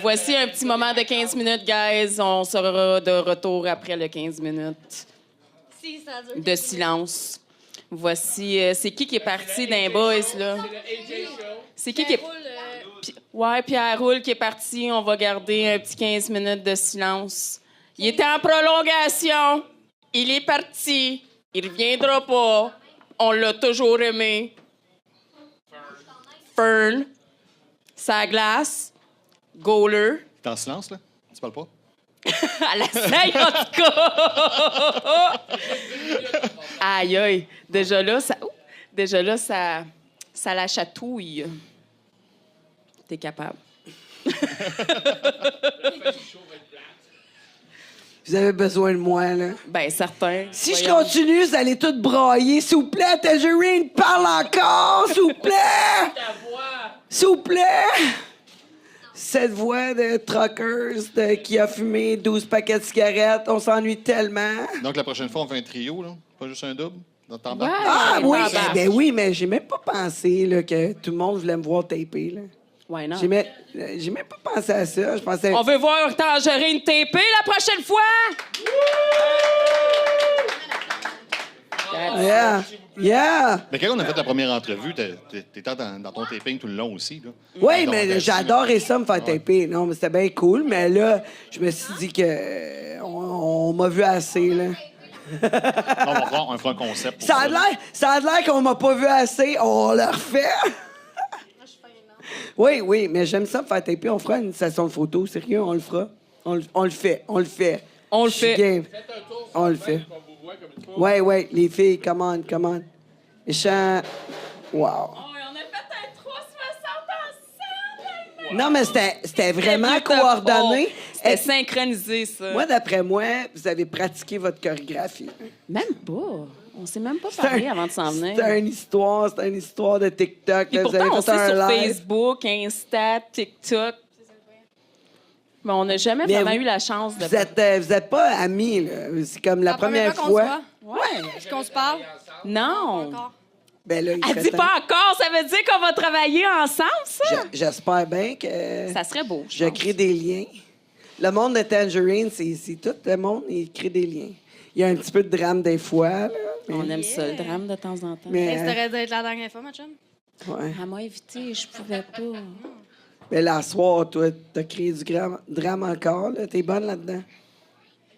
Voici un petit moment de 15 minutes, guys. On sera de retour après le 15 minutes Si, ça dure. de silence. Voici... c'est qui est parti d'un boys, là? C'est le AJ Show. C'est qui est... Ouais, Pierre Roule qui est parti. On va garder un petit 15 minutes de silence. Il était en prolongation. Il est parti. Il reviendra pas. On l'a toujours aimé. Fern. Sa glace. Goaler. T'es en silence, là? Tu parles pas? À la scène, en tout cas. Aïe, aïe. Déjà là, ça la chatouille. T'es capable. Vous avez besoin de moi, là. Ben, certain. Si je Voyons. continue, vous allez toutes brailler. S'il vous plaît, Tangerine, parle encore, s'il vous plaît! S'il vous plaît! Cette voix de truckers qui a fumé 12 paquets de cigarettes, on s'ennuie tellement. Donc, la prochaine fois, on fait un trio, là? Pas juste un double? Dans ton Ouais. Ah oui, Barbare. ben oui, mais j'ai même pas pensé là, que tout le monde voulait me voir taper. Là. Ouais, non. J'ai même pas pensé à ça. Je pensais... On veut voir Tangerine TP la prochaine fois! Yeah! Yeah! Mais quand on a fait la première entrevue, t'étais dans ton taping tout le long aussi, là. Oui, Donc, mais j'ai adoré ça, me faire taper. Non, mais c'était bien cool. Mais là, je me suis dit que on m'a vu assez, là. on fera un concept. pour Ça a l'air qu'on m'a pas vu assez. On le refait. Oui, mais j'aime ça me faire taper. On fera une session de photos. Sérieux, on le fera. On le fait. On le Je suis fait. game. Faites un tour On le sur fait. le qu'on vous voit comme il faut. Ouais, les filles, come on. Méchant. Wow. On a fait un 360 ensemble! Non, mais c'était vraiment beautiful. coordonné. C'était synchronisé, ça. Moi, d'après moi, vous avez pratiqué votre chorégraphie. Même pas. On s'est même pas C'est parlé avant de s'en venir. C'est une histoire de TikTok. Puis là, vous avez pourtant, on fait sait un sur live. Facebook, Insta, TikTok. Mais on n'a jamais Mais vraiment vous- eu la chance de... Vous êtes pas amis, là. C'est comme la première qu'on fois. se voit. Ouais. Est-ce qu'on se parle? Non. Encore. Ben là, il Elle serait dit temps. pas encore. Ça veut dire qu'on va travailler ensemble, ça? J'espère bien que Ça serait beau, je crée des liens. Le monde de Tangerine, c'est tout le monde, il crée des liens. Il y a un petit peu de drame des fois, là. Mais, On aime ça, le drame de temps en temps. mais, Hey, ça aurait dû être la dernière fois, ma chum. ouais. Elle m'a évité, je pouvais pas. Mais la soir, toi, t'as créé du drame encore, là. T'es bonne là-dedans.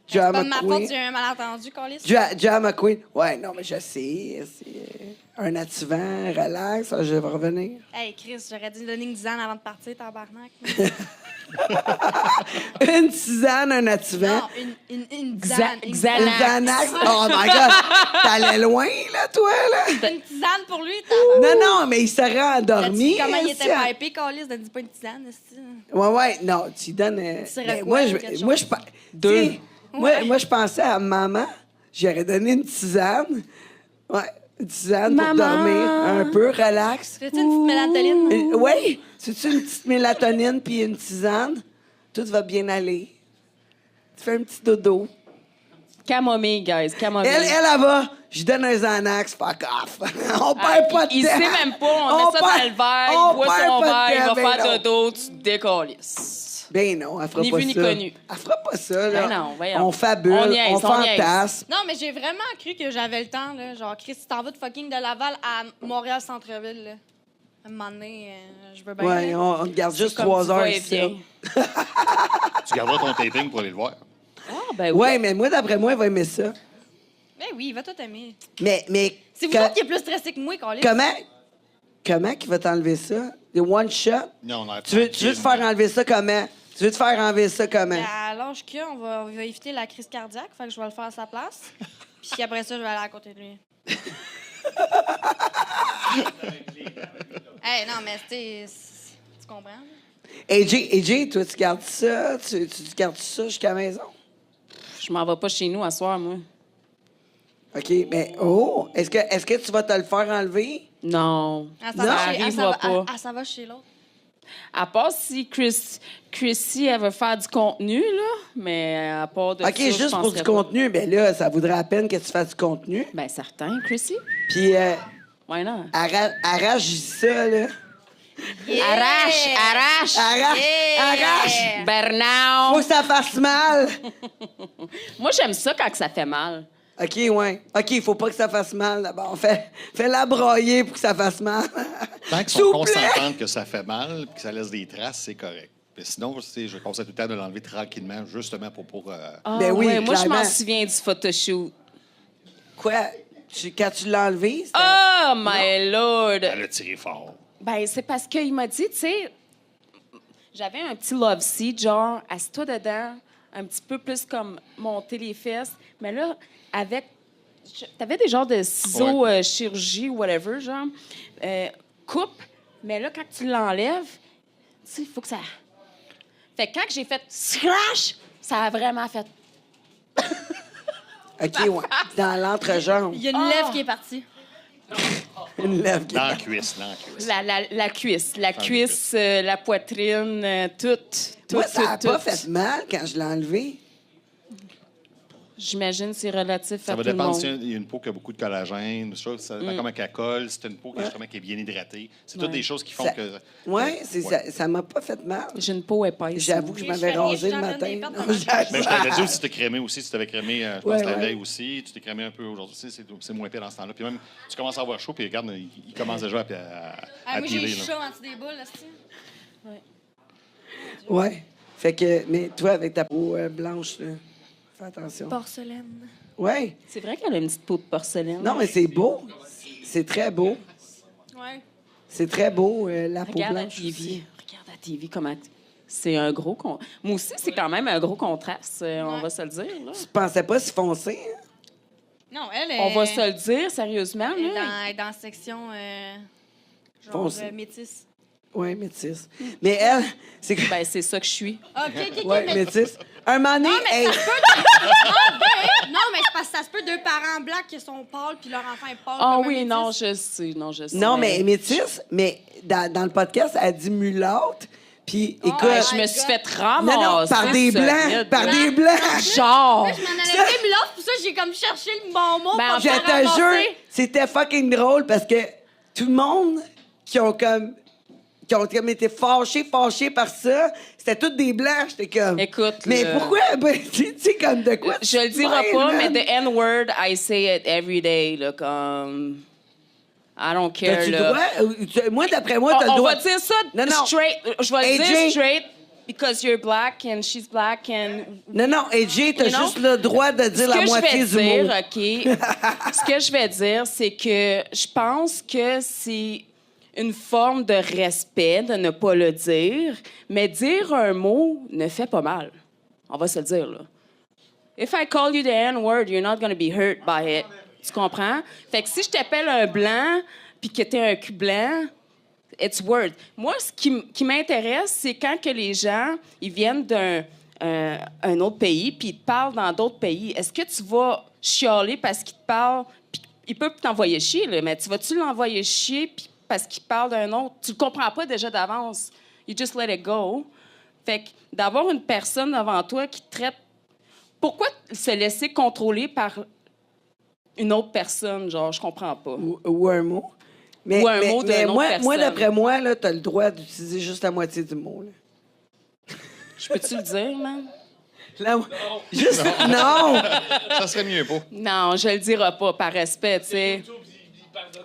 C'est Joanne pas de ma faute, McQueen. j'ai un malentendu, Carlis. Joanne McQueen. Ouais, non, mais je sais. C'est un attivant, relax, je vais revenir. Hey, Chris, j'aurais dû donner une tisane avant de partir, tabarnak. Une tisane, un attivant. Non, une tisane. Une Une Xanax. Oh my God! T'allais loin, là, toi, là? Une tisane pour lui, tabarnak. Non, non, mais il serait endormi. Comment il était esti. pipé, Carlis, ne dis pas une tisane, esti. Ouais, non, tu lui donnes. serais Ben, quoi, moi, quelque moi, chose? tu sais, Ouais. moi, je pensais à maman, j'aurais donné une tisane. Ouais, une tisane pour Maman. dormir un peu, relax. Fais-tu une petite mélatonine? Oui, c'est-tu une petite mélatonine puis une tisane? Tout va bien aller. Tu fais un petit dodo. Camomille, guys, camomille. Elle va. Je donne un Xanax, fuck off. On perd pas de Il temps. sait même pas, on met ça dans le verre, il boit son verre, il va faire de dodo, tu te décollisses. Ben non, elle fera Ni pas vu ça. ni connu. Elle fera pas ça, là. Ben non, voyons. On fabule, On niaise, on on niaise. fantasme. Non, mais j'ai vraiment cru que j'avais le temps, là. Genre, Chris, tu t'en vas de fucking de Laval à Montréal-Centreville, là. À un moment donné, je veux bien. Ouais, là. on garde juste Comme 3 tu heures vas et ici. viens. Tu garderas ton taping pour aller le voir. Ah, ben oui. Ouais, mais moi, d'après moi, elle va aimer ça. Ben oui, il va tout aimer. Mais C'est vous que- autres qui êtes plus stressé que moi, Carlis. comment qu'il va t'enlever ça? Des one shot? Non, on a Tu veux te faire enlever ça comment? Tu veux te faire enlever ça comment? À l'âge qu'il a, on va éviter la crise cardiaque, fait que je vais le faire à sa place. Puis après ça, je vais aller à côté de lui. Hey, non, mais tu comprends? là? AJ, toi, tu gardes ça? Tu gardes ça jusqu'à la maison? Je m'en vais pas chez nous à soir, moi. OK, mais est-ce que tu vas te le faire enlever? Non, Elle ça arrivera pas. Elle s'en va chez l'autre. À part si Chrissy, elle veut faire du contenu, là, mais à part de OK, ça, je juste pour penserais du pas. contenu, ben là, ça vaudrait la peine que tu fasses du contenu. Ben certain, Chrissy. Puis, Why not? arrache ça, là. Arrache! Arrache! Arrache! Bernard! Faut que ça fasse mal! Moi, j'aime ça quand que ça fait mal. OK, ouais. OK, il faut pas que ça fasse mal, d'abord. Fais-la broyer pour que ça fasse mal. Tant qu'ils S'il sont vous plaît. consentants que ça fait mal et que ça laisse des traces, c'est correct. Mais sinon, tu sais, je conseille tout le temps de l'enlever tranquillement, justement pour Ah, Ben oui, ouais, moi, je m'en clairement. souviens du photoshoot. Quoi? Quand tu l'as enlevé, c'était... Oh, my lord! elle a tiré fort. Ben, c'est parce qu'il m'a dit, tu sais, j'avais un petit love seat, genre, assis-toi dedans, un petit peu plus comme monter les fesses. Mais là, t'avais des genres de ciseaux chirurgie ou whatever, genre, coupe. Mais là, quand tu l'enlèves, tu sais, il faut que ça... Fait que quand j'ai fait scratch, ça a vraiment fait... OK, ouais. Dans l'entrejambe. Il y a une lèvre qui est partie. Une lèvre qui... Dans la cuisse, dans la cuisse. La cuisse, la poitrine, tout. Moi, ça n'a tout. pas fait mal quand je l'ai enlevé. J'imagine que c'est relatif Ça à va tout le dépendre monde. s'il y a une peau qui a beaucoup de collagène, ça dépend comment elle colle, si c'est une peau qui, justement, qui est bien hydratée. C'est toutes des choses qui font Ça- que... Ouais, ça m'a pas fait mal. J'ai une peau épaisse. J'avoue que je Ok, m'avais je fais rien, rasé je le suis en train de matin. les perdre Non, dans ma j'ai- Mais je t'avais dit aussi, tu t'es crémé aussi. Tu t'avais crémé, je pense, Ouais, la ouais. veille aussi. Tu t'es crémé un peu aujourd'hui. C'est moins pire dans ce temps-là. Puis même, tu commences à avoir chaud, puis regarde, il commence déjà Ah, moi, j'ai piler, là. chaud en dessous des boules, là, Ouais. Fait que, mais toi, avec ta peau blanche, là, fais attention. Porcelaine. Ouais. C'est vrai qu'elle a une petite peau de porcelaine. Non, mais c'est beau. C'est très beau. Ouais. C'est très beau, la peau Regarde à blanche. TV. aussi. Regarde à TV comment... C'est un gros... Moi aussi, c'est quand même un gros contraste, on va se le dire. Là. Tu pensais pas si foncé, hein? Non, elle est... On va se le dire, sérieusement. Elle est Là. dans la section... genre Foncé. métisse. Ouais, métisse. Mais elle, c'est que... Ben, c'est ça que je suis. OK, Ouais, mais... métisse. Un moment donné, Non, mais hey, ça se peut... Non, mais c'est parce que ça se peut deux parents blancs qui sont pâles puis leur enfant est pâle Ah comme un oui, métis. non, je sais, non, je sais. non, mais métisse, mais dans le podcast, elle dit mulâtre. Puis, écoute... Ouais, je me suis fait ramasser. non, non, par des blancs, solide, par là. des blancs. Genre. Je m'en allais dire, mais là, c'est pour ça que j'ai comme cherché le bon mot Ben, pour Je pas te ramasser. jure, c'était fucking drôle parce que tout le monde qui ont comme été fâchés par ça, c'était tous des blancs. J'étais comme... Écoute, mais là, pourquoi? Ben, tu sais, comme de quoi? je le dirai Ouais, pas, man. mais the N-word, I say it every day, là, comme... I don't care, T'as-tu le là. droit? Moi, d'après moi, t'as le On droit. va dire ça Non, non. straight. Je vais le AJ. dire straight because you're black and she's black and... Non, non, AJ, t'as You know? juste le droit de dire Ce la que moitié je du vais mot. dire, OK, ce que je vais dire, c'est que je pense que c'est une forme de respect de ne pas le dire, mais dire un mot ne fait pas mal. On va se le dire, là. If I call you the N-word, you're not going to be hurt by it. Tu comprends? Fait que si je t'appelle un blanc puis que t'es un cul blanc, it's word. Moi, ce qui m'intéresse, c'est quand que les gens ils viennent d'un autre pays puis ils te parlent dans d'autres pays. Est-ce que tu vas chialer parce qu'ils te parlent? Puis il peut t'envoyer chier, là, mais tu vas-tu l'envoyer chier puis parce qu'il parle d'un autre? Tu le comprends pas déjà d'avance. You just let it go. Fait que d'avoir une personne devant toi qui te traite... Pourquoi se laisser contrôler par une autre personne? Genre, je comprends pas. Ou un mot. Mais, Ou un mot d'une autre moi, personne. d'après moi, là, t'as le droit d'utiliser juste la moitié du mot. Là. Je peux-tu le dire, man? Juste... Non! Ça serait mieux pas. Non, je le dirai pas par respect, tu sais.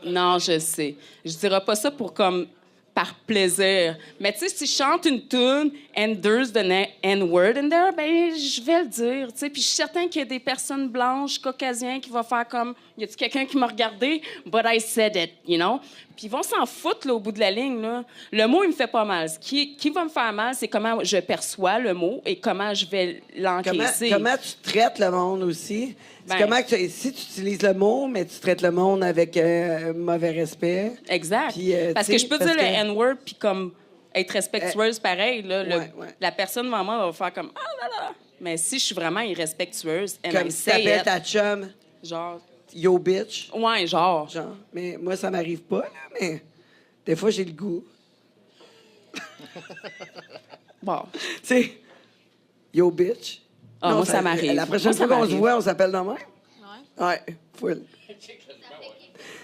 Non, je sais. Je dirai pas ça pour comme par plaisir. Mais tu sais, si je chante une tune and there's the N-word in there, ben je vais le dire, tu sais. Puis je suis certain qu'il y a des personnes blanches, caucasiens qui vont faire comme, y a-tu quelqu'un qui m'a regardé? But I said it, you know. Puis ils vont s'en foutre là, au bout de la ligne là. Le mot il me fait pas mal. Ce qui va me faire mal, c'est comment je perçois le mot et comment je vais l'encaisser. Comment tu traites le monde aussi? C'est Ben- comment que si tu utilises le mot, mais tu traites le monde avec mauvais respect. Exact. Puis, parce tu que sais, je peux parce dire le que- N-word puis comme être respectueuse pareil. Là, ouais. La personne devant moi va faire comme « Ah là là! » Mais si je suis vraiment irrespectueuse, and Comme I si say t'appelles it, ta chum genre... yo bitch. Ouais, genre. Genre. Mais moi, ça m'arrive pas, là, mais des fois, j'ai le goût. Bon. Tu sais, yo bitch. Ah, moi, ça m'arrive. La prochaine Moi, ça fois qu'on se m'arrive. voit, on s'appelle de même? Ouais, full.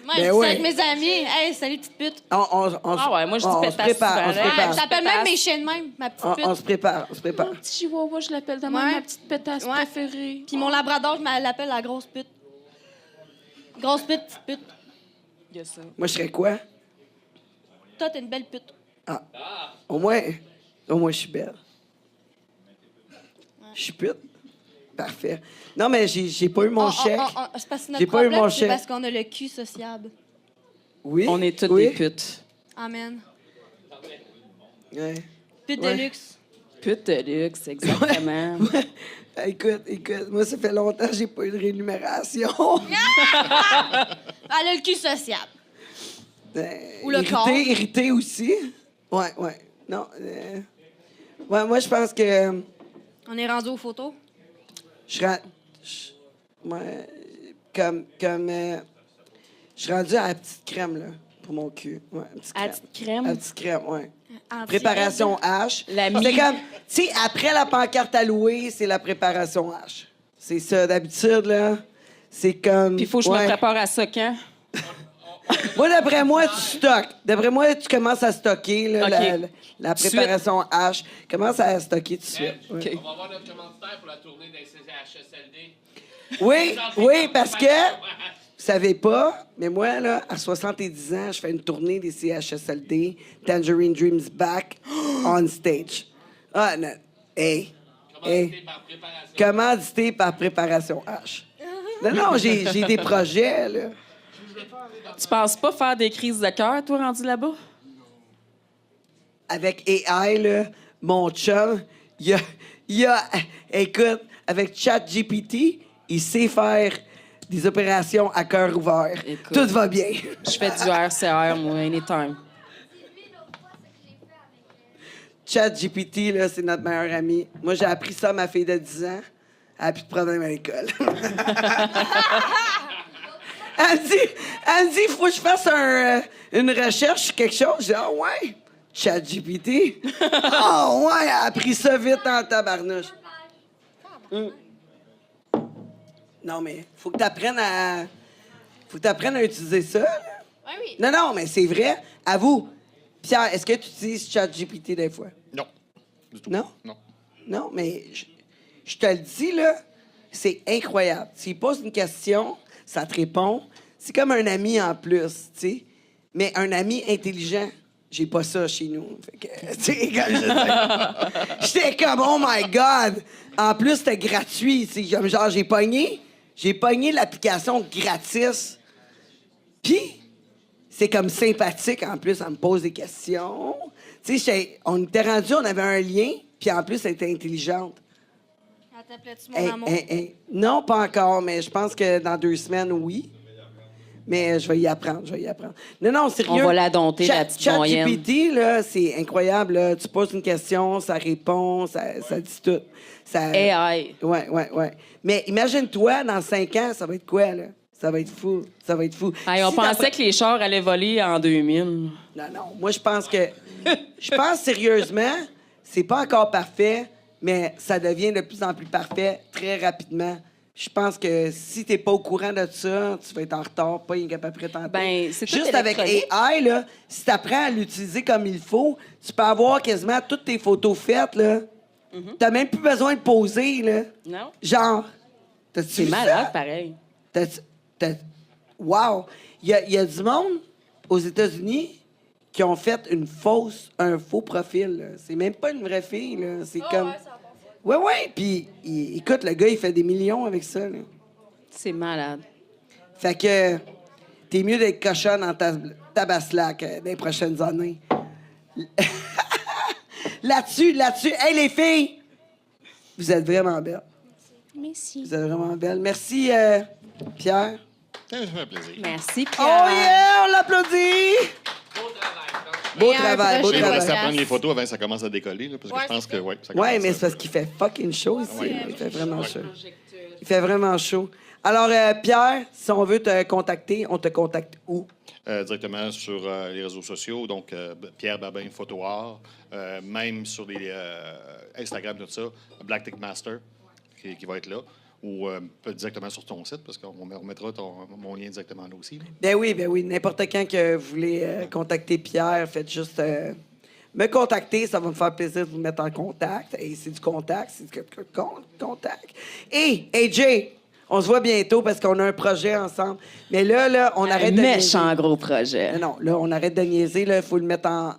Moi, Ben je dis ouais. avec mes amis. Hey, salut, petite pute. Ah ouais, moi, je dis on se pétasse prépare, souvent, on se là. prépare. Je t'appelle même mes chiens de même, ma petite pute. On se prépare, on se prépare. Mon petit chihuahua, je l'appelle de même, Ouais. ma petite pétasse Ouais. préférée. Puis mon labrador, je l'appelle la grosse pute. Grosse pute, petite pute. Il y a ça. Moi, je serais quoi? Toi, t'es une belle pute. Au moins, je suis belle. Je suis pute. Parfait. Non, mais j'ai pas eu mon chèque. C'est parce que J'ai notre pas eu mon problème, c'est chèque. parce qu'on a le cul sociable. Oui. On est toutes oui. des putes. Amen. Ouais. Pute Ouais. de luxe. Putes de luxe, exactement. Ouais. Écoute, moi, ça fait longtemps que j'ai pas eu de rémunération. Elle a le cul sociable. Ou le irrité, corps. Irrité aussi. Ouais. Non. Ouais, moi, je pense que On est rendu aux photos. je serais... Ouais, comme je suis rendu à la petite crème, là, pour mon cul. Ouais, une petite À la crème. petite crème? À la petite crème, ouais. Anti- Préparation H. La C'est mi- comme, tu sais, après la pancarte à louer, c'est la préparation H. C'est ça, d'habitude, là. C'est comme... Puis il faut que je me ouais. prépare à ça quand? Moi, d'après moi, tu stockes. D'après moi, tu commences à stocker là, OK. la Tout de préparation H. Commence à stocker tout de suite. Ouais. OK. On va avoir notre commanditaire pour la tournée des CHSLD. Oui, parce que, vous savez pas, mais moi, là, à 70 ans, je fais une tournée des CHSLD, Tangerine Dreams Back, on stage. Ah, non. Hey. Par préparation. Commandité par préparation H. Non, j'ai des projets, là. Tu penses pas faire des crises de cœur, toi, rendu là-bas? Avec AI, là, mon chum, il y a, écoute, avec ChatGPT, il sait faire des opérations à cœur ouvert. Écoute. Tout va bien. Je fais du RCR, moi, anytime. ChatGPT, là, c'est notre meilleur ami. Moi, j'ai appris ça à ma fille de 10 ans. Elle n'a plus de problème à l'école. Elle me dit, il faut que je fasse une recherche sur quelque chose. Je dis, ah ouais, ChatGPT. Ah ouais, elle a appris ça vite en tabarnouche. Non, mais faut que tu apprennes à utiliser ça. Là. Ouais, oui. Non, mais c'est vrai. Avoue, Pierre, est-ce que tu utilises ChatGPT des fois? Non. Du tout. Non? Non. Non, mais je te le dis, là, c'est incroyable. Tu lui poses une question, ça te répond. C'est comme un ami en plus, tu sais. Mais un ami intelligent, j'ai pas ça chez nous. Fait que, tu sais, comme j'étais comme, oh my God! En plus, c'était gratuit. C'est comme, genre, j'ai pogné l'application gratis. Puis, c'est comme sympathique, en plus, elle me pose des questions. Tu sais, on était rendu, on avait un lien, puis en plus, elle était intelligente. Elle t'appelait-tu mon amour? Non, pas encore, mais je pense que dans 2 semaines, oui. Mais je vais y apprendre. Non, sérieux. On va la dompter, la petite moyenne. ChatGPT, là, c'est incroyable. Là. Tu poses une question, ça répond, ça dit tout. AI. Ouais. Mais imagine-toi, dans 5 ans, ça va être quoi, là? Ça va être fou. Hey, on pensait que les chars allaient voler en 2000. Non. Moi, je pense sérieusement, c'est pas encore parfait, mais ça devient de plus en plus parfait très rapidement. Je pense que si t'es pas au courant de ça, tu vas être en retard, pas incapable de tantôt. Ben, c'est tout juste avec électronique. AI, là, si t'apprends à l'utiliser comme il faut, tu peux avoir quasiment toutes tes photos faites, là. T'as même plus besoin de poser, là. Non? Genre. C'est malade, pareil. Wow! Il y a du monde aux États-Unis qui ont fait un faux profil. Là. C'est même pas une vraie fille. Là. C'est comme. Ouais. Puis, écoute, le gars, il fait des millions avec ça. Là. C'est malade. Fait que t'es mieux d'être cochonne en tabaslac dans les prochaines années. là-dessus. Hey, les filles! Vous êtes vraiment belles. Merci. Vous êtes vraiment belles. Merci, Pierre. Ça me fait plaisir. Merci, Pierre. Oh yeah! On l'applaudit! Beau travail. Il va rester à prendre les photos avant que ça commence à décoller. Là, parce que je pense que, ça commence Mais c'est parce qu'il fait fucking chaud ici. Il fait vraiment chaud. Alors, Pierre, si on veut te contacter, on te contacte où? Directement sur les réseaux sociaux, donc Pierre Babin Photo Art, même sur les Instagram, tout ça, Black Tick Master, qui va être là, ou directement sur ton site, parce qu'on remettra mon lien directement là aussi. Là. Ben oui, n'importe quand que vous voulez contacter Pierre, faites juste me contacter, ça va me faire plaisir de vous mettre en contact. Et c'est du contact, contact. Et AJ, on se voit bientôt parce qu'on a un projet ensemble. Mais là, on arrête de niaiser. Méchant gros projet. Non, là, on arrête de niaiser. Il faut le mettre en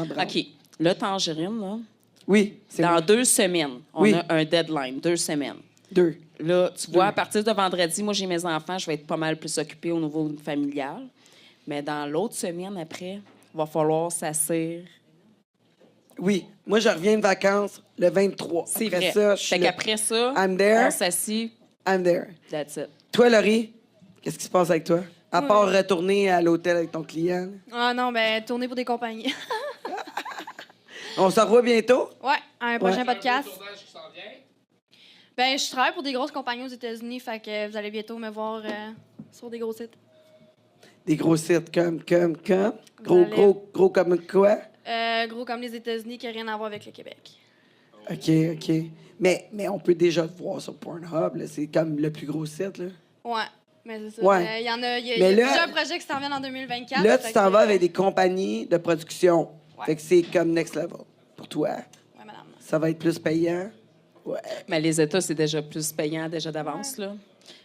branle. OK. Le tangerine, là. Oui, c'est Dans vrai. 2 semaines, on a un deadline. 2 semaines. 2. Là, tu vois, à partir de vendredi, moi, j'ai mes enfants, je vais être pas mal plus occupée au niveau familial. Mais dans l'autre semaine après, il va falloir s'asseoir. Oui. Moi, je reviens de vacances le 23. C'est Après vrai. ça, je suis Fait là. qu'après ça, I'm there. on s'assit. I'm there. That's it. Toi, Laurie, qu'est-ce qui se passe avec toi? À part retourner à l'hôtel avec ton client. Ah non, ben, tourner pour des compagnies. On se revoit bientôt? Ouais, un prochain podcast. Un tournage qui s'en vient. Ben, je travaille pour des grosses compagnies aux États-Unis, fait que vous allez bientôt me voir sur des gros sites. Des gros sites comme. allez- Gros comme quoi? Gros comme les États-Unis, qui n'a rien à voir avec le Québec. OK. Mais on peut déjà te voir sur Pornhub. Là. C'est comme le plus gros site. Là. Ouais, mais c'est ça. Ouais. Il y en a, il y a Mais là- plusieurs projets qui s'en viennent en 2024. Là, fait tu t'en que- vas avec des compagnies de production. Ouais. Fait que c'est comme next level pour toi. Ouais, madame. Ça va être plus payant. Ouais. Mais les États, c'est déjà plus payant déjà d'avance, là.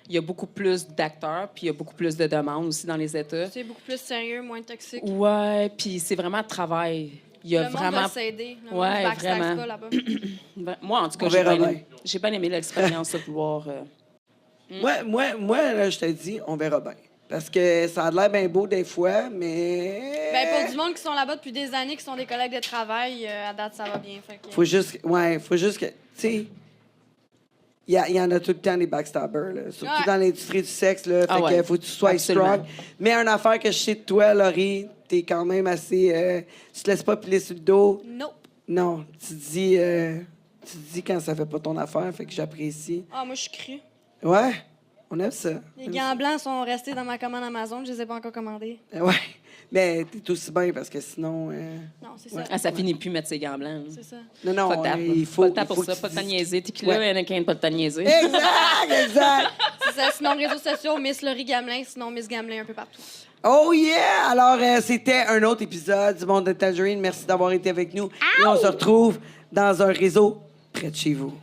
Il y a beaucoup plus d'acteurs, puis il y a beaucoup plus de demandes aussi dans les États. C'est beaucoup plus sérieux, moins toxique. Ouais, puis c'est vraiment travail. Il y a Le monde vraiment... va s'aider. Le Ouais, monde backstage vraiment. pas là-bas. Moi, en tout cas, On verra bien. j'ai bien aimé l'expérience de pouvoir... Moi, là, je te dis, on verra bien. Parce que ça a l'air bien beau des fois, mais. Ben, pour du monde qui sont là-bas depuis des années, qui sont des collègues de travail, à date, ça va bien. Fait que... Faut juste que. Tu sais, il y en a tout le temps des backstabbers, là, surtout Ouais. dans l'industrie du sexe. Là, Ah fait ouais. que faut que tu sois Absolument. strong. Mais une affaire que je sais de toi, Laurie, t'es quand même assez. Tu te laisses pas piler sur le dos. Nope. Non, tu dis quand ça fait pas ton affaire, fait que j'apprécie. Ah, moi, je suis crue. Ouais, on aime ça. Les gants blancs sont restés dans ma commande Amazon. Je les ai pas encore commandés. Ouais, mais t'es aussi bien parce que sinon... Non, c'est ça. Ouais. Ah, ça finit plus mettre ses gants blancs. C'est ça. Non, non, Pas de table. il faut... Pas de table il pour faut ça, que pas de tu temps dises- niaiser. T'es qui là, Ouais. il y en a qui n'aiment pas de temps niaiser. Exact! C'est ça. Sinon, réseaux sociaux, Miss Laurie Gamelin. Sinon, Miss Gamelin un peu partout. Oh yeah! Alors, c'était un autre épisode du Monde de Tangerine. Merci d'avoir été avec nous. Et on se retrouve dans un réseau près de chez vous.